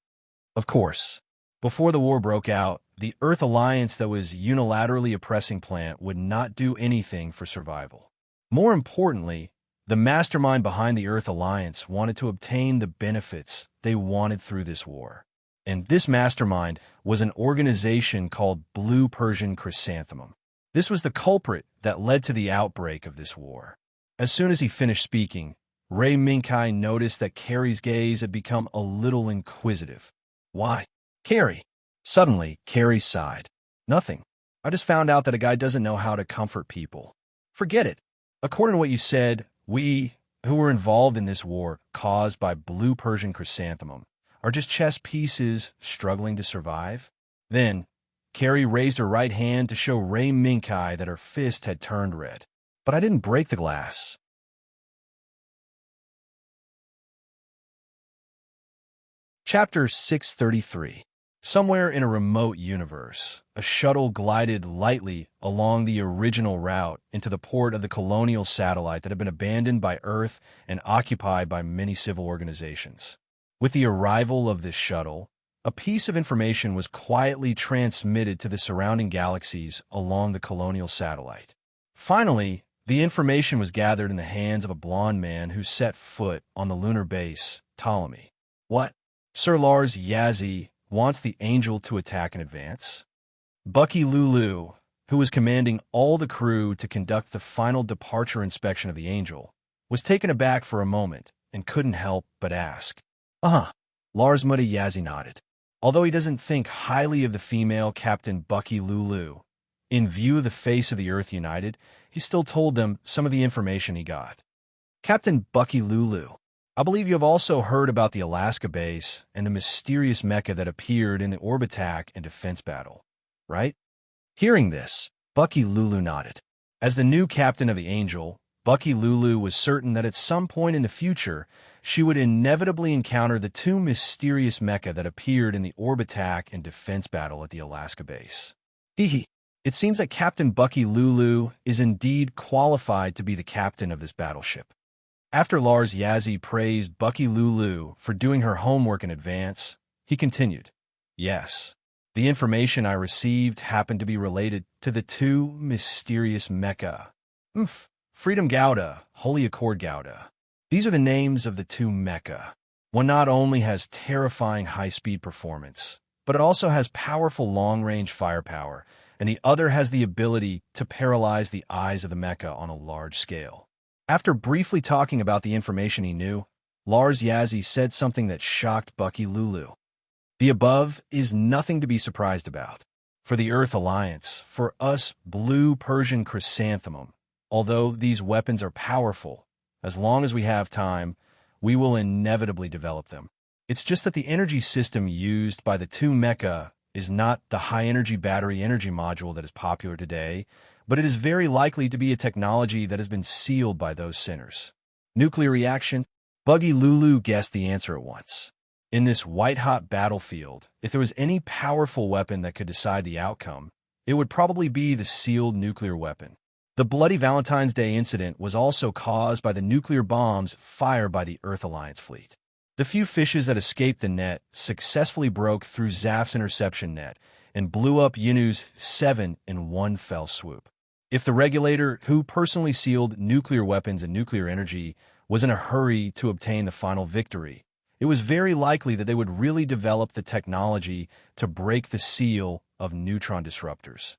Of course, before the war broke out, the Earth Alliance that was unilaterally oppressing Plant would not do anything for survival. More importantly, the mastermind behind the Earth Alliance wanted to obtain the benefits they wanted through this war. And this mastermind was an organization called Blue Persian Chrysanthemum. This was the culprit that led to the outbreak of this war. As soon as he finished speaking, Ray Minkai noticed that Carrie's gaze had become a little inquisitive. Why? Carrie. Suddenly, Carrie sighed. Nothing. I just found out that a guy doesn't know how to comfort people. Forget it. According to what you said, we, who were involved in this war caused by Blue Persian Chrysanthemum, are just chess pieces struggling to survive? Then, Carrie raised her right hand to show Ray Minkai that her fist had turned red. But I didn't break the glass. Chapter 633. Somewhere in a remote universe, a shuttle glided lightly along the original route into the port of the colonial satellite that had been abandoned by Earth and occupied by many civil organizations. With the arrival of this shuttle, a piece of information was quietly transmitted to the surrounding galaxies along the colonial satellite. Finally, The information was gathered in the hands of a blond man who set foot on the lunar base, Ptolemy. What? Sir Lars Yazzie wants the Angel to attack in advance? Bucky Lulu, who was commanding all the crew to conduct the final departure inspection of the Angel, was taken aback for a moment and couldn't help but ask. Uh-huh. Lars Muddy Yazzie nodded. Although he doesn't think highly of the female Captain Bucky Lulu, in view of the face of the Earth United, he still told them some of the information he got. Captain Bucky Lulu, I believe you have also heard about the Alaska base and the mysterious mecha that appeared in the Orbitak and defense battle, right? Hearing this, Bucky Lulu nodded. As the new captain of the Angel, Bucky Lulu was certain that at some point in the future, she would inevitably encounter the two mysterious mecha that appeared in the Orbitak and defense battle at the Alaska base. Hee. It seems that Captain Bucky Lulu is indeed qualified to be the captain of this battleship. After Lars Yazzie praised Bucky Lulu for doing her homework in advance, he continued, Yes, the information I received happened to be related to the two mysterious mecha. Freedom Gouda, Holy Accord Gouda. These are the names of the two mecha. One not only has terrifying high-speed performance, but it also has powerful long-range firepower, and the other has the ability to paralyze the eyes of the mecha on a large scale. After briefly talking about the information he knew, Lars Yazzie said something that shocked Bucky Lulu. The above is nothing to be surprised about. For the Earth Alliance, for us Blue Persian Chrysanthemum, although these weapons are powerful, as long as we have time, we will inevitably develop them. It's just that the energy system used by the two mecha is not the high-energy battery energy module that is popular today, but it is very likely to be a technology that has been sealed by those sinners. Nuclear reaction? Bucky Lulu guessed the answer at once. In this white-hot battlefield, if there was any powerful weapon that could decide the outcome, it would probably be the sealed nuclear weapon. The Bloody Valentine's Day incident was also caused by the nuclear bombs fired by the Earth Alliance fleet. The few fishes that escaped the net successfully broke through Zaf's interception net and blew up Yunu's 7 in one fell swoop. If the regulator, who personally sealed nuclear weapons and nuclear energy, was in a hurry to obtain the final victory, it was very likely that they would really develop the technology to break the seal of neutron disruptors.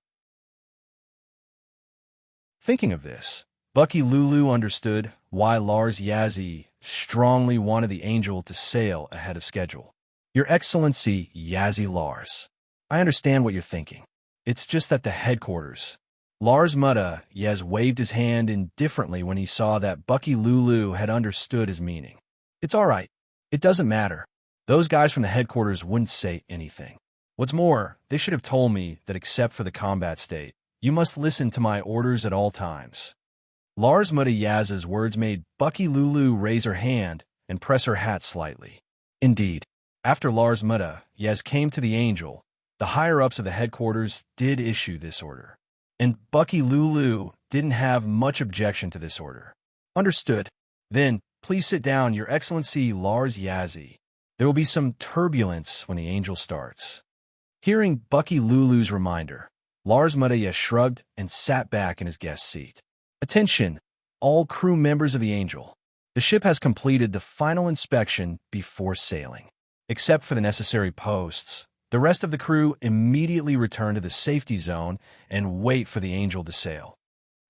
Thinking of this, Bucky Lulu understood why Lars Yazzie strongly wanted the Angel to sail ahead of schedule. Your Excellency Yazzie Lars, I understand what you're thinking. It's just that the headquarters. Lars Mutta Yaz waved his hand indifferently when he saw that Bucky Lulu had understood his meaning. It's all right. It doesn't matter. Those guys from the headquarters wouldn't say anything. What's more, they should have told me that except for the combat state, you must listen to my orders at all times. Lars Mutta Yaz's words made Bucky Lulu raise her hand and press her hat slightly. Indeed, after Lars Mutta Yaz came to the Angel, the higher-ups of the headquarters did issue this order. And Bucky Lulu didn't have much objection to this order. Understood. Then, please sit down, Your Excellency Lars Yazzie. There will be some turbulence when the Angel starts. Hearing Bucky Lulu's reminder, Lars Mutta Yaz shrugged and sat back in his guest seat. Attention, all crew members of the Angel. The ship has completed the final inspection before sailing. Except for the necessary posts, the rest of the crew immediately return to the safety zone and wait for the Angel to sail.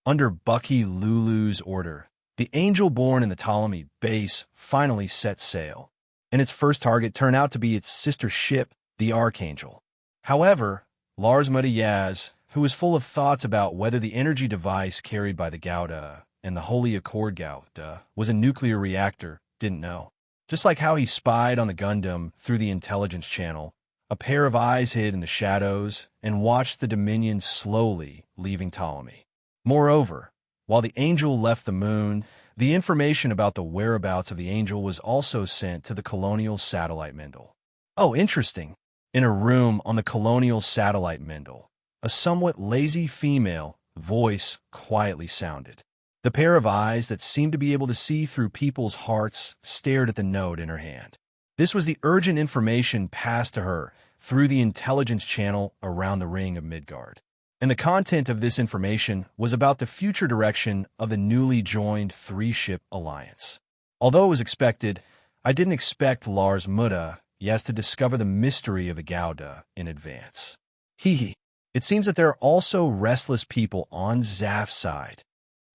Under Bucky Lulu's order, the Angel born in the Ptolemy base finally set sail, and its first target turned out to be its sister ship, the Archangel. However, Lars Mutta Yaz, who was full of thoughts about whether the energy device carried by the Gouda and the Holy Accord Gouda was a nuclear reactor, didn't know. Just like how he spied on the Gundam through the intelligence channel, a pair of eyes hid in the shadows and watched the Dominion slowly leaving Ptolemy. Moreover, while the Angel left the moon, the information about the whereabouts of the Angel was also sent to the Colonial Satellite Mendel. Oh, interesting. In a room on the Colonial Satellite Mendel, a somewhat lazy female voice quietly sounded. The pair of eyes that seemed to be able to see through people's hearts stared at the note in her hand. This was the urgent information passed to her through the intelligence channel around the ring of Midgard. and the content of this information was about the future direction of the newly joined three-ship alliance. Although it was expected, I didn't expect Lars Mutta, yes, to discover the mystery of the Gouda in advance. Hee. It seems that there are also restless people on Zaf's side.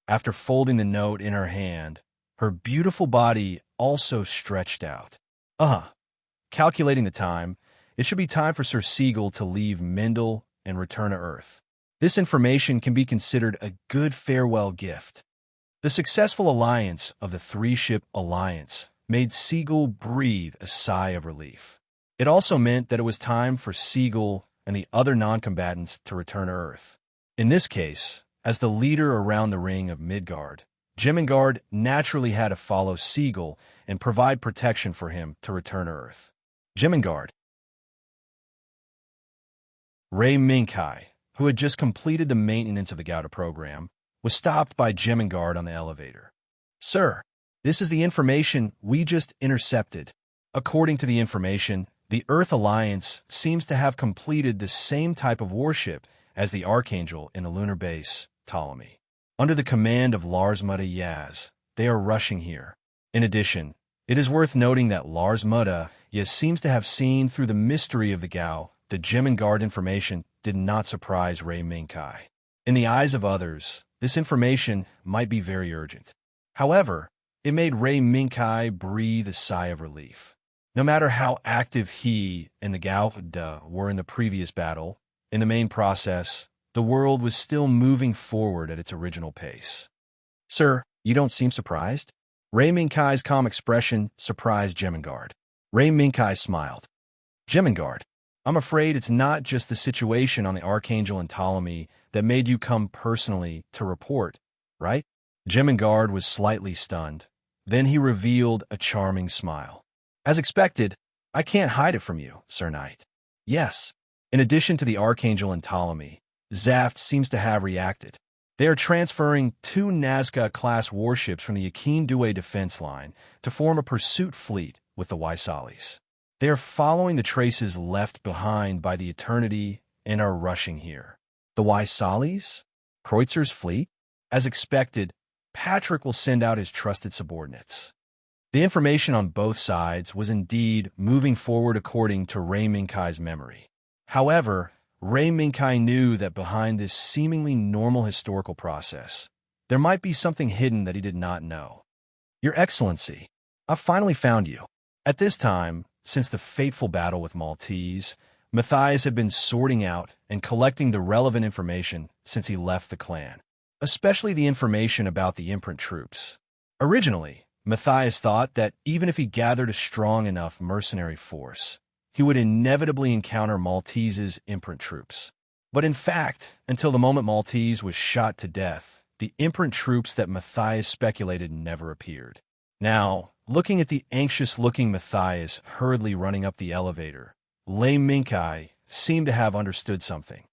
After folding the note in her hand, her beautiful body also stretched out. Calculating the time, it should be time for Sir Siegel to leave Mendel and return to Earth. This information can be considered a good farewell gift. The successful alliance of the three-ship alliance made Siegel breathe a sigh of relief. It also meant that it was time for Siegel and the other non-combatants to return to Earth. In this case, as the leader around the ring of Midgard, Jemingard naturally had to follow Siegel and provide protection for him to return to Earth. Jemingard. Ray Minkai, who had just completed the maintenance of the Gouda program, was stopped by Jemingard on the elevator. "Sir, this is the information we just intercepted. According to the information, the Earth Alliance seems to have completed the same type of warship as the Archangel in the lunar base, Ptolemy. Under the command of Lars Mutta Yaz, they are rushing here. In addition, it is worth noting that Lars Mutta Yaz seems to have seen through the mystery of the Gao. The Jemingard information did not surprise Ray Minkai. In the eyes of others, this information might be very urgent. However, it made Ray Minkai breathe a sigh of relief. No matter how active he and the Gauda were in the previous battle, in the main process, the world was still moving forward at its original pace. "Sir, you don't seem surprised?" Ray Minkai's calm expression surprised Jemingard. Ray Minkai smiled. "Jemingard, I'm afraid it's not just the situation on the Archangel and Ptolemy that made you come personally to report, right?" Jemingard was slightly stunned. Then he revealed a charming smile. "As expected, I can't hide it from you, Sir Knight. Yes, in addition to the Archangel and Ptolemy, Zaft seems to have reacted. They are transferring 2 Nazca-class warships from the Akin Due defense line to form a pursuit fleet with the Waisalis. They are following the traces left behind by the Eternity and are rushing here. The Waisalis? Kreutzer's fleet? As expected, Patrick will send out his trusted subordinates." The information on both sides was indeed moving forward according to Ray Minkai's memory. However, Ray Minkai knew that behind this seemingly normal historical process, there might be something hidden that he did not know. "Your Excellency, I've finally found you." At this time, since the fateful battle with Maltese, Matthias had been sorting out and collecting the relevant information since he left the clan, especially the information about the imprint troops. Originally, Matthias thought that even if he gathered a strong enough mercenary force, he would inevitably encounter Maltese's imprint troops. But in fact, until the moment Maltese was shot to death, the imprint troops that Matthias speculated never appeared. Now, looking at the anxious-looking Matthias hurriedly running up the elevator, Ray Minkai seemed to have understood something.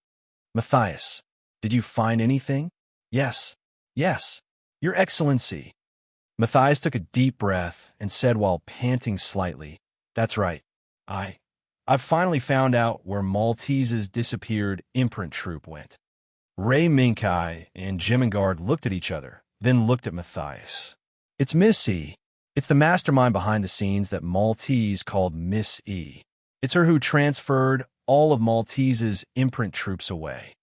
"Matthias, did you find anything?" Yes, Your Excellency." Matthias took a deep breath and said while panting slightly, "That's right. I've finally found out where Maltese's disappeared imprint troop went." Ray Minkai and Jemingard looked at each other, then looked at Matthias. "It's Miss E. It's the mastermind behind the scenes that Maltese called Miss E. It's her who transferred all of Maltese's imprint troops away."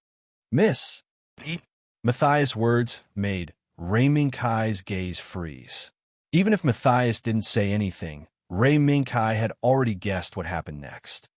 "Miss E." Matthias' words made Ray Minkai's gaze freeze. Even if Matthias didn't say anything, Ray Minkai had already guessed what happened next.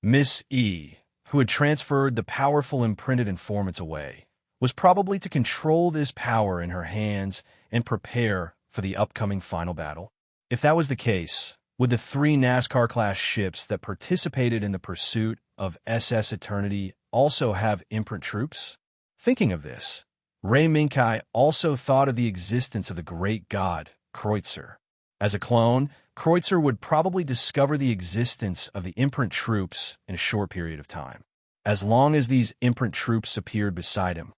Miss E, who had transferred the powerful imprinted informants away, was probably to control this power in her hands and prepare for the upcoming final battle. If that was the case, would the 3 NASCAR-class ships that participated in the pursuit of SS Eternity also have imprint troops? Thinking of this, Ray Minkai also thought of the existence of the great god, Kreutzer. As a clone, Kreutzer would probably discover the existence of the imprint troops in a short period of time, as long as these imprint troops appeared beside him.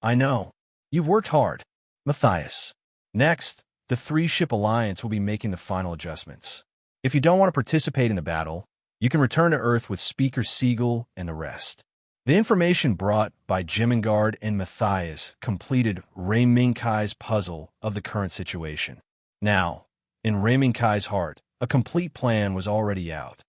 "I know. You've worked hard, Matthias. Next, the 3-ship alliance will be making the final adjustments. If you don't want to participate in the battle, You can return to Earth with Speaker Siegel and the rest. The information brought by Jemingard and Matthias completed Rei Minkai's puzzle of the current situation. Now, in Rei Minkai's heart, a complete plan was already out.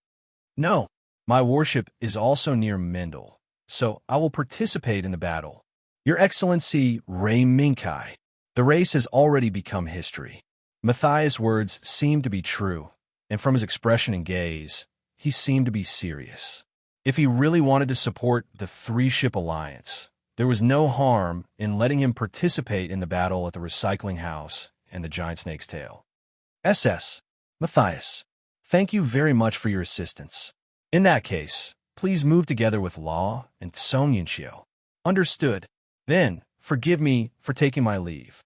No, my warship is also near Mendel, so I will participate in the battle. Your Excellency, Rei Minkai. The race has already become history. Matthias' words seemed to be true, and from his expression and gaze, he seemed to be serious. If he really wanted to support the three-ship alliance, there was no harm in letting him participate in the battle at the recycling house and the giant snake's tail. SS. Matthias, thank you very much for your assistance. In that case, please move together with Law and Sonyanchio. Understood. Then, forgive me for taking my leave.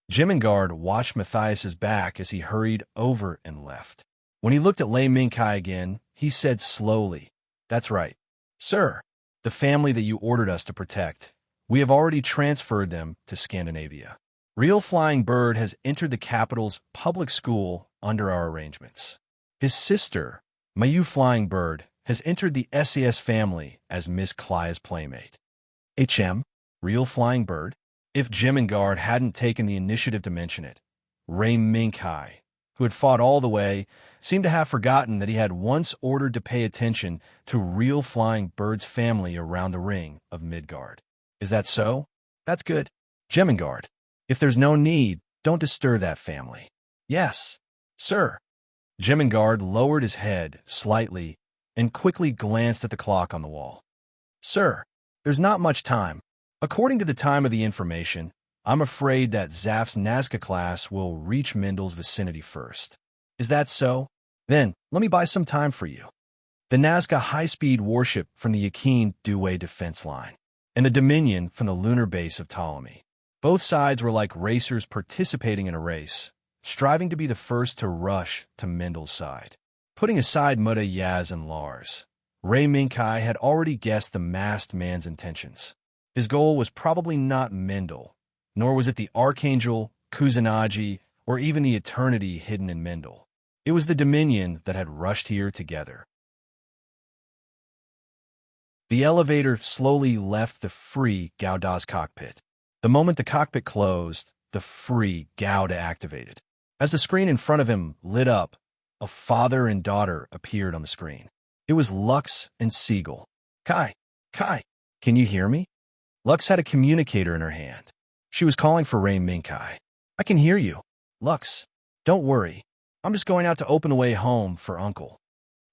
Jemingard watched Matthias's back as he hurried over and left. When he looked at Lei Minkai again, he said slowly, "That's right. Sir, the family that you ordered us to protect, we have already transferred them to Scandinavia. Real Flying Bird has entered the capital's public school under our arrangements. His sister, Mayu Flying Bird, has entered the SAS family as Miss Klia's playmate. Real Flying Bird? If Jemingard hadn't taken the initiative to mention it, Rei Minkai, who had fought all the way, seemed to have forgotten that he had once ordered to pay attention to Real Flying Bird's family around the ring of Midgard. Is that so? That's good. Jemingard, if there's no need, don't disturb that family. Yes, sir. Jemingard lowered his head slightly and quickly glanced at the clock on the wall. Sir, there's not much time. According to the time of the information, I'm afraid that Zaf's Nazca class will reach Mendel's vicinity first. Is that so? Then, let me buy some time for you. The Nazca high-speed warship from the Yakin Due defense line, and the Dominion from the lunar base of Ptolemy. Both sides were like racers participating in a race, striving to be the first to rush to Mendel's side. Putting aside Mutta Yaz and Lars, Rei Minkai had already guessed the masked man's intentions. His goal was probably not Mendel, nor was it the Archangel, Kusanagi, or even the eternity hidden in Mendel. It was the Dominion that had rushed here together. The elevator slowly left the free Gauda's cockpit. The moment the cockpit closed, the free Gauda activated. As the screen in front of him lit up, a father and daughter appeared on the screen. It was Lux and Siegel. Kai, can you hear me? Lux had a communicator in her hand. She was calling for Rei Minkai. I can hear you. Lux, don't worry. I'm just going out to open the way home for Uncle.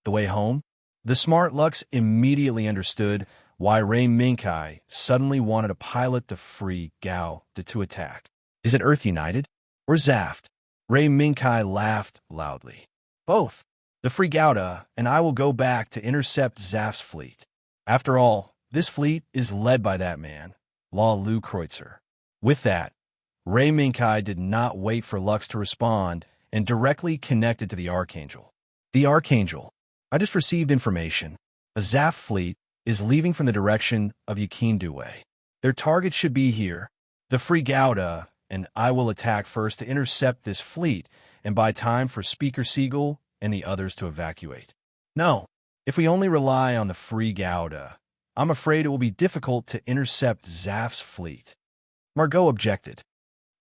The way home? The smart Lux immediately understood why Rei Minkai suddenly wanted to pilot the free Gao to attack. Is it Earth United? Or Zaft? Rei Minkai laughed loudly. Both. The free Gauda and I will go back to intercept Zaft's fleet. After all, this fleet is led by that man, Law Lu Kreutzer. With that, Rei Minkai did not wait for Lux to respond and directly connected to the Archangel. The Archangel. I just received information. A Zaft fleet is leaving from the direction of Yakin Due. Their target should be here. The free Gauda and I will attack first to intercept this fleet and buy time for Speaker Siegel and the others to evacuate. No, if we only rely on the free Gauda, I'm afraid it will be difficult to intercept Zaft's fleet. Margot objected.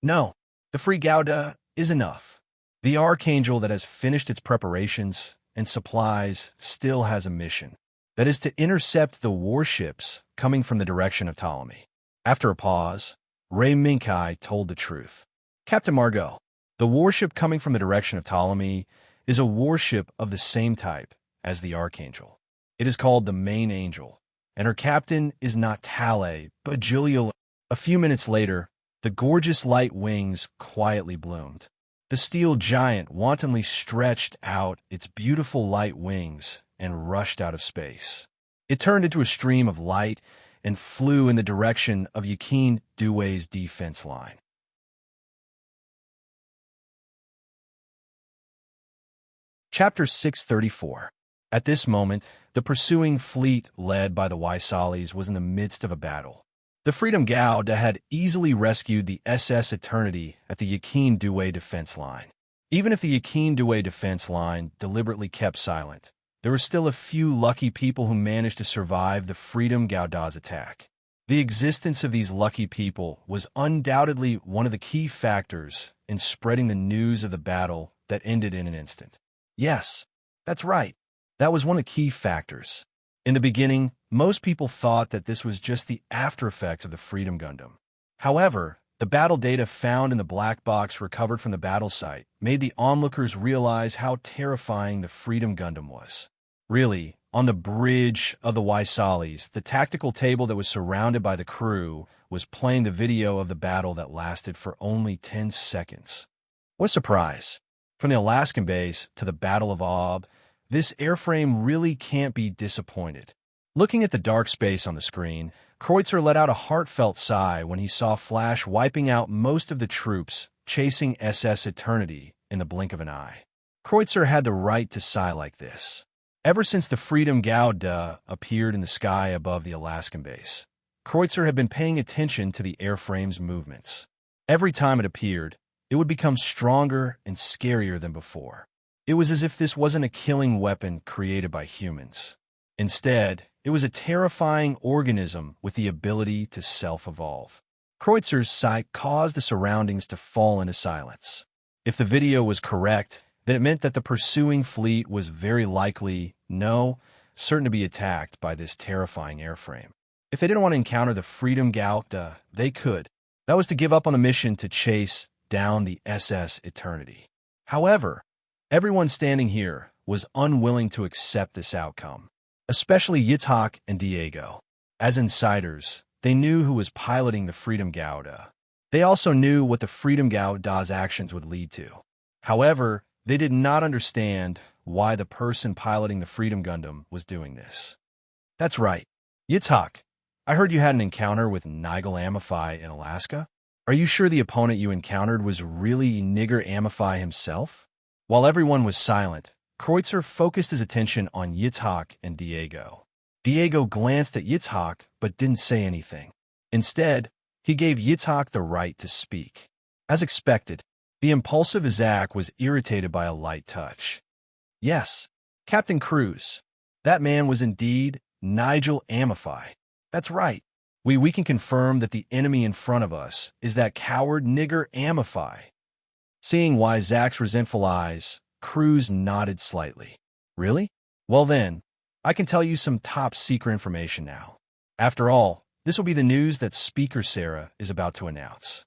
No, the free Gauda is enough. The Archangel that has finished its preparations and supplies still has a mission. That is to intercept the warships coming from the direction of Ptolemy. After a pause, Rei Minkai told the truth. Captain Margot, the warship coming from the direction of Ptolemy is a warship of the same type as the Archangel. It is called the Main Angel, and her captain is not Tale, but Julio. A few minutes later, the gorgeous light wings quietly bloomed. The steel giant wantonly stretched out its beautiful light wings and rushed out of space. It turned into a stream of light and flew in the direction of Yakin Due's defense line. Chapter 634. At this moment, the pursuing fleet led by the Waisalis was in the midst of a battle. The Freedom Gauda had easily rescued the SS Eternity at the Yakin Due defense line. Even if the Yakin Due defense line deliberately kept silent, there were still a few lucky people who managed to survive the Freedom Gauda's attack. The existence of these lucky people was undoubtedly one of the key factors in spreading the news of the battle that ended in an instant. Yes, that's right. That was one of the key factors. In the beginning, most people thought that this was just the after effects of the Freedom Gundam. However, the battle data found in the black box recovered from the battle site made the onlookers realize how terrifying the Freedom Gundam was. Really, on the bridge of the Waisalis, the tactical table that was surrounded by the crew was playing the video of the battle that lasted for only 10 seconds. What a surprise! From the Alaskan base to the Battle of Ob, this airframe really can't be disappointed. Looking at the dark space on the screen, Kreutzer let out a heartfelt sigh when he saw Flash wiping out most of the troops chasing SS Eternity in the blink of an eye. Kreutzer had the right to sigh like this. Ever since the Freedom Gauda appeared in the sky above the Alaskan base, Kreutzer had been paying attention to the airframe's movements. Every time it appeared, it would become stronger and scarier than before. It was as if this wasn't a killing weapon created by humans. Instead, it was a terrifying organism with the ability to self-evolve. Kreutzer's sight caused the surroundings to fall into silence. If the video was correct, then it meant that the pursuing fleet was very likely, certain to be attacked by this terrifying airframe. If they didn't want to encounter the Freedom Gauda, they could. That was to give up on the mission to chase down the SS Eternity. However, everyone standing here was unwilling to accept this outcome, especially Yitzhak and Diego. As insiders, they knew who was piloting the Freedom Gauda. They also knew what the Freedom Gauda's actions would lead to. However, they did not understand why the person piloting the Freedom Gundam was doing this. That's right. Yitzhak, I heard you had an encounter with Nigel Amify in Alaska. Are you sure the opponent you encountered was really Nigger Amify himself? While everyone was silent, Kreutzer focused his attention on Yitzhak and Diego. Diego glanced at Yitzhak but didn't say anything. Instead, he gave Yitzhak the right to speak. As expected, the impulsive Isaac was irritated by a light touch. Yes, Captain Cruz. That man was indeed Nigel Amify. That's right. We can confirm that the enemy in front of us is that coward Nigger Amify. Seeing why Zach's resentful eyes, Cruz nodded slightly. Really? Well then, I can tell you some top-secret information now. After all, this will be the news that Speaker Sarah is about to announce.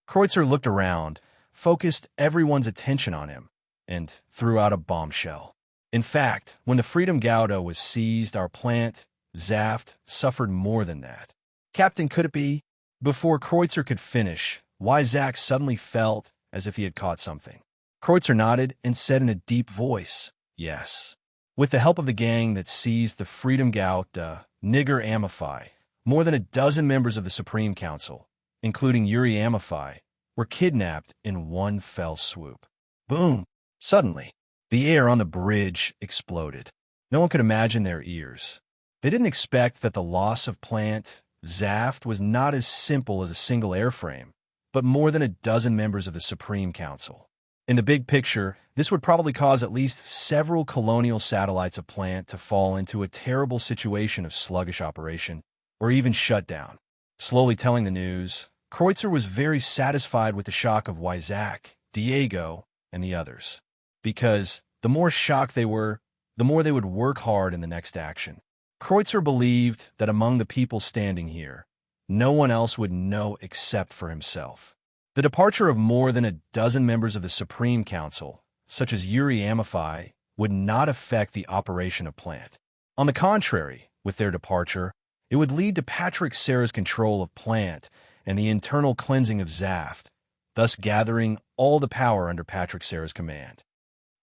Kreutzer looked around, focused everyone's attention on him, and threw out a bombshell. In fact, when the Freedom Gauda was seized, our plant, Zaft, suffered more than that. Captain, could it be? Before Kreutzer could finish, Zach suddenly felt as if he had caught something. Kreutzer nodded and said in a deep voice, yes. With the help of the gang that seized the Freedom Gauda, Nigger Amify, more than a dozen members of the Supreme Council, including Yuri Amify, were kidnapped in one fell swoop. Boom! Suddenly, the air on the bridge exploded. No one could imagine their ears. They didn't expect that the loss of plant, Zaft, was not as simple as a single airframe, but more than a dozen members of the Supreme Council. In the big picture, this would probably cause at least several colonial satellites of plant to fall into a terrible situation of sluggish operation, or even shutdown. Slowly telling the news, Kreutzer was very satisfied with the shock of Zach, Diego, and the others. Because the more shocked they were, the more they would work hard in the next action. Kreutzer believed that among the people standing here, no one else would know except for himself. The departure of more than a dozen members of the Supreme Council, such as Yuri Amify, would not affect the operation of plant. On the contrary, with their departure, it would lead to Patrick Sarah's control of plant and the internal cleansing of Zaft, thus gathering all the power under Patrick Sarah's command.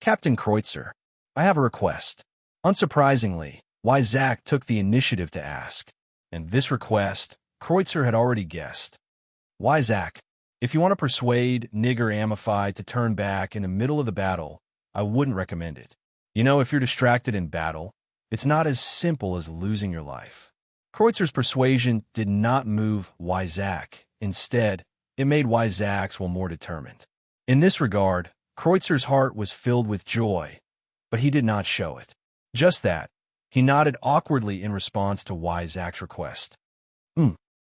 Captain Kreutzer, I have a request. Unsurprisingly, Zach took the initiative to ask, and this request Kreutzer had already guessed. Zach, if you want to persuade Nigger Amify to turn back in the middle of the battle, I wouldn't recommend it. If you're distracted in battle, it's not as simple as losing your life. Kreutzer's persuasion did not move Zach. Instead, it made Zach's more determined. In this regard, Kreutzer's heart was filled with joy but he did not show it. Just that, he nodded awkwardly in response to Zach's request.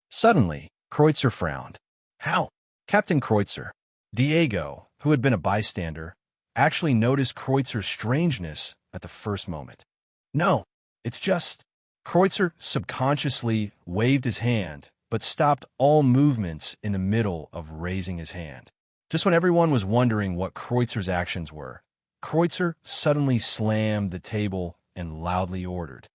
Suddenly, Kreutzer frowned. How? Captain Kreutzer. Diego, who had been a bystander, actually noticed Kreutzer's strangeness at the first moment. No, it's just... Kreutzer subconsciously waved his hand, but stopped all movements in the middle of raising his hand. Just when everyone was wondering what Kreutzer's actions were, Kreutzer suddenly slammed the table and loudly ordered,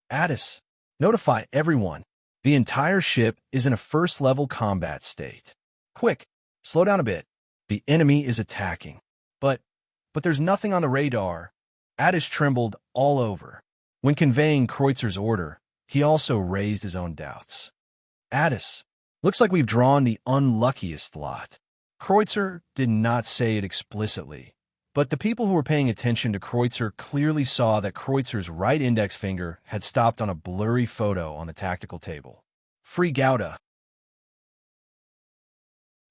Addis, notify everyone. The entire ship is in a first-level combat state. Quick, slow down a bit. The enemy is attacking. But there's nothing on the radar. Addis trembled all over. When conveying Kreutzer's order, he also raised his own doubts. Addis, looks like we've drawn the unluckiest lot. Kreutzer did not say it explicitly, but the people who were paying attention to Kreutzer clearly saw that Kreutzer's right index finger had stopped on a blurry photo on the tactical table. Free Gouda.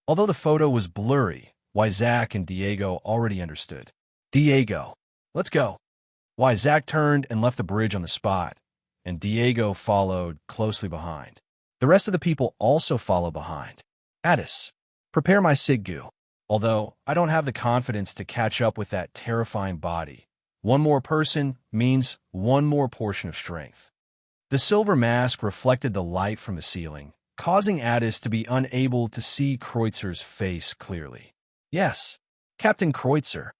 Although the photo was blurry, Zach and Diego already understood. Diego, let's go. Zach turned and left the bridge on the spot, and Diego followed closely behind. The rest of the people also followed behind. Addis, prepare my Siggu. Although I don't have the confidence to catch up with that terrifying body. One more person means one more portion of strength. The silver mask reflected the light from the ceiling, causing Addis to be unable to see Kreutzer's face clearly. Yes, Captain Kreutzer.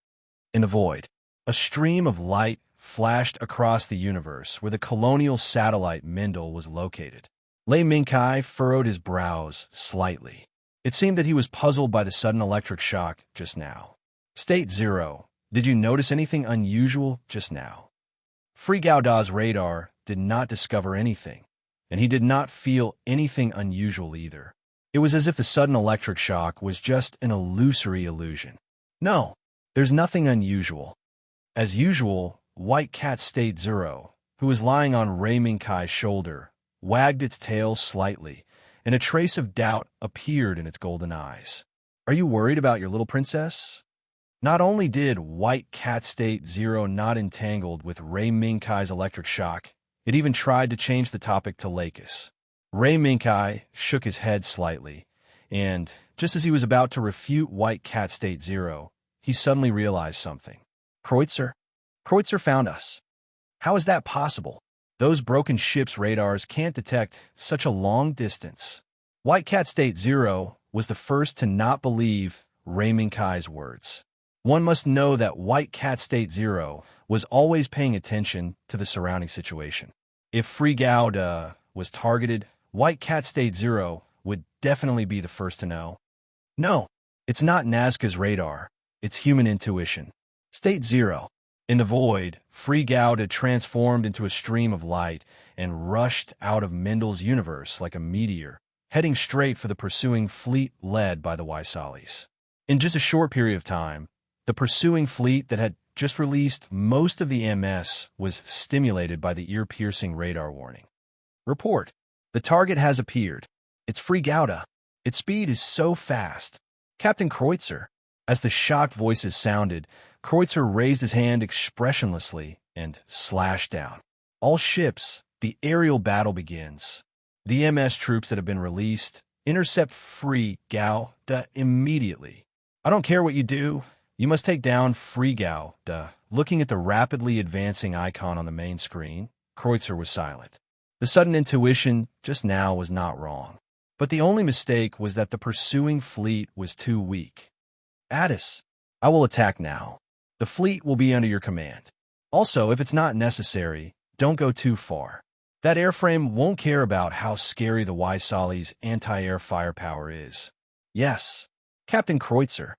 In the void, a stream of light flashed across the universe where the colonial satellite Mendel was located. Lei Minkai furrowed his brows slightly. It seemed that he was puzzled by the sudden electric shock just now. State 0, did you notice anything unusual just now? Free Gouda's radar did not discover anything, and he did not feel anything unusual either. It was as if the sudden electric shock was just an illusory illusion. No, there's nothing unusual. As usual, White Cat State 0, who was lying on Rei Minkai's shoulder, wagged its tail slightly, and a trace of doubt appeared in its golden eyes. Are you worried about your little princess? Not only did White Cat State 0 not entangled with Rei Minkai's electric shock, it even tried to change the topic to Lakis. Rei Minkai shook his head slightly, and, just as he was about to refute White Cat State 0, he suddenly realized something. Kreutzer? Kreutzer found us. How is that possible? Those broken ship's radars can't detect such a long distance. White Cat State 0 was the first to not believe Rei Minkai's words. One must know that White Cat State 0 was always paying attention to the surrounding situation. If Free Gouda was targeted, White Cat State 0 would definitely be the first to know. No, it's not Nazca's radar. It's human intuition. State 0. In the void, Free Gouda transformed into a stream of light and rushed out of Mendel's universe like a meteor, heading straight for the pursuing fleet led by the Waisalis. In just a short period of time, the pursuing fleet that had just released most of the MS was stimulated by the ear-piercing radar warning. Report. The target has appeared. It's Free Gouda. Its speed is so fast. Captain Kreutzer. As the shocked voices sounded, Kreutzer raised his hand expressionlessly and slashed down. All ships, the aerial battle begins. The MS troops that have been released intercept Free Gouda immediately. I don't care what you do. You must take down Free Gouda. Looking at the rapidly advancing icon on the main screen, Kreutzer was silent. The sudden intuition just now was not wrong. But the only mistake was that the pursuing fleet was too weak. Addis, I will attack now. The fleet will be under your command. Also, if it's not necessary, don't go too far. That airframe won't care about how scary the Waisali's anti-air firepower is. Yes, Captain Kreutzer.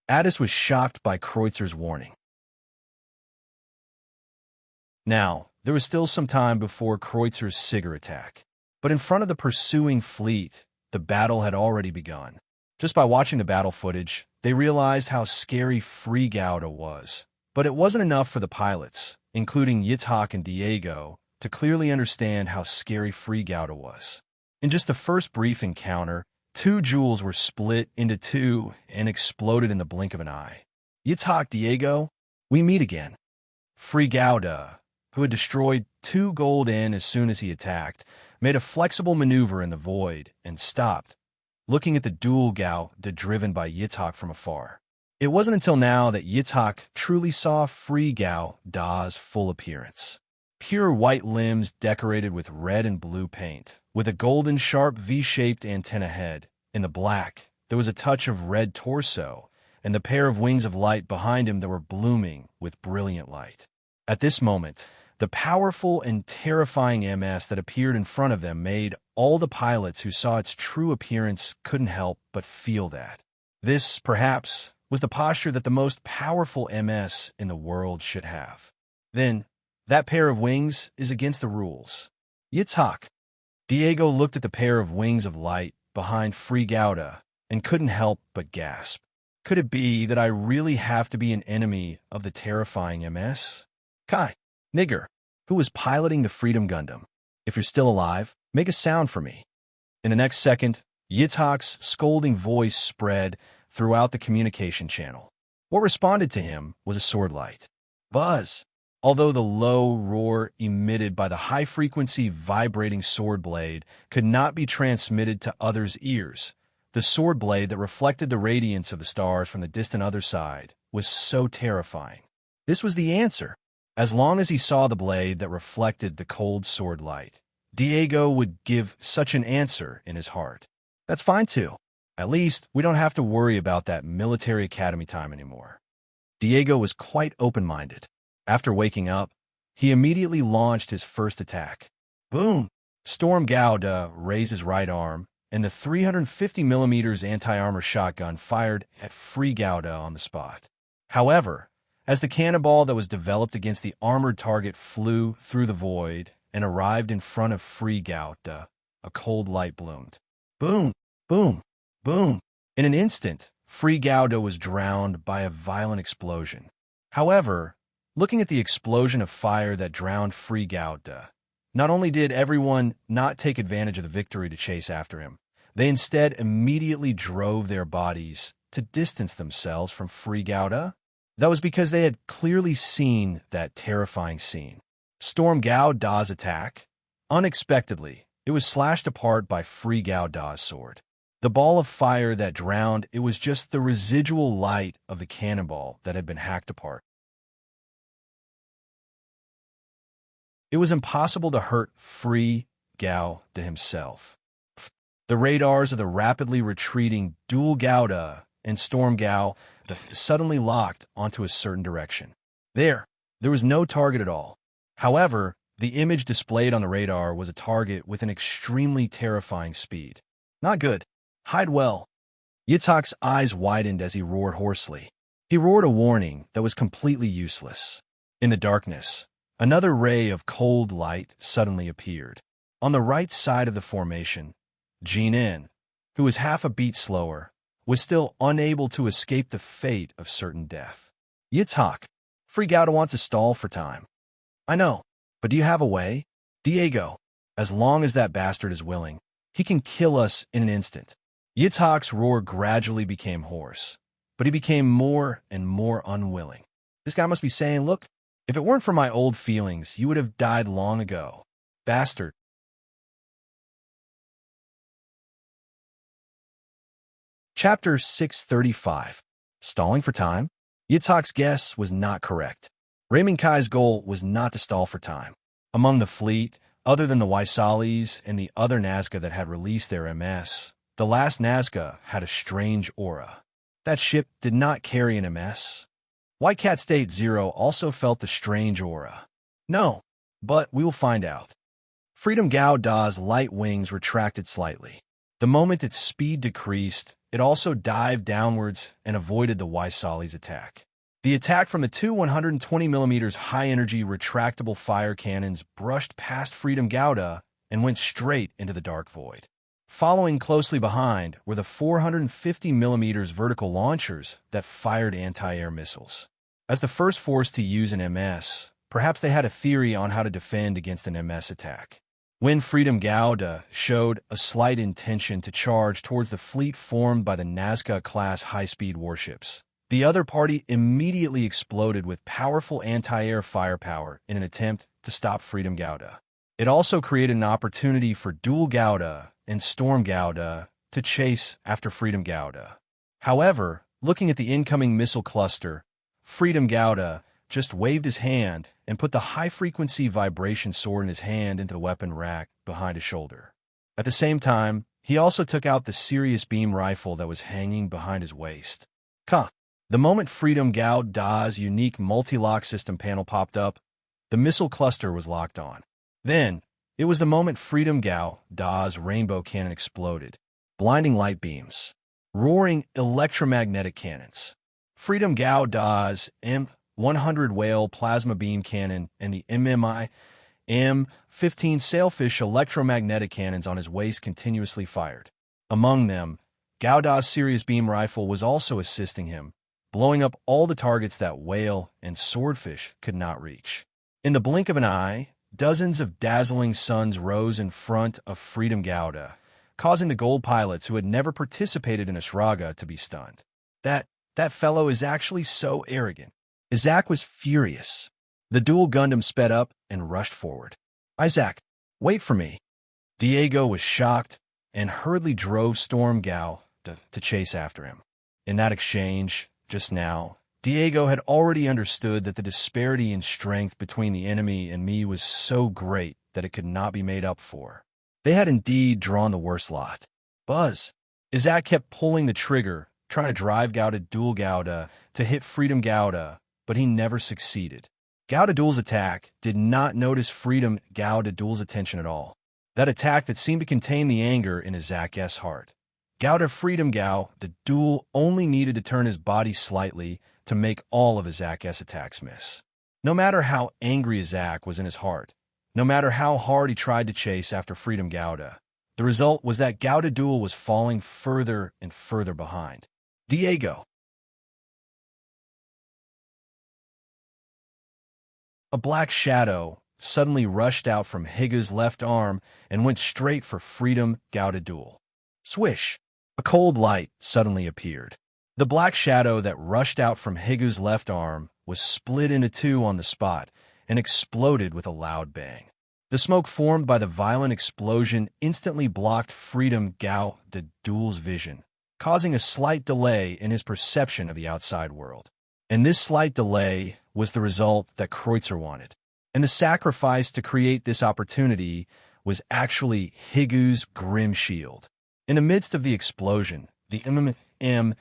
Addis was shocked by Kreutzer's warning. Now, there was still some time before Kreutzer's Sigger attack. But in front of the pursuing fleet, the battle had already begun. Just by watching the battle footage, they realized how scary Free Gouda was. But it wasn't enough for the pilots, including Yitzhak and Diego, to clearly understand how scary Free Gouda was. In just the first brief encounter, 2 jewels were split into 2 and exploded in the blink of an eye. Yitzhak, Diego, we meet again. Free Gouda, who had destroyed 2 gold in as soon as he attacked, made a flexible maneuver in the void and stopped, looking at the dual Gouda driven by Yitzhak from afar. It wasn't until now that Yitzhak truly saw Free Gouda's full appearance. Pure white limbs decorated with red and blue paint, with a golden sharp V-shaped antenna head. In the black, there was a touch of red torso, and the pair of wings of light behind him that were blooming with brilliant light. At this moment, the powerful and terrifying MS that appeared in front of them made all the pilots who saw its true appearance couldn't help but feel that. This, perhaps, was the posture that the most powerful MS in the world should have. Then, that pair of wings is against the rules. Yitzhak. Diego looked at the pair of wings of light behind Free Gouda and couldn't help but gasp. Could it be that I really have to be an enemy of the terrifying MS? Kai, nigger, who was piloting the Freedom Gundam, if you're still alive, make a sound for me. In the next second, Yitzhak's scolding voice spread throughout the communication channel. What responded to him was a sword light. Buzz! Although the low roar emitted by the high-frequency vibrating sword blade could not be transmitted to others' ears, the sword blade that reflected the radiance of the stars from the distant other side was so terrifying. This was the answer. As long as he saw the blade that reflected the cold sword light, Diego would give such an answer in his heart. That's fine too. At least we don't have to worry about that military academy time anymore. Diego was quite open-minded. After waking up, he immediately launched his first attack. Boom! Storm Gouda raised his right arm, and the 350mm anti-armor shotgun fired at Free Gouda on the spot. However, as the cannonball that was developed against the armored target flew through the void and arrived in front of Free Gouda, a cold light bloomed. Boom! Boom! Boom! In an instant, Free Gouda was drowned by a violent explosion. However, looking at the explosion of fire that drowned Free Gouda, not only did everyone not take advantage of the victory to chase after him, they instead immediately drove their bodies to distance themselves from Free Gouda. That was because they had clearly seen that terrifying scene. Storm Gouda's attack. Unexpectedly, it was slashed apart by Free Gouda's sword. The ball of fire that drowned, it was just the residual light of the cannonball that had been hacked apart. It was impossible to hurt Free Gouda himself. The radars of the rapidly retreating dual Gouda and Storm Gouda suddenly locked onto a certain direction. There was no target at all. However, the image displayed on the radar was a target with an extremely terrifying speed. Not good. Hide well. Yitzhak's eyes widened as he roared hoarsely. He roared a warning that was completely useless. In the darkness, another ray of cold light suddenly appeared. On the right side of the formation, Jinin, who was half a beat slower, was still unable to escape the fate of certain death. Yitzhak, Free Gouda wants to stall for time. I know, but do you have a way? Diego, as long as that bastard is willing, he can kill us in an instant. Yitzhak's roar gradually became hoarse, but he became more and more unwilling. This guy must be saying, look, if it weren't for my old feelings, you would have died long ago. Bastard. Chapter 635. Stalling for time? Yitzhak's guess was not correct. Raymond Kai's goal was not to stall for time. Among the fleet, other than the Waisalis and the other Nazca that had released their MS, the last Nazca had a strange aura. That ship did not carry an MS. White Cat State Zero also felt the strange aura. No, but we will find out. Freedom Gouda's light wings retracted slightly. The moment its speed decreased, it also dived downwards and avoided the Waisali's attack. The attack from the two 120mm high-energy retractable fire cannons brushed past Freedom Gouda and went straight into the dark void. Following closely behind were the 450mm vertical launchers that fired anti-air missiles. As the first force to use an MS, perhaps they had a theory on how to defend against an MS attack. When Freedom Gouda showed a slight intention to charge towards the fleet formed by the Nazca-class high-speed warships, The other party immediately exploded with powerful anti-air firepower in an attempt to stop Freedom Gouda. It also created an opportunity for Dual Gouda and Storm Gouda to chase after Freedom Gouda. However, looking at the incoming missile cluster, Freedom Gouda just waved his hand and put the high-frequency vibration sword in his hand into the weapon rack behind his shoulder. At the same time, he also took out the Sirius beam rifle that was hanging behind his waist. The moment Freedom Gouda's unique multi-lock system panel popped up, the missile cluster was locked on. Then, it was the moment Freedom Gouda's rainbow cannon exploded. Blinding light beams. Roaring electromagnetic cannons. Freedom Gouda's M100 whale plasma beam cannon and the MMI M15 sailfish electromagnetic cannons on his waist continuously fired. Among them, Gouda's Sirius beam rifle was also assisting him, blowing up all the targets that whale and swordfish could not reach. In the blink of an eye, dozens of dazzling suns rose in front of Freedom Gouda, causing the gold pilots who had never participated in a Shraga to be stunned. That fellow is actually so arrogant. Isaac was furious. The dual Gundam sped up and rushed forward. Isaac, wait for me. Diego was shocked and hurriedly drove Storm Gouda to chase after him. In that exchange, just now, Diego had already understood that the disparity in strength between the enemy and me was so great that it could not be made up for. They had indeed drawn the worst lot. Buzz. Isaac kept pulling the trigger, trying to drive Gouda Dual Gouda to hit Freedom Gouda, but he never succeeded. Gouda Dual's attack did not notice Freedom Gouda Dual's attention at all. That attack that seemed to contain the anger in Isaac's heart. Gouda Freedom Gouda Dual only needed to turn his body slightly to make all of Isaac's attacks miss. No matter how angry Isaac was in his heart, no matter how hard he tried to chase after Freedom Gouda, the result was that Gouda Dual was falling further and further behind. Diego. A black shadow suddenly rushed out from Higa's left arm and went straight for Freedom Gouda Dual. Swish! A cold light suddenly appeared. The black shadow that rushed out from Higa's left arm was split into two on the spot and exploded with a loud bang. The smoke formed by the violent explosion instantly blocked Freedom Gouda Dual's vision, causing a slight delay in his perception of the outside world. And this slight delay was the result that Kreutzer wanted. And the sacrifice to create this opportunity was actually Higu's grim shield. In the midst of the explosion, the M7S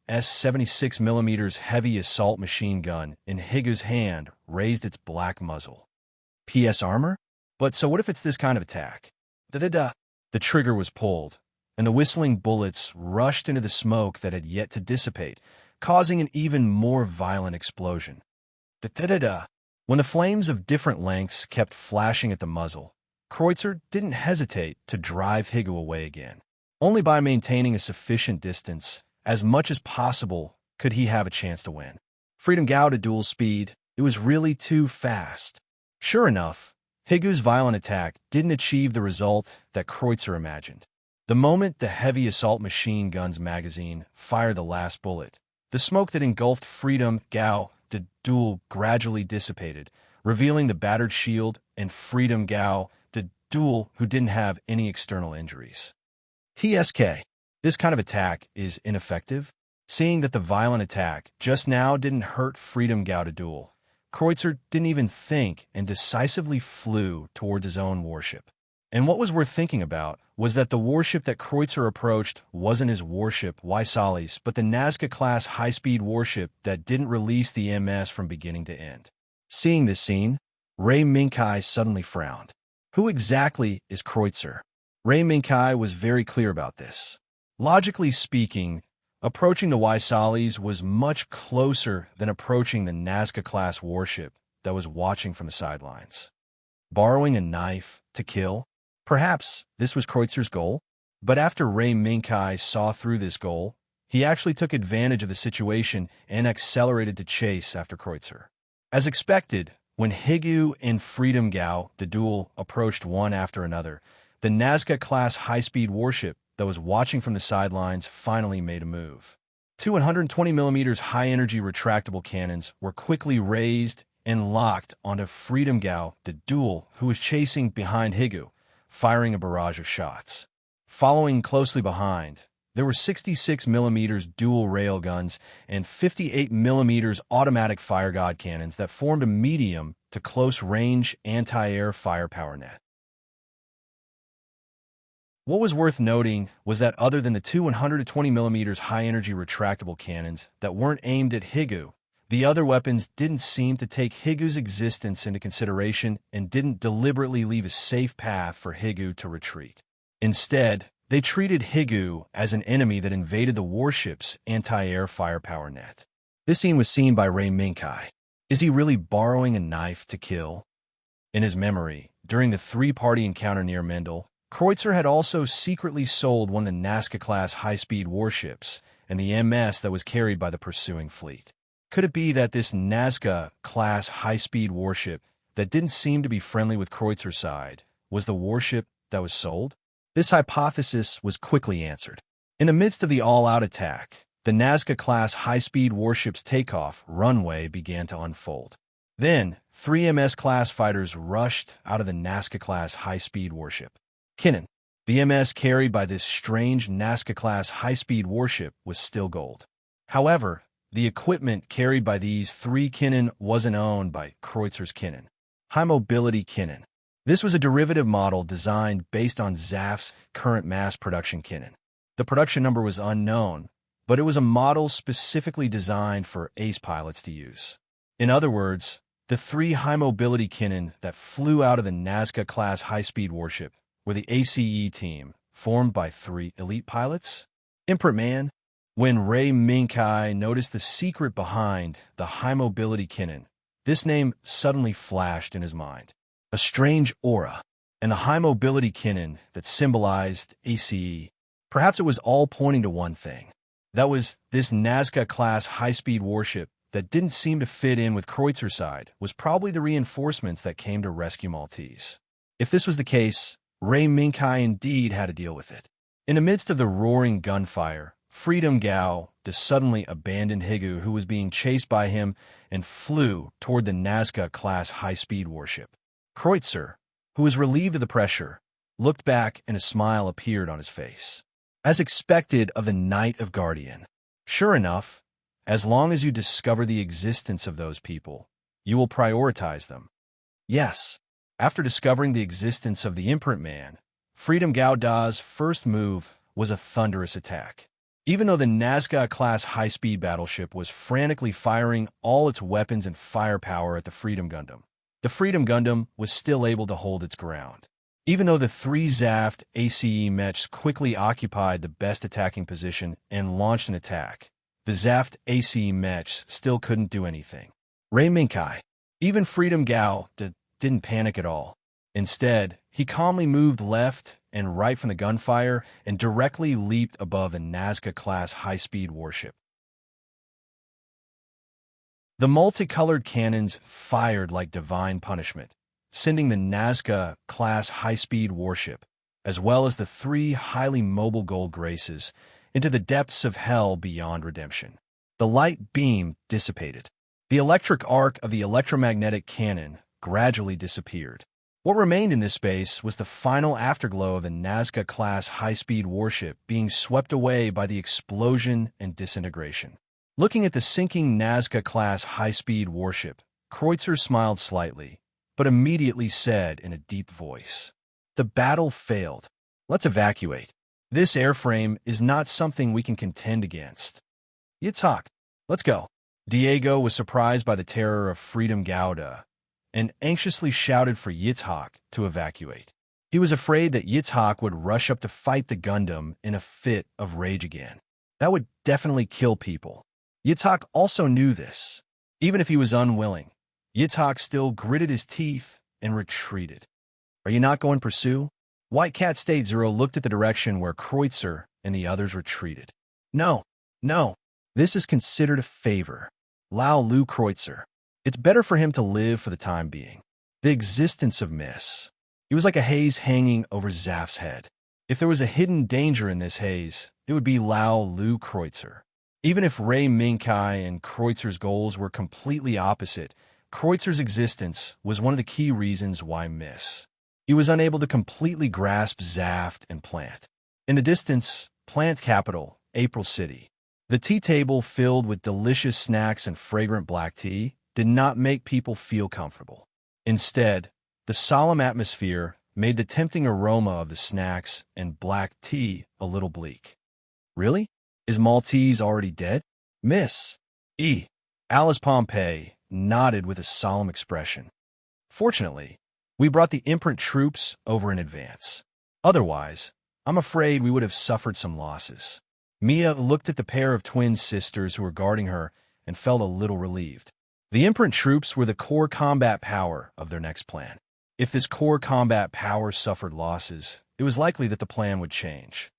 76mm heavy assault machine gun in Higu's hand raised its black muzzle. PS armor? But so what if it's this kind of attack? The trigger was pulled, and the whistling bullets rushed into the smoke that had yet to dissipate, causing an even more violent explosion. When the flames of different lengths kept flashing at the muzzle, Kreutzer didn't hesitate to drive Higu away again. Only by maintaining a sufficient distance, as much as possible, could he have a chance to win. Freedom Gouda Dual speed, it was really too fast. Sure enough, Higu's violent attack didn't achieve the result that Kreutzer imagined. The moment the heavy assault machine gun's magazine fired the last bullet, the smoke that engulfed Freedom Gouda Dual gradually dissipated, revealing the battered shield and Freedom Gouda Dual, who didn't have any external injuries. TSK. This kind of attack is ineffective. Seeing that the violent attack just now didn't hurt Freedom Gouda Dual, Kreutzer didn't even think and decisively flew towards his own warship. And what was worth thinking about was that the warship that Kreutzer approached wasn't his warship, Wysalis, but the Nazca-class high-speed warship that didn't release the MS from beginning to end. Seeing this scene, Ray Minkai suddenly frowned. Who exactly is Kreutzer? Ray Minkai was very clear about this. Logically speaking, approaching the Wysalis was much closer than approaching the Nazca-class warship that was watching from the sidelines. Borrowing a knife to kill? Perhaps this was Kreutzer's goal? But after Ray Minkai saw through this goal, he actually took advantage of the situation and accelerated to chase after Kreutzer. As expected, when Higu and Freedom Gouda Dual approached one after another, the Nazca-class high-speed warship that was watching from the sidelines finally made a move. Two 120mm high-energy retractable cannons were quickly raised and locked onto Freedom Gao, the duel, who was chasing behind Higu, firing a barrage of shots. Following closely behind, there were 66mm dual railguns and 58mm automatic fire god cannons that formed a medium to close-range anti-air firepower net. What was worth noting was that other than the two 120mm high-energy retractable cannons that weren't aimed at Higu, the other weapons didn't seem to take Higu's existence into consideration and didn't deliberately leave a safe path for Higu to retreat. Instead, they treated Higu as an enemy that invaded the warship's anti-air firepower net. This scene was seen by Ray Minkai. Is he really borrowing a knife to kill? In his memory, during the three-party encounter near Mendel, Kreutzer had also secretly sold one of the Nazca-class high-speed warships and the MS that was carried by the pursuing fleet. Could it be that this Nazca-class high-speed warship that didn't seem to be friendly with Kreutzer's side was the warship that was sold? This hypothesis was quickly answered. In the midst of the all-out attack, the Nazca-class high-speed warship's takeoff runway began to unfold. Then, three MS-class fighters rushed out of the Nazca-class high-speed warship. Kinnan, the MS carried by this strange Nazca-class high-speed warship, was still gold. However, the equipment carried by these three Kinnan wasn't owned by Kreutzer's Kinnan. High Mobility Kinnan. This was a derivative model designed based on ZAF's current mass production Kinnan. The production number was unknown, but it was a model specifically designed for ace pilots to use. In other words, the three High Mobility Kinnan that flew out of the Nazca-class high-speed warship were the ACE team, formed by three elite pilots? Imprint Man? When Ray Minkai noticed the secret behind the High Mobility Kinnan, this name suddenly flashed in his mind. A strange aura, and the High Mobility Kinnan that symbolized ACE. Perhaps it was all pointing to one thing. That was this Nazca-class high-speed warship that didn't seem to fit in with Kreutzer's side was probably the reinforcements that came to rescue Maltese. If this was the case, Ray Minkai indeed had to deal with it. In the midst of the roaring gunfire, Freedom Gao suddenly abandoned Higu, who was being chased by him, and flew toward the Nazca-class high-speed warship. Kreutzer, who was relieved of the pressure, looked back and a smile appeared on his face. As expected of the Knight of Guardian. Sure enough, as long as you discover the existence of those people, you will prioritize them. Yes. After discovering the existence of the Imprint Man, Freedom Gaoda's first move was a thunderous attack. Even though the Nazca-class high-speed battleship was frantically firing all its weapons and firepower at the Freedom Gundam, the Freedom Gundam was still able to hold its ground. Even though the three Zaft ACE mechs quickly occupied the best attacking position and launched an attack, the Zaft ACE mechs still couldn't do anything. Ray Minkai, even Freedom Gao, didn't panic at all. Instead, he calmly moved left and right from the gunfire and directly leaped above a Nazca-class high-speed warship. The multicolored cannons fired like divine punishment, sending the Nazca-class high-speed warship, as well as the three highly mobile gold graces, into the depths of hell beyond redemption. The light beam dissipated. The electric arc of the electromagnetic cannon gradually disappeared. What remained in this space was the final afterglow of the Nazca-class high-speed warship being swept away by the explosion and disintegration. Looking at the sinking Nazca-class high-speed warship, Kreutzer smiled slightly, but immediately said in a deep voice, "The battle failed. Let's evacuate. This airframe is not something we can contend against. Yitzhak, let's go." Diego was surprised by the terror of Freedom Gauda, and anxiously shouted for Yitzhak to evacuate. He was afraid that Yitzhak would rush up to fight the Gundam in a fit of rage again. That would definitely kill people. Yitzhak also knew this. Even if he was unwilling, Yitzhak still gritted his teeth and retreated. "Are you not going to pursue?" White Cat State Zero looked at the direction where Kreutzer and the others retreated. No. This is considered a favor. Lao Lu Kreutzer. It's better for him to live for the time being. The existence of Miss. It was like a haze hanging over Zaf's head. If there was a hidden danger in this haze, it would be Lao Lu Kreutzer. Even if Ray Minkai and Kreutzer's goals were completely opposite, Kreutzer's existence was one of the key reasons why Miss. He was unable to completely grasp Zaft and Plant. In the distance, Plant capital, April City. The tea table filled with delicious snacks and fragrant black tea did not make people feel comfortable. Instead, the solemn atmosphere made the tempting aroma of the snacks and black tea a little bleak. Really? Is Maltese already dead? Miss E. Alice Pompey nodded with a solemn expression. Fortunately, we brought the imprint troops over in advance. Otherwise, I'm afraid we would have suffered some losses. Mia looked at the pair of twin sisters who were guarding her and felt a little relieved. The imprint troops were the core combat power of their next plan. If this core combat power suffered losses, it was likely that the plan would change.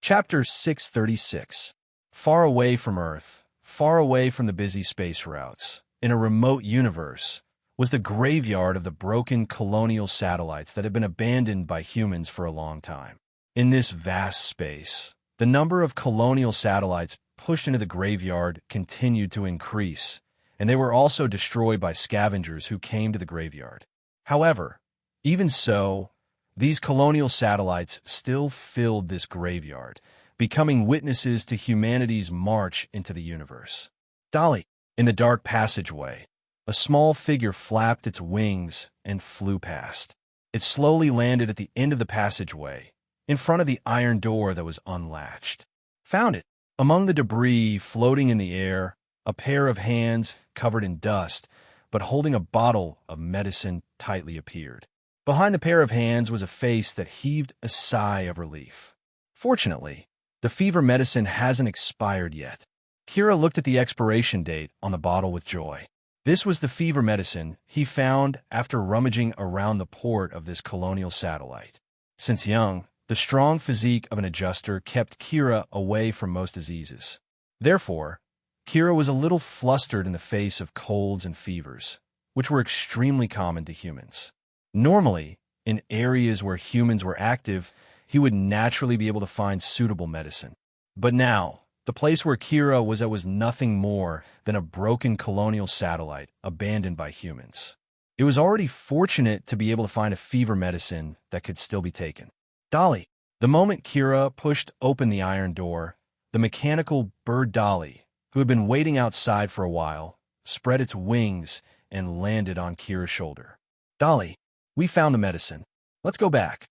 Chapter 636. Far away from Earth, far away from the busy space routes, in a remote universe, was the graveyard of the broken colonial satellites that had been abandoned by humans for a long time. In this vast space, the number of colonial satellites pushed into the graveyard continued to increase, and they were also destroyed by scavengers who came to the graveyard. However, even so, these colonial satellites still filled this graveyard, becoming witnesses to humanity's march into the universe. Dolly, in the dark passageway, a small figure flapped its wings and flew past. It slowly landed at the end of the passageway, in front of the iron door that was unlatched. Found it. Among the debris floating in the air, a pair of hands covered in dust, but holding a bottle of medicine tightly appeared. Behind the pair of hands was a face that heaved a sigh of relief. Fortunately, the fever medicine hasn't expired yet. Kira looked at the expiration date on the bottle with joy. This was the fever medicine he found after rummaging around the port of this colonial satellite. Since young, the strong physique of an adjuster kept Kira away from most diseases. Therefore, Kira was a little flustered in the face of colds and fevers, which were extremely common to humans. Normally, in areas where humans were active, he would naturally be able to find suitable medicine. But now, the place where Kira was at was nothing more than a broken colonial satellite abandoned by humans. It was already fortunate to be able to find a fever medicine that could still be taken. Dolly. The moment Kira pushed open the iron door, the mechanical bird Dolly, who had been waiting outside for a while, spread its wings and landed on Kira's shoulder. Dolly, we found the medicine. Let's go back.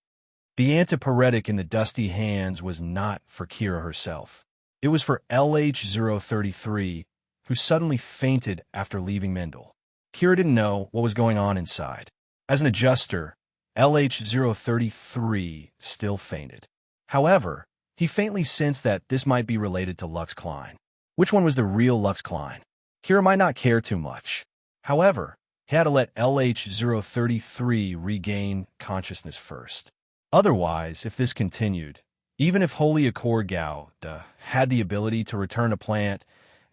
The antipyretic in the dusty hands was not for Kira herself. It was for LH-033, who suddenly fainted after leaving Mendel. Kira didn't know what was going on inside. As an adjuster, LH-033 still fainted. However, he faintly sensed that this might be related to Lux Klein. Which one was the real Lux Klein? Kira might not care too much. However, he had to let LH-033 regain consciousness first. Otherwise, if this continued, even if Holy Accord Gao had the ability to return to plant,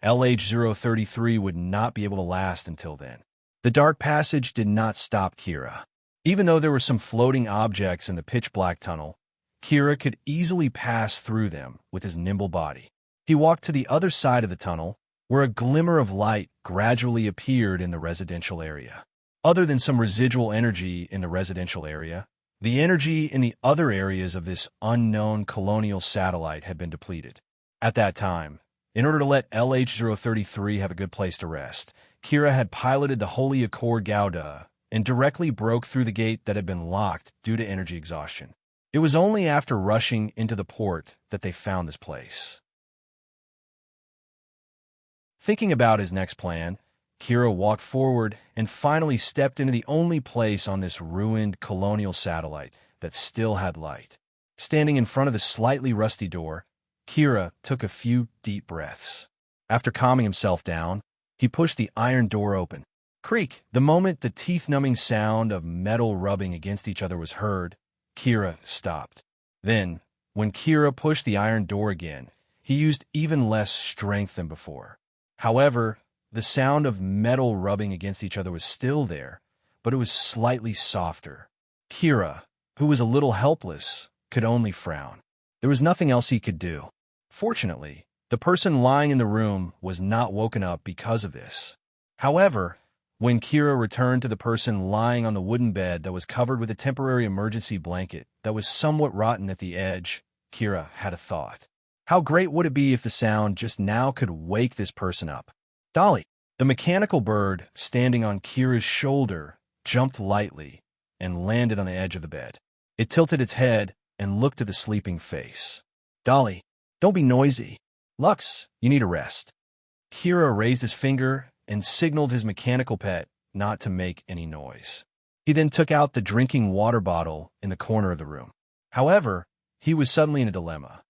LH-033 would not be able to last until then. The dark passage did not stop Kira. Even though there were some floating objects in the pitch-black tunnel, Kira could easily pass through them with his nimble body. He walked to the other side of the tunnel, where a glimmer of light gradually appeared in the residential area. Other than some residual energy in the residential area, the energy in the other areas of this unknown colonial satellite had been depleted. At that time, in order to let LH-033 have a good place to rest, Kira had piloted the Holy Accord Gauda and directly broke through the gate that had been locked due to energy exhaustion. It was only after rushing into the port that they found this place. Thinking about his next plan, Kira walked forward and finally stepped into the only place on this ruined colonial satellite that still had light. Standing in front of the slightly rusty door, Kira took a few deep breaths. After calming himself down, he pushed the iron door open. Creak! The moment the teeth-numbing sound of metal rubbing against each other was heard, Kira stopped. Then, when Kira pushed the iron door again, he used even less strength than before. However, the sound of metal rubbing against each other was still there, but it was slightly softer. Kira, who was a little helpless, could only frown. There was nothing else he could do. Fortunately, the person lying in the room was not woken up because of this. However, when Kira returned to the person lying on the wooden bed that was covered with a temporary emergency blanket that was somewhat rotten at the edge, Kira had a thought. How great would it be if the sound just now could wake this person up? Dolly, the mechanical bird standing on Kira's shoulder, jumped lightly and landed on the edge of the bed. It tilted its head and looked at the sleeping face. Dolly, don't be noisy. Lux, you need a rest. Kira raised his finger and signaled his mechanical pet not to make any noise. He then took out the drinking water bottle in the corner of the room. However, he was suddenly in a dilemma.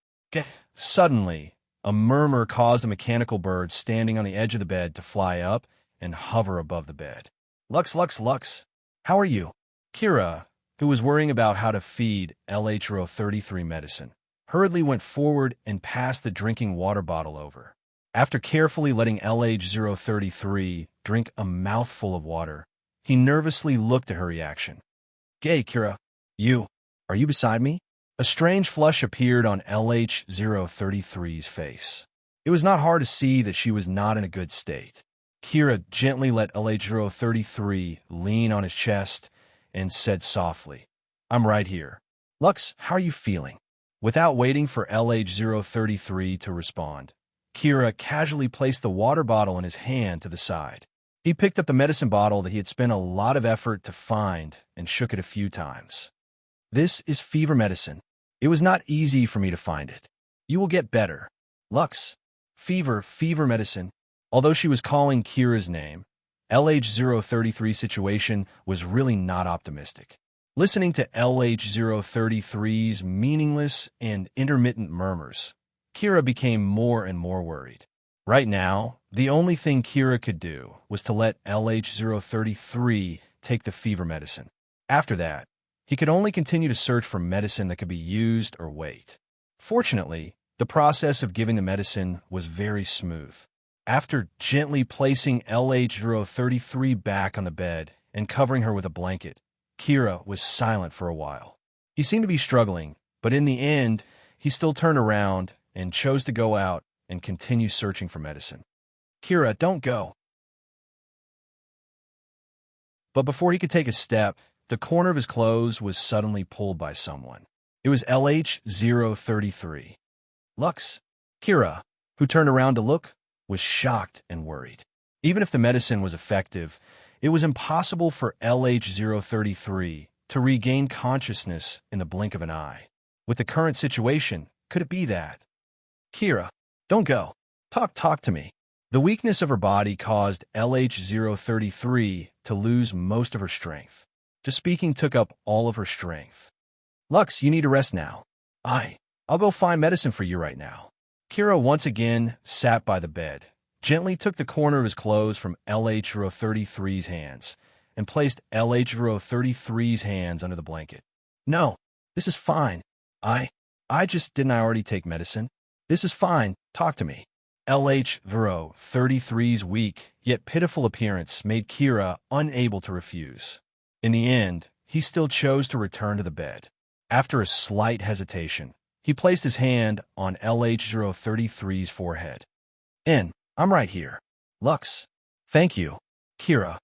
Suddenly, a murmur caused the mechanical bird standing on the edge of the bed to fly up and hover above the bed. Lux, Lux, Lux, how are you? Kira, who was worrying about how to feed LH-033 medicine, hurriedly went forward and passed the drinking water bottle over. After carefully letting LH-033 drink a mouthful of water, he nervously looked at her reaction. Gay, Kira. Are you beside me? A strange flush appeared on LH-033's face. It was not hard to see that she was not in a good state. Kira gently let LH-033 lean on his chest and said softly, I'm right here. Lux, how are you feeling? Without waiting for LH-033 to respond, Kira casually placed the water bottle in his hand to the side. He picked up the medicine bottle that he had spent a lot of effort to find and shook it a few times. This is fever medicine. It was not easy for me to find it. You will get better. Lux. Fever medicine. Although she was calling Kira's name, LH-033's situation was really not optimistic. Listening to LH-033's meaningless and intermittent murmurs, Kira became more and more worried. Right now, the only thing Kira could do was to let LH-033 take the fever medicine. After that, he could only continue to search for medicine that could be used or wait. Fortunately, the process of giving the medicine was very smooth. After gently placing LH-033 back on the bed and covering her with a blanket, Kira was silent for a while. He seemed to be struggling, but in the end, he still turned around and chose to go out and continue searching for medicine. Kira, don't go. But before he could take a step, the corner of his clothes was suddenly pulled by someone. It was LH-033. Lux. Kira, who turned around to look, was shocked and worried. Even if the medicine was effective, it was impossible for LH-033 to regain consciousness in the blink of an eye. With the current situation, could it be that? Kira, don't go. Talk to me. The weakness of her body caused LH-033 to lose most of her strength. Just speaking took up all of her strength. Lux, you need to rest now. I'll go find medicine for you right now. Kira once again sat by the bed, gently took the corner of his clothes from LH-033's hands, and placed LH-033's hands under the blanket. No, this is fine. Didn't I already take medicine? This is fine. Talk to me. LH-033's weak, yet pitiful appearance made Kira unable to refuse. In the end, he still chose to return to the bed. After a slight hesitation, he placed his hand on LH-033's forehead. I'm right here. Lux. Thank you. Kira.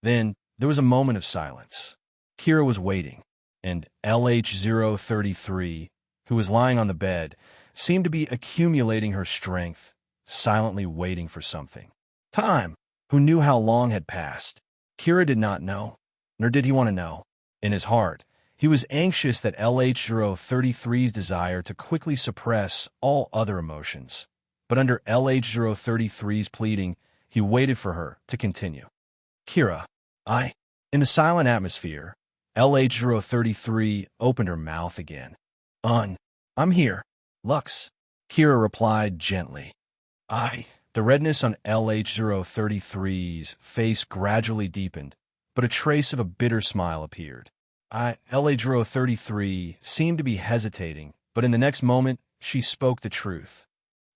Then there was a moment of silence. Kira was waiting, and LH-033, who was lying on the bed, seemed to be accumulating her strength, silently waiting for something. Time. Who knew how long had passed? Kira did not know, nor did he want to know. In his heart, he was anxious that LH-033's desire to quickly suppress all other emotions. But under LH-033's pleading, he waited for her to continue. Kira, In the silent atmosphere, LH-033 opened her mouth again. I'm here. Lux, Kira replied gently. The redness on LH-033's face gradually deepened, but a trace of a bitter smile appeared. LH-033 seemed to be hesitating, but in the next moment, she spoke the truth.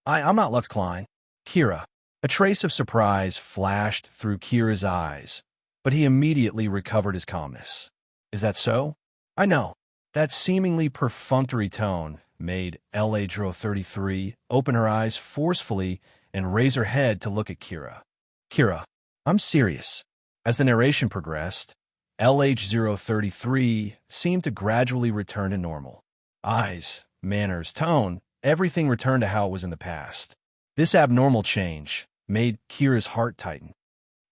I'm not Lux Klein. Kira. A trace of surprise flashed through Kira's eyes, but he immediately recovered his calmness. Is that so? I know. That seemingly perfunctory tone made LH033 open her eyes forcefully and raise her head to look at Kira. Kira, I'm serious. As the narration progressed, LH033 seemed to gradually return to normal. Eyes, manners, tone, everything returned to how it was in the past. This abnormal change made Kira's heart tighten.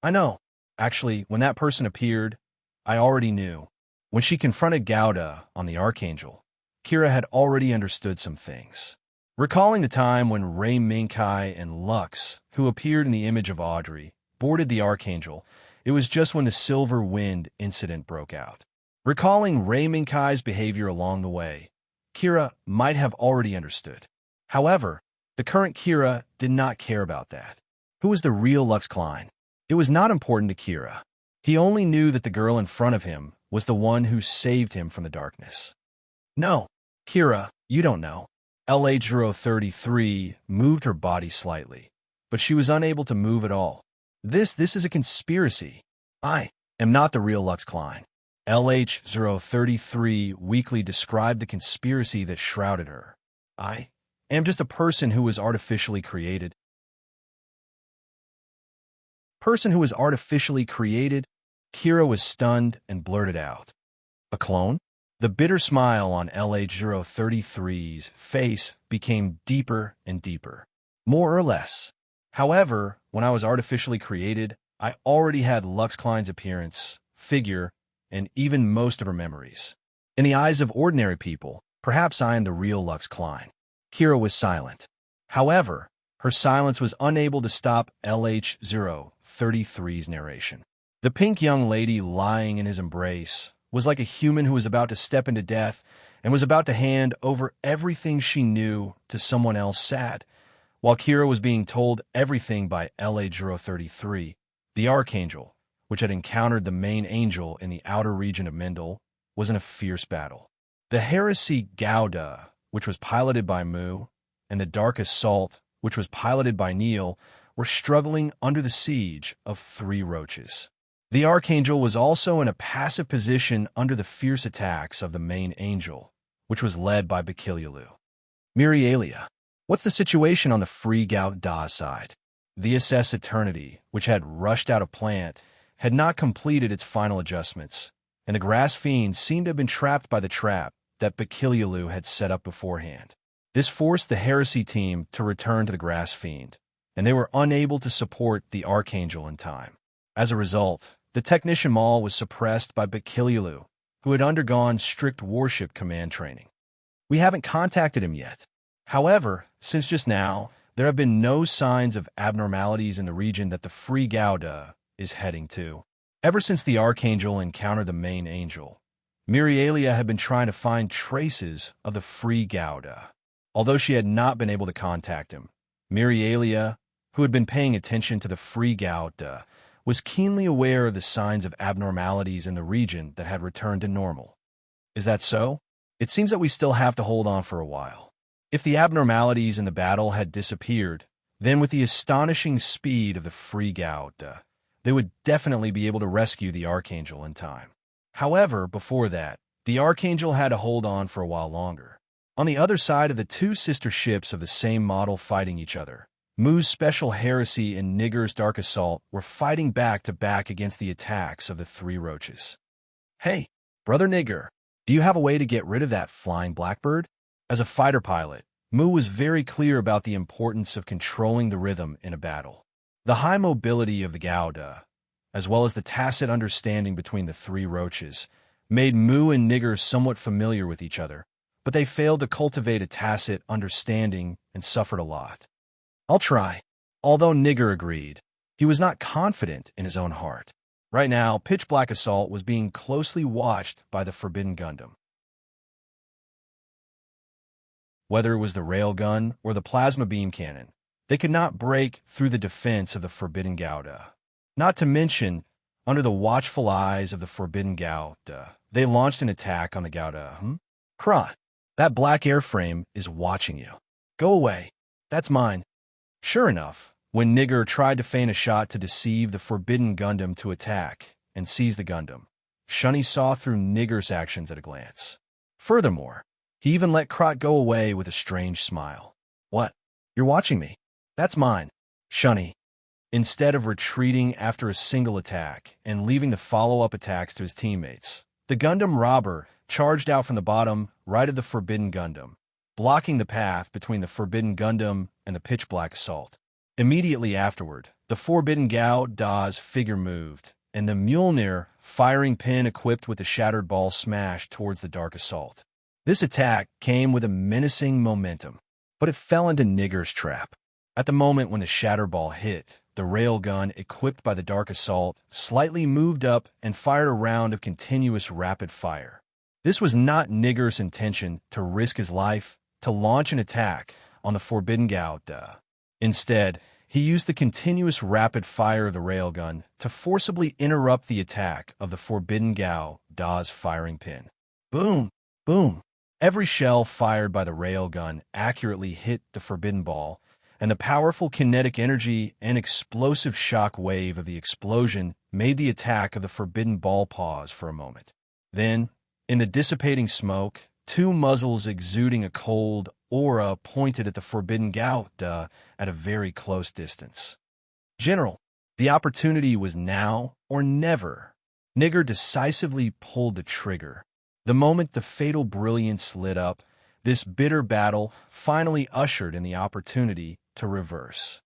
I know. Actually, when that person appeared, I already knew. When she confronted Gouda on the Archangel, Kira had already understood some things. Recalling the time when Ray Minkai and Lux, who appeared in the image of Audrey, boarded the Archangel, it was just when the Silver Wind incident broke out. Recalling Ray Minkai's behavior along the way, Kira might have already understood. However, the current Kira did not care about that. Who was the real Lux Klein? It was not important to Kira. He only knew that the girl in front of him was the one who saved him from the darkness. No, Kira, you don't know. LH033 moved her body slightly, but she was unable to move at all. This is a conspiracy. I am not the real Lux Klein. LH033 weakly described the conspiracy that shrouded her. I am just a person who was artificially created. Person who was artificially created? Kira was stunned and blurted out. A clone? The bitter smile on LH033's face became deeper and deeper. More or less. However, when I was artificially created, I already had Lux Klein's appearance, figure, and even most of her memories. In the eyes of ordinary people, perhaps I am the real Lux Klein. Kira was silent. However, her silence was unable to stop LH033's narration. The pink young lady lying in his embrace was like a human who was about to step into death and was about to hand over everything she knew to someone else sad. While Kira was being told everything by LH033, the Archangel, which had encountered the main angel in the outer region of Mendel, was in a fierce battle. The heresy Gouda, which was piloted by Mu, and the Dark Assault, which was piloted by Neil, were struggling under the siege of 3 roaches. The Archangel was also in a passive position under the fierce attacks of the main angel, which was led by Bakilialu. Mirialia, what's the situation on the Free Gouda side? The SS Eternity, which had rushed out of plant, had not completed its final adjustments, and the Grass Fiend seemed to have been trapped by the trap that Bakilialu had set up beforehand. This forced the Heresy team to return to the Grass Fiend, and they were unable to support the Archangel in time. As a result, the Technician Maul was suppressed by Bakilialu, who had undergone strict warship command training. We haven't contacted him yet. However, since just now, there have been no signs of abnormalities in the region that the Free Gouda is heading to. Ever since the Archangel encountered the main angel, Mirialia had been trying to find traces of the Free Gouda. Although she had not been able to contact him, Mirialia, who had been paying attention to the Free Gouda, was keenly aware of the signs of abnormalities in the region that had returned to normal. Is that so? It seems that we still have to hold on for a while. If the abnormalities in the battle had disappeared, then with the astonishing speed of the Free Gouda, they would definitely be able to rescue the Archangel in time. However, before that, the Archangel had to hold on for a while longer. On the other side of the 2 sister ships of the same model fighting each other, Mu's Special Heresy and Nigger's Dark Assault were fighting back to back against the attacks of the 3 roaches. Hey, Brother Nigger, do you have a way to get rid of that flying blackbird? As a fighter pilot, Mu was very clear about the importance of controlling the rhythm in a battle. The high mobility of the Gouda, as well as the tacit understanding between the 3 roaches, made Mu and Nigger somewhat familiar with each other, but they failed to cultivate a tacit understanding and suffered a lot. I'll try. Although Nigger agreed, he was not confident in his own heart. Right now, Pitch Black Assault was being closely watched by the Forbidden Gundam. Whether it was the railgun or the plasma beam cannon, they could not break through the defense of the Forbidden Gouda. Not to mention, under the watchful eyes of the Forbidden Gouda, they launched an attack on the Gouda. Kra, that black airframe is watching you. Go away. That's mine. Sure enough, when Nigger tried to feign a shot to deceive the Forbidden Gundam to attack and seize the Gundam, Shunny saw through Nigger's actions at a glance. Furthermore, he even let Krot go away with a strange smile. What? You're watching me? That's mine. Shunny. Instead of retreating after a single attack and leaving the follow-up attacks to his teammates, the Gundam robber charged out from the bottom right of the Forbidden Gundam, blocking the path between the Forbidden Gundam and the pitch-black assault. Immediately afterward, the Forbidden Gao Da's figure moved, and the Mjolnir firing pin equipped with the shattered ball smashed towards the Dark Assault. This attack came with a menacing momentum, but it fell into Nigger's trap. At the moment when the shatter ball hit, the railgun equipped by the Dark Assault slightly moved up and fired a round of continuous rapid fire. This was not Nigger's intention to risk his life to launch an attack on the Forbidden Gao Da. Instead, he used the continuous rapid fire of the railgun to forcibly interrupt the attack of the Forbidden Gao Da's firing pin. Boom! Boom! Every shell fired by the railgun accurately hit the Forbidden Ball, and the powerful kinetic energy and explosive shock wave of the explosion made the attack of the Forbidden Ball pause for a moment. Then, in the dissipating smoke, two muzzles exuding a cold aura pointed at the Forbidden Gao Da at a very close distance. General, the opportunity was now or never. Nigger decisively pulled the trigger. The moment the fatal brilliance lit up, this bitter battle finally ushered in the opportunity to reverse.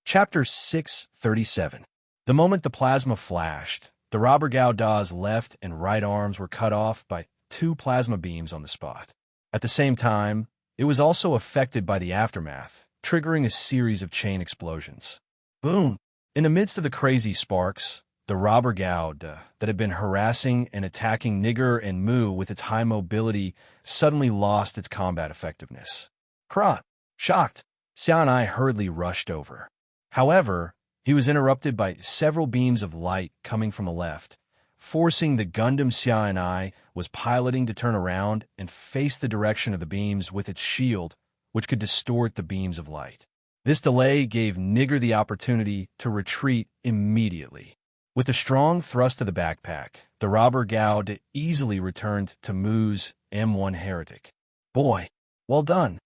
Chapter 637. The moment the plasma flashed, the robber Gao Da's left and right arms were cut off by two plasma beams on the spot. At the same time, it was also affected by the aftermath, triggering a series of chain explosions. Boom! In the midst of the crazy sparks, the robber Gao Da that had been harassing and attacking Nigger and Mu with its high mobility suddenly lost its combat effectiveness. Krot, shocked, Xiao and I hurriedly rushed over. However, he was interrupted by several beams of light coming from the left, forcing the Gundam Xiao and I was piloting to turn around and face the direction of the beams with its shield, which could distort the beams of light. This delay gave Nigger the opportunity to retreat immediately. With a strong thrust to the backpack, the robber Gao Da easily returned to Mu's M1 Heretic. Boy, well done.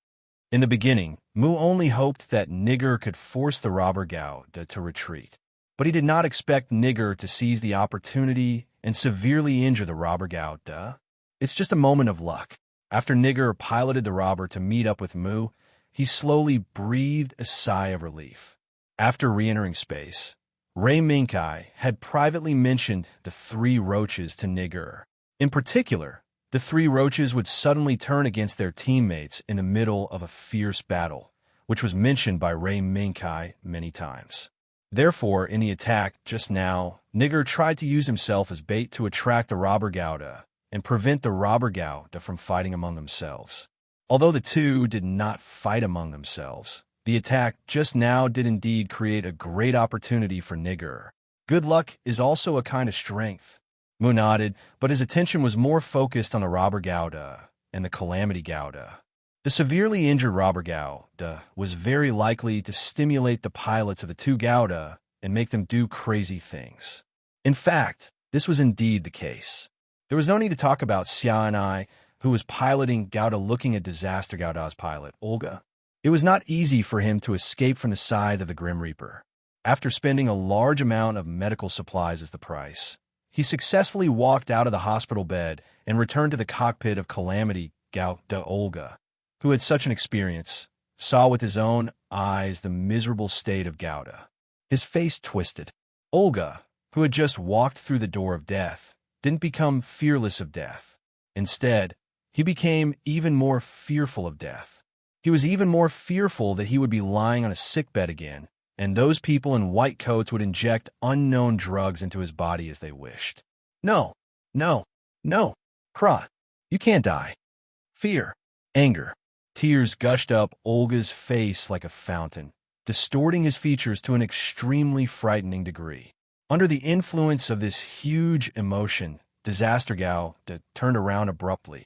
In the beginning, Mu only hoped that Nigger could force the robber Gao Da to retreat. But he did not expect Nigger to seize the opportunity and severely injure the robber Gao Da. It's just a moment of luck. After Nigger piloted the robber to meet up with Mu, he slowly breathed a sigh of relief. After re-entering space, Ray Minkai had privately mentioned the three roaches to Nigger. In particular, the three roaches would suddenly turn against their teammates in the middle of a fierce battle, which was mentioned by Ray Minkai many times. Therefore, in the attack just now, Nigger tried to use himself as bait to attract the robber Gao Da and prevent the robber Gao Da from fighting among themselves. Although the two did not fight among themselves, the attack just now did indeed create a great opportunity for Nigger. Good luck is also a kind of strength. Mu nodded, but his attention was more focused on the robber Gao Da and the calamity Gao Da. The severely injured robber Gao Da was very likely to stimulate the pilots of the two Gao Da and make them do crazy things. In fact, this was indeed the case. There was no need to talk about Xia and I, who was piloting Gao Da looking at Disaster Gao Da's pilot, Olga. It was not easy for him to escape from the scythe of the Grim Reaper. After spending a large amount of medical supplies as the price, he successfully walked out of the hospital bed and returned to the cockpit of Calamity Gao Da. Olga, who had such an experience, saw with his own eyes the miserable state of Gao Da. His face twisted. Olga, who had just walked through the door of death, didn't become fearless of death. Instead, he became even more fearful of death. He was even more fearful that he would be lying on a sickbed again, and those people in white coats would inject unknown drugs into his body as they wished. No, no, no, Krot, you can't die. Fear, anger, tears gushed up Olga's face like a fountain, distorting his features to an extremely frightening degree. Under the influence of this huge emotion, Disaster Gao Da turned around abruptly.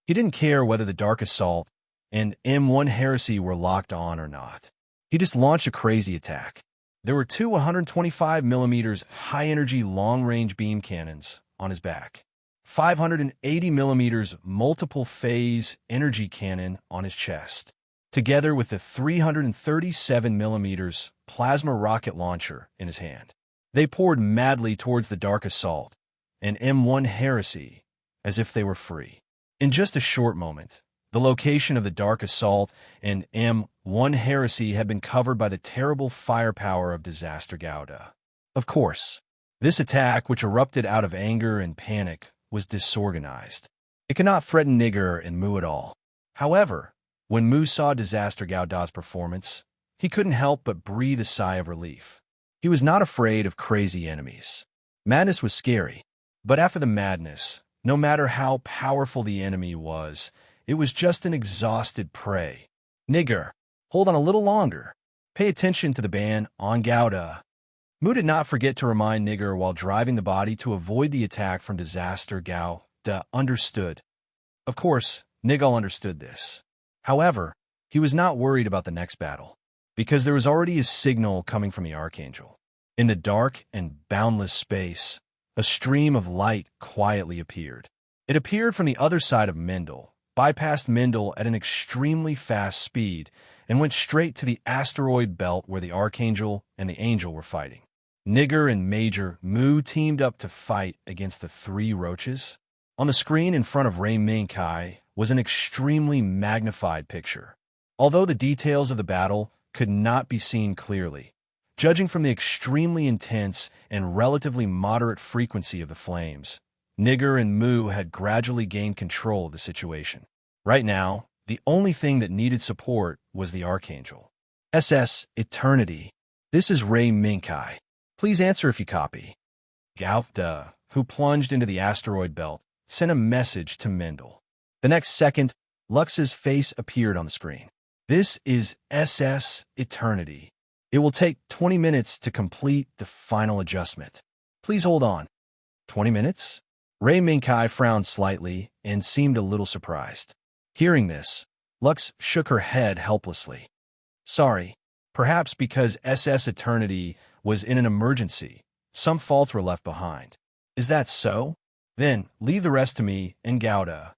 He didn't care whether the Dark Assault and M1 Heresy were locked on or not. He just launched a crazy attack. There were two 125mm high-energy long-range beam cannons on his back, 580mm multiple-phase energy cannon on his chest, together with the 337mm plasma rocket launcher in his hand. They poured madly towards the Dark Assault and M1 Heresy as if they were free. In just a short moment, the location of the Dark Assault and M1 Heresy had been covered by the terrible firepower of Disaster Gouda. Of course, this attack, which erupted out of anger and panic, was disorganized. It could not threaten Nigger and Mu at all. However, when Mu saw Disaster Gouda's performance, he couldn't help but breathe a sigh of relief. He was not afraid of crazy enemies. Madness was scary, but after the madness, no matter how powerful the enemy was, it was just an exhausted prey. Nigger, hold on a little longer. Pay attention to the ban on Gouda. Mu did not forget to remind Nigger while driving the body to avoid the attack from Disaster Gouda. Understood. Of course, Nigel understood this. However, he was not worried about the next battle, because there was already a signal coming from the Archangel. In the dark and boundless space, a stream of light quietly appeared. It appeared from the other side of Mendel, bypassed Mendel at an extremely fast speed, and went straight to the asteroid belt where the Archangel and the Angel were fighting. Nigger and Major Mu teamed up to fight against the three roaches. On the screen in front of Ray Minkai was an extremely magnified picture. Although the details of the battle could not be seen clearly, judging from the extremely intense and relatively moderate frequency of the flames, Nigger and Mu had gradually gained control of the situation. Right now, the only thing that needed support was the Archangel. SS Eternity. This is Ray Minkai. Please answer if you copy. Gouda, who plunged into the asteroid belt, sent a message to Mendel. The next second, Lux's face appeared on the screen. This is SS Eternity. It will take 20 minutes to complete the final adjustment. Please hold on. 20 minutes? Ray Minkai frowned slightly and seemed a little surprised. Hearing this, Lux shook her head helplessly. Sorry, perhaps because SS Eternity was in an emergency. Some faults were left behind. Is that so? Then leave the rest to me and Gouda.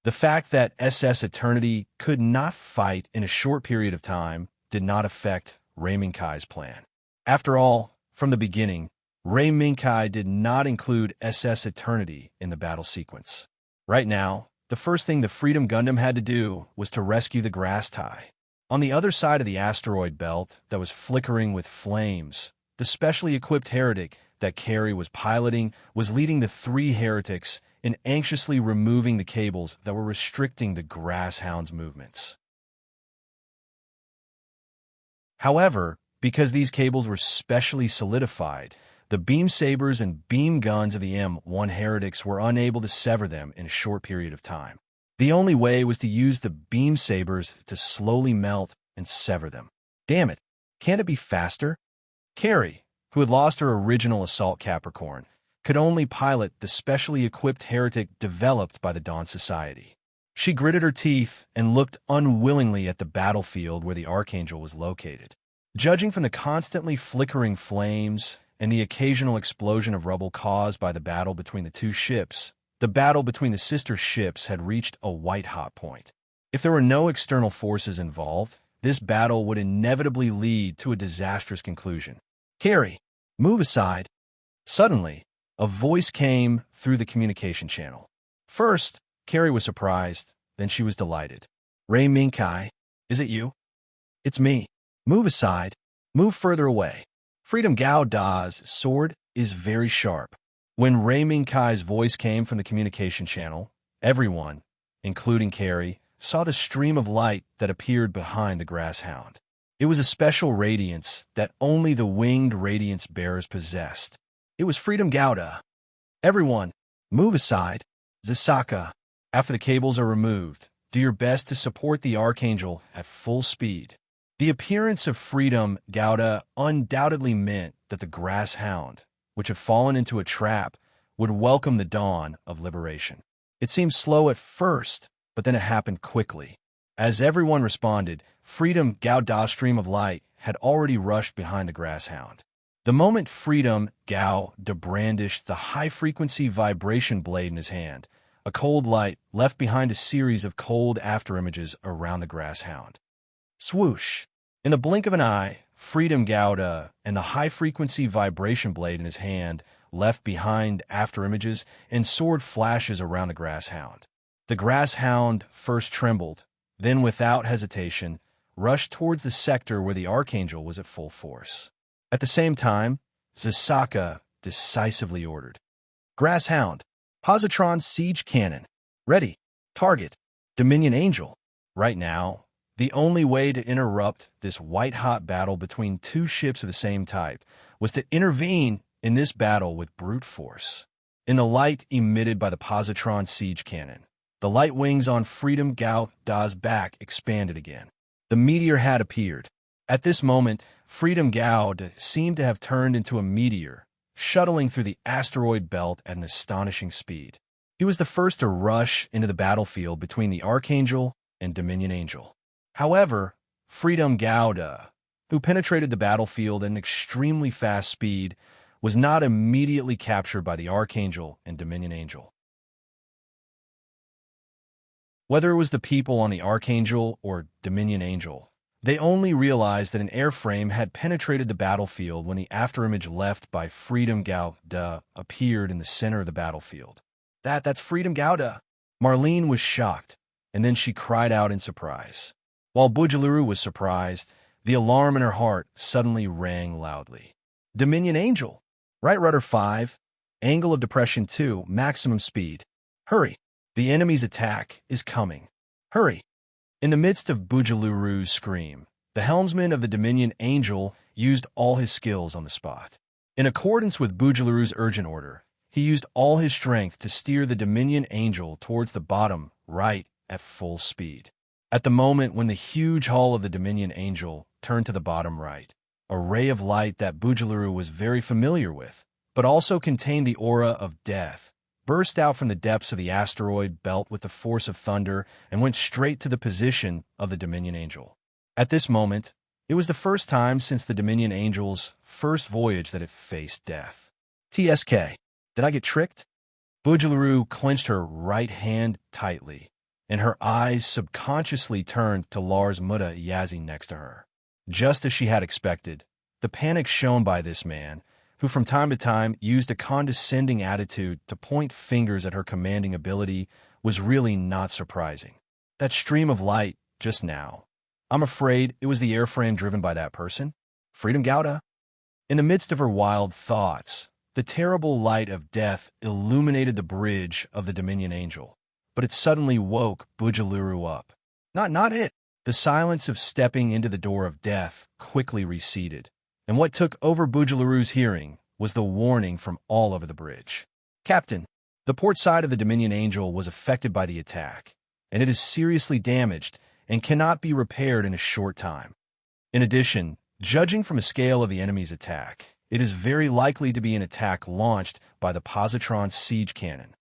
The fact that SS Eternity could not fight in a short period of time did not affect Ray Minkai's plan. After all, from the beginning, Ray Minkai did not include SS Eternity in the battle sequence. Right now, the first thing the Freedom Gundam had to do was to rescue the grass tie. On the other side of the asteroid belt that was flickering with flames, the specially equipped heretic that Carrie was piloting was leading the three heretics in anxiously removing the cables that were restricting the grass hound's movements. However, because these cables were specially solidified, the beam sabers and beam guns of the M1 heretics were unable to sever them in a short period of time. The only way was to use the beam sabers to slowly melt and sever them. Damn it, can't it be faster? Carrie, who had lost her original assault Capricorn, could only pilot the specially equipped heretic developed by the Dawn Society. She gritted her teeth and looked unwillingly at the battlefield where the Archangel was located. Judging from the constantly flickering flames and the occasional explosion of rubble caused by the battle between the two ships, the battle between the sister ships had reached a white-hot point. If there were no external forces involved, this battle would inevitably lead to a disastrous conclusion. Carrie, move aside. Suddenly, a voice came through the communication channel. First, Carrie was surprised, then she was delighted. Ray Minkai, is it you? It's me. Move aside. Move further away. Freedom Gouda's sword is very sharp. When Ray Minkai's voice came from the communication channel, everyone, including Carrie, saw the stream of light that appeared behind the grass hound. It was a special radiance that only the winged radiance bearers possessed. It was Freedom Gouda. Everyone, move aside. Zasaka, after the cables are removed, do your best to support the Archangel at full speed. The appearance of Freedom Gouda undoubtedly meant that the grass hound, which had fallen into a trap, would welcome the dawn of liberation. It seemed slow at first, but then it happened quickly. As everyone responded, Freedom Gao Da's stream of light had already rushed behind the grass hound. The moment Freedom Gao Da brandished the high-frequency vibration blade in his hand, a cold light left behind a series of cold afterimages around the grass hound. Swoosh! In the blink of an eye, Freedom Gao Da and the high-frequency vibration blade in his hand left behind afterimages and sword flashes around the grass hound. The grass hound first trembled, then without hesitation, rushed towards the sector where the Archangel was at full force. At the same time, Zasaka decisively ordered, "Grass Hound, Positron Siege Cannon, ready, target, Dominion Angel." Right now, the only way to interrupt this white-hot battle between two ships of the same type was to intervene in this battle with brute force. In the light emitted by the Positron Siege Cannon, the light wings on Freedom Gao Da's back expanded again. The meteor had appeared. At this moment, Freedom Gao Da seemed to have turned into a meteor, shuttling through the asteroid belt at an astonishing speed. He was the first to rush into the battlefield between the Archangel and Dominion Angel. However, Freedom Gao Da, who penetrated the battlefield at an extremely fast speed, was not immediately captured by the Archangel and Dominion Angel. Whether it was the people on the Archangel or Dominion Angel, they only realized that an airframe had penetrated the battlefield when the afterimage left by Freedom Gao Da appeared in the center of the battlefield. That's Freedom Gao Da. Marlene was shocked, and then she cried out in surprise. While Bujalaru was surprised, the alarm in her heart suddenly rang loudly. Dominion Angel, right rudder 5, angle of depression 2, maximum speed. Hurry, the enemy's attack is coming. Hurry. In the midst of Bujalaru's scream, the helmsman of the Dominion Angel used all his skills on the spot. In accordance with Bujalaru's urgent order, he used all his strength to steer the Dominion Angel towards the bottom right at full speed. At the moment when the huge hull of the Dominion Angel turned to the bottom right, a ray of light that Bujalaru was very familiar with, but also contained the aura of death, burst out from the depths of the asteroid belt with the force of thunder and went straight to the position of the Dominion Angel. At this moment, it was the first time since the Dominion Angel's first voyage that it faced death. TSK, did I get tricked? Bujalaru clenched her right hand tightly, and her eyes subconsciously turned to Lars Mutta Yazzie next to her. Just as she had expected, the panic shown by this man, who from time to time used a condescending attitude to point fingers at her commanding ability, was really not surprising. That stream of light just now, I'm afraid it was the airframe driven by that person, Freedom Gao Da. In the midst of her wild thoughts, the terrible light of death illuminated the bridge of the Dominion Angel, but it suddenly woke Bujalaru up. Not it. The silence of stepping into the door of death quickly receded, and what took over Bujalaru's hearing was the warning from all over the bridge. Captain, the port side of the Dominion Angel was affected by the attack, and it is seriously damaged and cannot be repaired in a short time. In addition, judging from a scale of the enemy's attack, it is very likely to be an attack launched by the Positron Siege Cannon.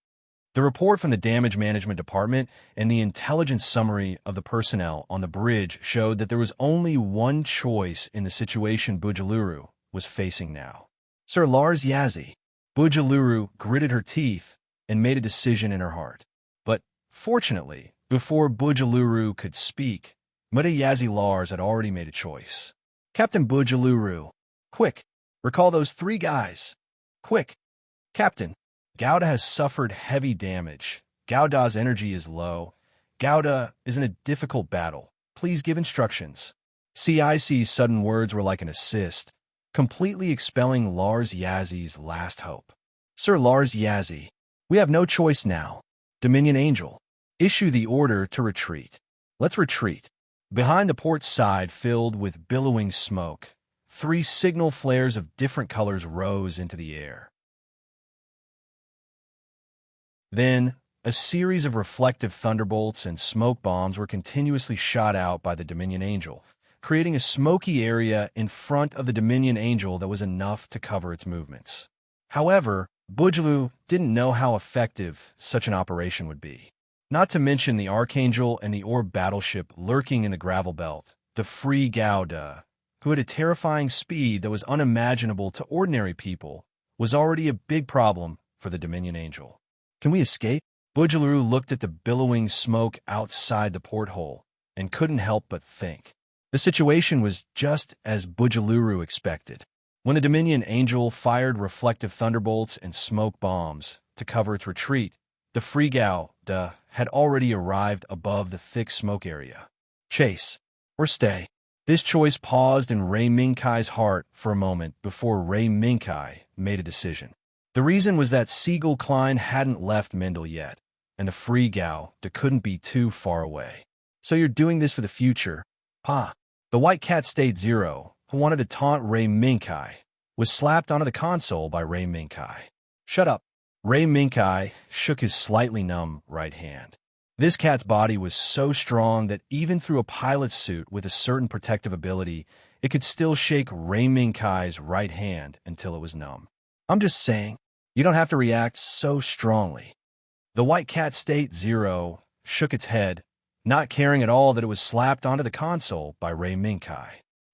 The report from the Damage Management Department and the intelligence summary of the personnel on the bridge showed that there was only one choice in the situation Bujalaru was facing now. Sir Lars Yazzie. Bujalaru gritted her teeth and made a decision in her heart. But, fortunately, before Bujalaru could speak, Mutta Yazzie Lars had already made a choice. Captain Bujalaru, quick, recall those 3 guys. Quick. Captain, Gao Da has suffered heavy damage. Gao Da's energy is low. Gao Da is in a difficult battle. Please give instructions. CIC's sudden words were like an assist, completely expelling Lars Yazzie's last hope. Sir Lars Yazzie, we have no choice now. Dominion Angel, issue the order to retreat. Let's retreat. Behind the port side filled with billowing smoke, 3 signal flares of different colors rose into the air. Then, a series of reflective thunderbolts and smoke bombs were continuously shot out by the Dominion Angel, creating a smoky area in front of the Dominion Angel that was enough to cover its movements. However, Bujalaru didn't know how effective such an operation would be. Not to mention the Archangel and the Orb battleship lurking in the gravel belt, the Free Gauda, who had a terrifying speed that was unimaginable to ordinary people, was already a big problem for the Dominion Angel. Can we escape? Bujalaru looked at the billowing smoke outside the porthole and couldn't help but think. The situation was just as Bujalaru expected. When the Dominion Angel fired reflective thunderbolts and smoke bombs to cover its retreat, the Free Gauda had already arrived above the thick smoke area. Chase or stay? This choice paused in Ray Minkai's heart for a moment before Ray Minkai made a decision. The reason was that Siegel Klein hadn't left Mendel yet, and the Free Gauda couldn't be too far away. So you're doing this for the future, Pa? The White Cat State Zero, who wanted to taunt Ray Minkai, was slapped onto the console by Ray Minkai. Shut up. Ray Minkai shook his slightly numb right hand. This cat's body was so strong that even through a pilot's suit with a certain protective ability, it could still shake Ray Minkai's right hand until it was numb. I'm just saying, you don't have to react so strongly. The White Cat State Zero shook its head, not caring at all that it was slapped onto the console by Ray Minkai.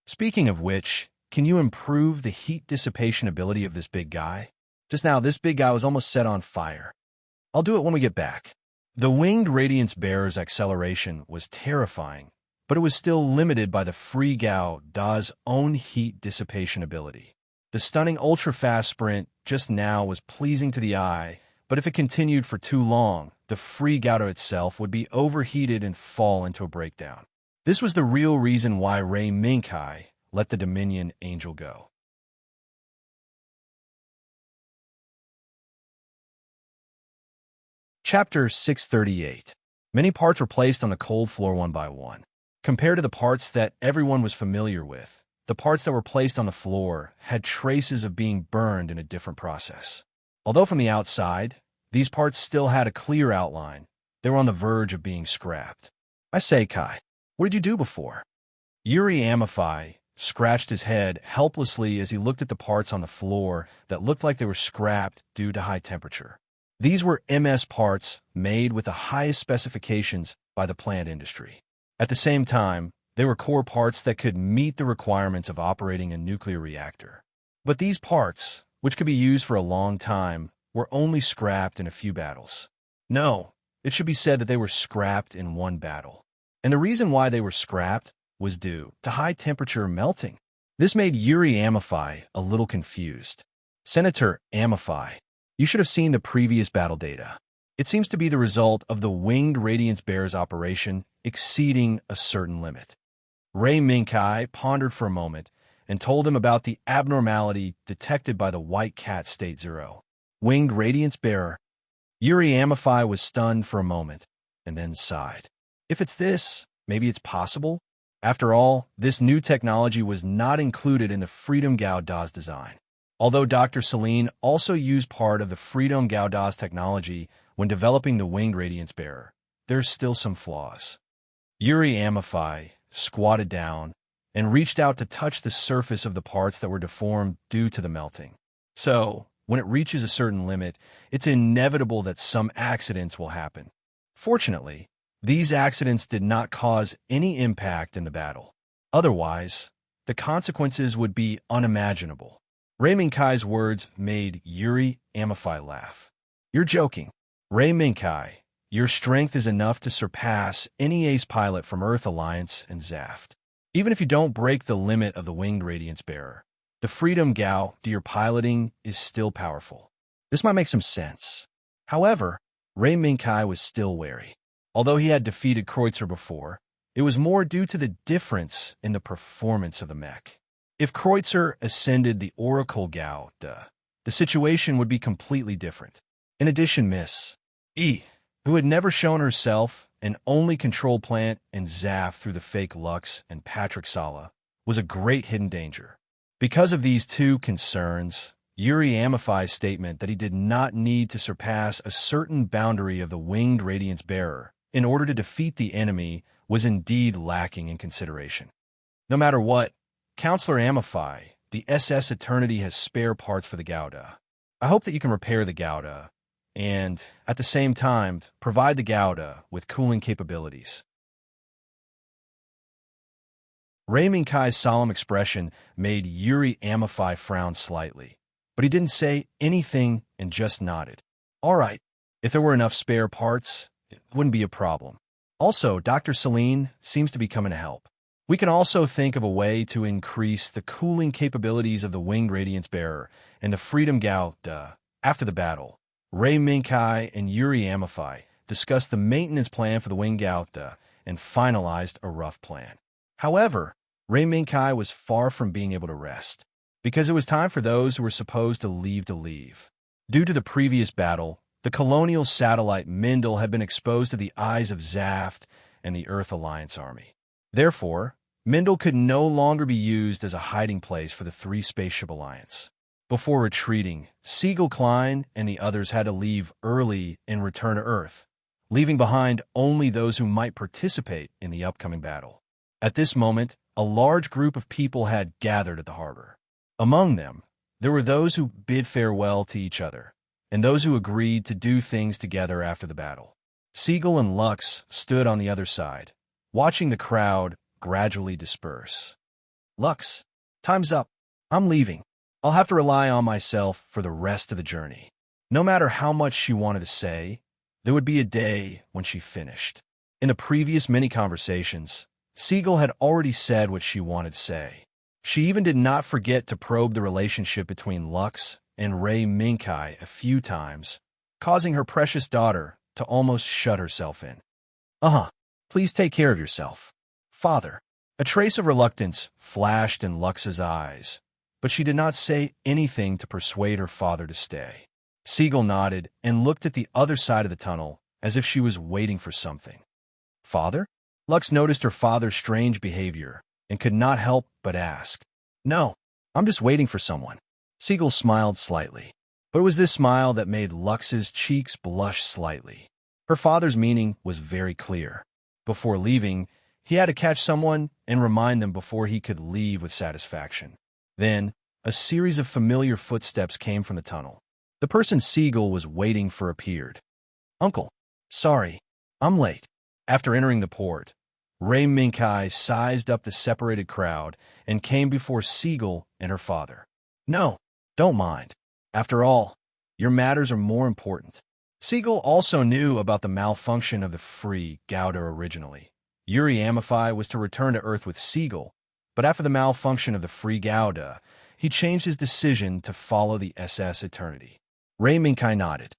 Speaking of which, can you improve the heat dissipation ability of this big guy? Just now, this big guy was almost set on fire. I'll do it when we get back. The winged Radiance Bearer's acceleration was terrifying, but it was still limited by the Free Gauda's own heat dissipation ability. The stunning ultra-fast sprint just now was pleasing to the eye, but if it continued for too long, the Free Gauda itself would be overheated and fall into a breakdown. This was the real reason why Ray Minkai let the Dominion Angel go. Chapter 638. Many parts were placed on the cold floor one by one. Compared to the parts that everyone was familiar with, the parts that were placed on the floor had traces of being burned in a different process. Although from the outside, these parts still had a clear outline, they were on the verge of being scrapped. I say, Kai, what did you do before? Yuri Amifai scratched his head helplessly as he looked at the parts on the floor that looked like they were scrapped due to high temperature. These were MS parts made with the highest specifications by the plant industry. At the same time, they were core parts that could meet the requirements of operating a nuclear reactor. But these parts, which could be used for a long time, were only scrapped in a few battles. No, it should be said that they were scrapped in one battle. And the reason why they were scrapped was due to high temperature melting. This made Yuri Amifai a little confused. Senator Amifai, you should have seen the previous battle data. It seems to be the result of the winged Radiance Bearer's operation exceeding a certain limit. Ray Minkai pondered for a moment and told him about the abnormality detected by the White Cat State Zero. Winged Radiance Bearer. Yuri Amifai was stunned for a moment and then sighed. If it's this, maybe it's possible. After all, this new technology was not included in the Freedom Gauda's design. Although Dr. Celine also used part of the Freedom Gauda's technology when developing the Winged Radiance Bearer, there's still some flaws. Yuri Amifai squatted down and reached out to touch the surface of the parts that were deformed due to the melting. So, when it reaches a certain limit, it's inevitable that some accidents will happen. Fortunately, these accidents did not cause any impact in the battle. Otherwise, the consequences would be unimaginable. Ray Minkai's words made Yuri Amifai laugh. You're joking. Ray Minkai, your strength is enough to surpass any ace pilot from Earth Alliance and Zaft. Even if you don't break the limit of the Winged Radiance Bearer, the Freedom Gauda you're piloting is still powerful. This might make some sense. However, Ray Minkai was still wary. Although he had defeated Kreutzer before, it was more due to the difference in the performance of the mech. If Kreutzer ascended the Oracle Gauda, the situation would be completely different. In addition, Miss E, who had never shown herself and only controlled Plant and Zaff through the fake Lux and Patrick Sala, was a great hidden danger. Because of these two concerns, Yuri Amifai's statement that he did not need to surpass a certain boundary of the Winged Radiance Bearer in order to defeat the enemy was indeed lacking in consideration. No matter what, Counselor Amifai, the SS Eternity has spare parts for the Gauda. I hope that you can repair the Gauda, and, at the same time, provide the Gouda with cooling capabilities. Rei Minkai's solemn expression made Yuri Amify frown slightly, but he didn't say anything and just nodded. All right, if there were enough spare parts, it wouldn't be a problem. Also, Dr. Serene seems to be coming to help. We can also think of a way to increase the cooling capabilities of the Winged Radiance Bearer and the Freedom Gouda after the battle. Rei Minkai and Yuri Amify discussed the maintenance plan for the Winged Gouda and finalized a rough plan. However, Rei Minkai was far from being able to rest, because it was time for those who were supposed to leave. Due to the previous battle, the colonial satellite Mindel had been exposed to the eyes of Zaft and the Earth Alliance Army. Therefore, Mindel could no longer be used as a hiding place for the three spaceship alliance. Before retreating, Siegel Klein and the others had to leave early and return to Earth, leaving behind only those who might participate in the upcoming battle. At this moment, a large group of people had gathered at the harbor. Among them, there were those who bid farewell to each other, and those who agreed to do things together after the battle. Siegel and Lux stood on the other side, watching the crowd gradually disperse. Lux, time's up. I'm leaving. I'll have to rely on myself for the rest of the journey. No matter how much she wanted to say, there would be a day when she finished. In the previous many conversations, Siegel had already said what she wanted to say. She even did not forget to probe the relationship between Lux and Rei Minkai a few times, causing her precious daughter to almost shut herself in. Please take care of yourself. Father. A trace of reluctance flashed in Lux's eyes, but she did not say anything to persuade her father to stay. Siegel nodded and looked at the other side of the tunnel as if she was waiting for something. Father? Lux noticed her father's strange behavior and could not help but ask. No, I'm just waiting for someone. Siegel smiled slightly, but it was this smile that made Lux's cheeks blush slightly. Her father's meaning was very clear. Before leaving, he had to catch someone and remind them before he could leave with satisfaction. Then, a series of familiar footsteps came from the tunnel. The person Siegel was waiting for appeared. Uncle, sorry, I'm late. After entering the port, Rei Minkai sized up the separated crowd and came before Siegel and her father. No, don't mind. After all, your matters are more important. Siegel also knew about the malfunction of the free Gouda originally. Yuri Amify was to return to Earth with Siegel, but after the malfunction of the free Gouda, he changed his decision to follow the SS Eternity. Rei Minkai nodded.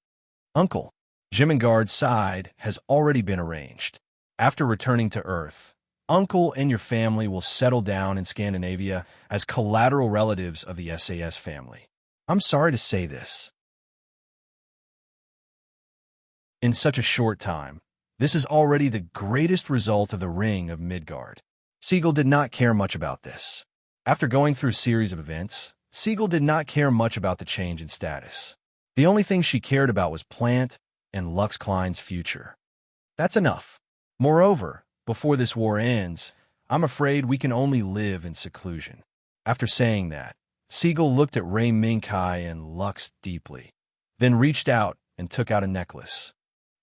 Uncle, Jimengard's side has already been arranged. After returning to Earth, Uncle and your family will settle down in Scandinavia as collateral relatives of the SAS family. I'm sorry to say this. In such a short time, this is already the greatest result of the Ring of Midgard. Siegel did not care much about this. After going through a series of events, Siegel did not care much about the change in status. The only thing she cared about was Plant and Lux Klein's future. That's enough. Moreover, before this war ends, I'm afraid we can only live in seclusion. After saying that, Siegel looked at Rei Minkai and Lux deeply, then reached out and took out a necklace.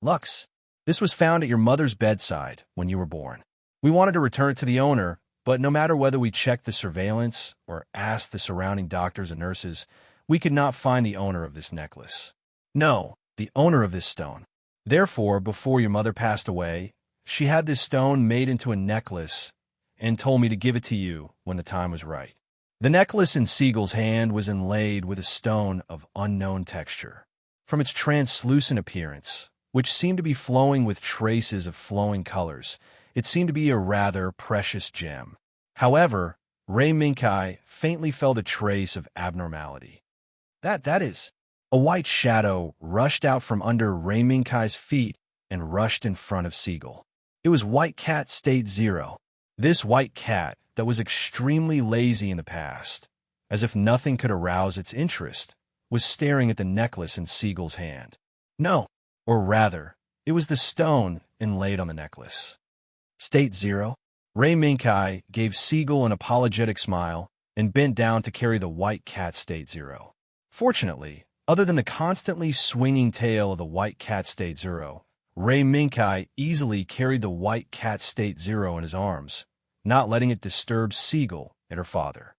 Lux, this was found at your mother's bedside when you were born. We wanted to return it to the owner, but no matter whether we checked the surveillance or asked the surrounding doctors and nurses, we could not find the owner of this necklace. No, the owner of this stone. Therefore, before your mother passed away, she had this stone made into a necklace and told me to give it to you when the time was right. The necklace in Siegel's hand was inlaid with a stone of unknown texture. From its translucent appearance, which seemed to be flowing with traces of flowing colors, it seemed to be a rather precious gem. However, Rei Minkai faintly felt a trace of abnormality. That is. A white shadow rushed out from under Rei Minkai's feet and rushed in front of Siegel. It was White Cat State Zero. This white cat that was extremely lazy in the past, as if nothing could arouse its interest, was staring at the necklace in Siegel's hand. No, or rather, it was the stone inlaid on the necklace. State Zero? Rei Minkai gave Siegel an apologetic smile and bent down to carry the white cat State Zero. Fortunately, Other than the constantly swinging tail of the white cat State Zero, Ray Minkai easily carried the white cat State Zero in his arms, not letting it disturb Seagull and her father.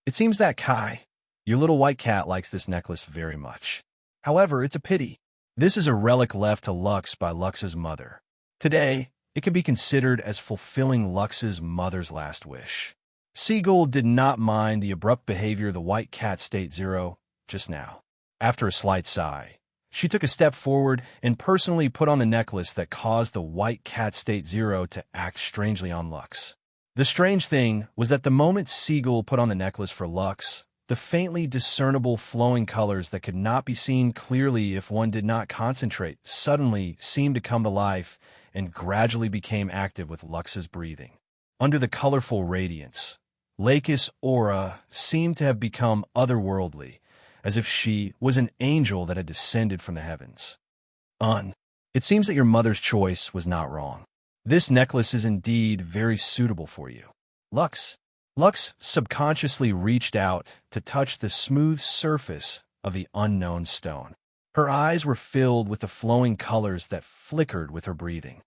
It seems that Kai, your little white cat, likes this necklace very much. However, it's a pity. This is a relic left to Lux by Lux's mother. Today, it can be considered as fulfilling Lux's mother's last wish. Seagull did not mind the abrupt behavior of the white cat State Zero just now. After a slight sigh, she took a step forward and personally put on the necklace that caused the white cat State Zero to act strangely on Lux. The strange thing was that the moment Seagull put on the necklace for Lux, the faintly discernible flowing colors that could not be seen clearly if one did not concentrate suddenly seemed to come to life and gradually became active with Lux's breathing. Under the colorful radiance, Lake's aura seemed to have become otherworldly, as if she was an angel that had descended from the heavens. It seems that your mother's choice was not wrong. This necklace is indeed very suitable for you. Lux subconsciously reached out to touch the smooth surface of the unknown stone. Her eyes were filled with the flowing colors that flickered with her breathing.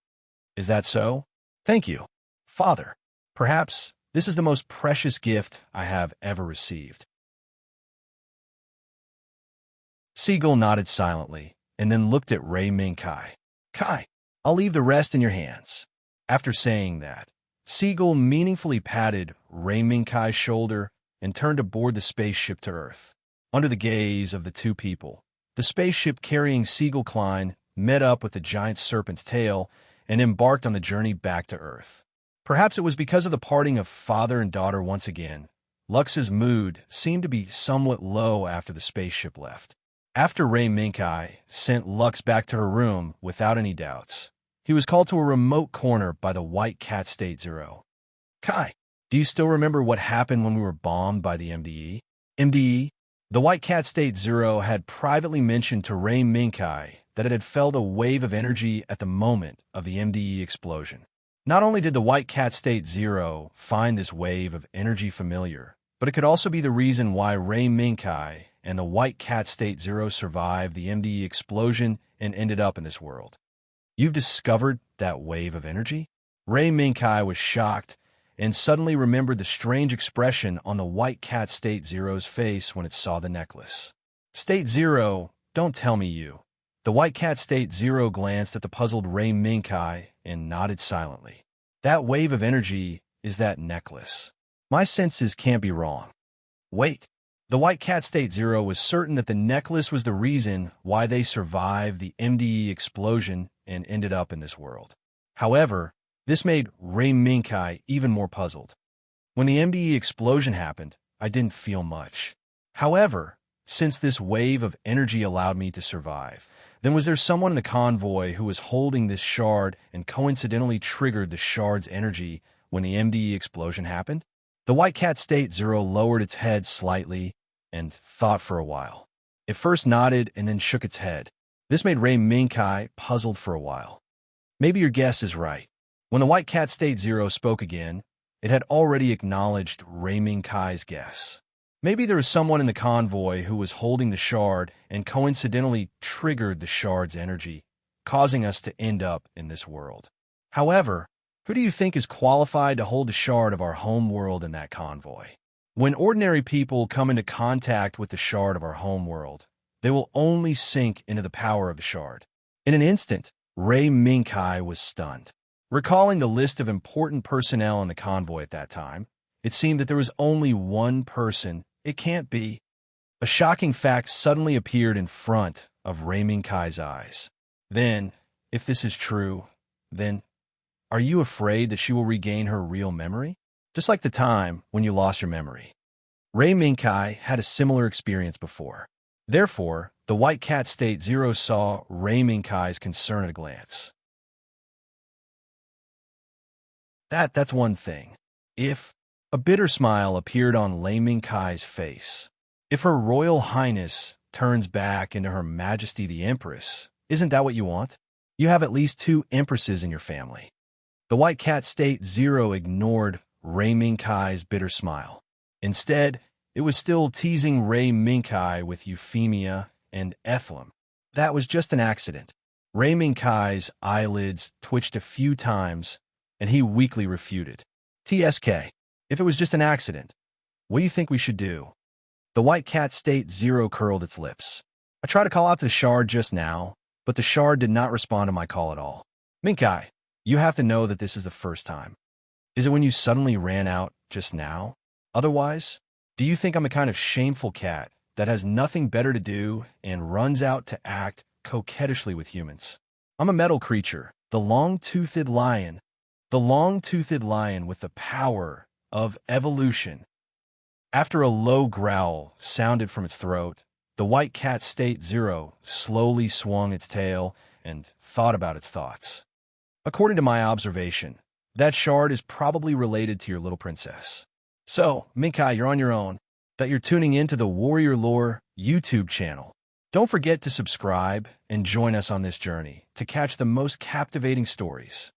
Is that so? Thank you, Father. Perhaps this is the most precious gift I have ever received. Seagull nodded silently and then looked at Ray Minkai. Kai, I'll leave the rest in your hands. After saying that, Seagull meaningfully patted Ray Minkai's shoulder and turned aboard the spaceship to Earth. Under the gaze of the two people, the spaceship carrying Seagull Klein met up with the giant serpent's tail and embarked on the journey back to Earth. Perhaps it was because of the parting of father and daughter once again. Lux's mood seemed to be somewhat low after the spaceship left. After Ray Minkai sent Lux back to her room without any doubts, he was called to a remote corner by the white cat State Zero. Kai, do you still remember what happened when we were bombed by the MDE? MDE? The white cat State Zero had privately mentioned to Ray Minkai that it had felt a wave of energy at the moment of the MDE explosion. Not only did the white cat State Zero find this wave of energy familiar, but it could also be the reason why Ray Minkai and the white cat State Zero survived the MDE explosion and ended up in this world. You've discovered that wave of energy? Ray Minkai was shocked and suddenly remembered the strange expression on the white cat State Zero's face when it saw the necklace. State Zero, don't tell me you. The white cat State Zero glanced at the puzzled Ray Minkai and nodded silently. That wave of energy is that necklace. My senses can't be wrong. Wait. The white cat State Zero was certain that the necklace was the reason why they survived the MDE explosion and ended up in this world. However, this made Ray Minkai even more puzzled. When the MDE explosion happened, I didn't feel much. However, since this wave of energy allowed me to survive, then was there someone in the convoy who was holding this shard and coincidentally triggered the shard's energy when the MDE explosion happened? The white cat State Zero lowered its head slightly and thought for a while. It first nodded and then shook its head. This made Ray Minkai puzzled for a while. Maybe your guess is right. When the white cat State Zero spoke again, it had already acknowledged Ray Minkai's guess. Maybe there was someone in the convoy who was holding the shard and coincidentally triggered the shard's energy, causing us to end up in this world. However, who do you think is qualified to hold the shard of our home world in that convoy? When ordinary people come into contact with the shard of our home world, they will only sink into the power of the shard. In an instant, Ray Minkai was stunned. Recalling the list of important personnel in the convoy at that time, it seemed that there was only one person. It can't be. A shocking fact suddenly appeared in front of Ray Minkai's eyes. Then, if this is true, then are you afraid that she will regain her real memory? Just like the time when you lost your memory. Ray Minkai had a similar experience before. Therefore, the white cat State Zero saw Ray Minkai's concern at a glance. That's one thing. If a bitter smile appeared on Ray Minkai's face. If Her Royal Highness turns back into Her Majesty the Empress, isn't that what you want? You have at least 2 empresses in your family. The white cat State Zero ignored Ray Minkai's bitter smile. Instead, it was still teasing Ray Minkai with euphemia and Ethlam. That was just an accident. Raymond Kai's eyelids twitched a few times, and he weakly refuted. TSK, if it was just an accident, what do you think we should do? The white cat state zero curled its lips. I tried to call out to the shard just now, but the shard did not respond to my call at all. Minkai, you have to know that this is the first time. Is it when you suddenly ran out just now? Otherwise, do you think I'm the kind of shameful cat that has nothing better to do and runs out to act coquettishly with humans? I'm a metal creature, the long-toothed lion with the power of evolution. After a low growl sounded from its throat, the white cat state zero slowly swung its tail and thought about its thoughts. According to my observation, that shard is probably related to your little princess. So, Minkai, you're on your own. That you're tuning into the Warrior Lore YouTube channel. Don't forget to subscribe and join us on this journey to catch the most captivating stories.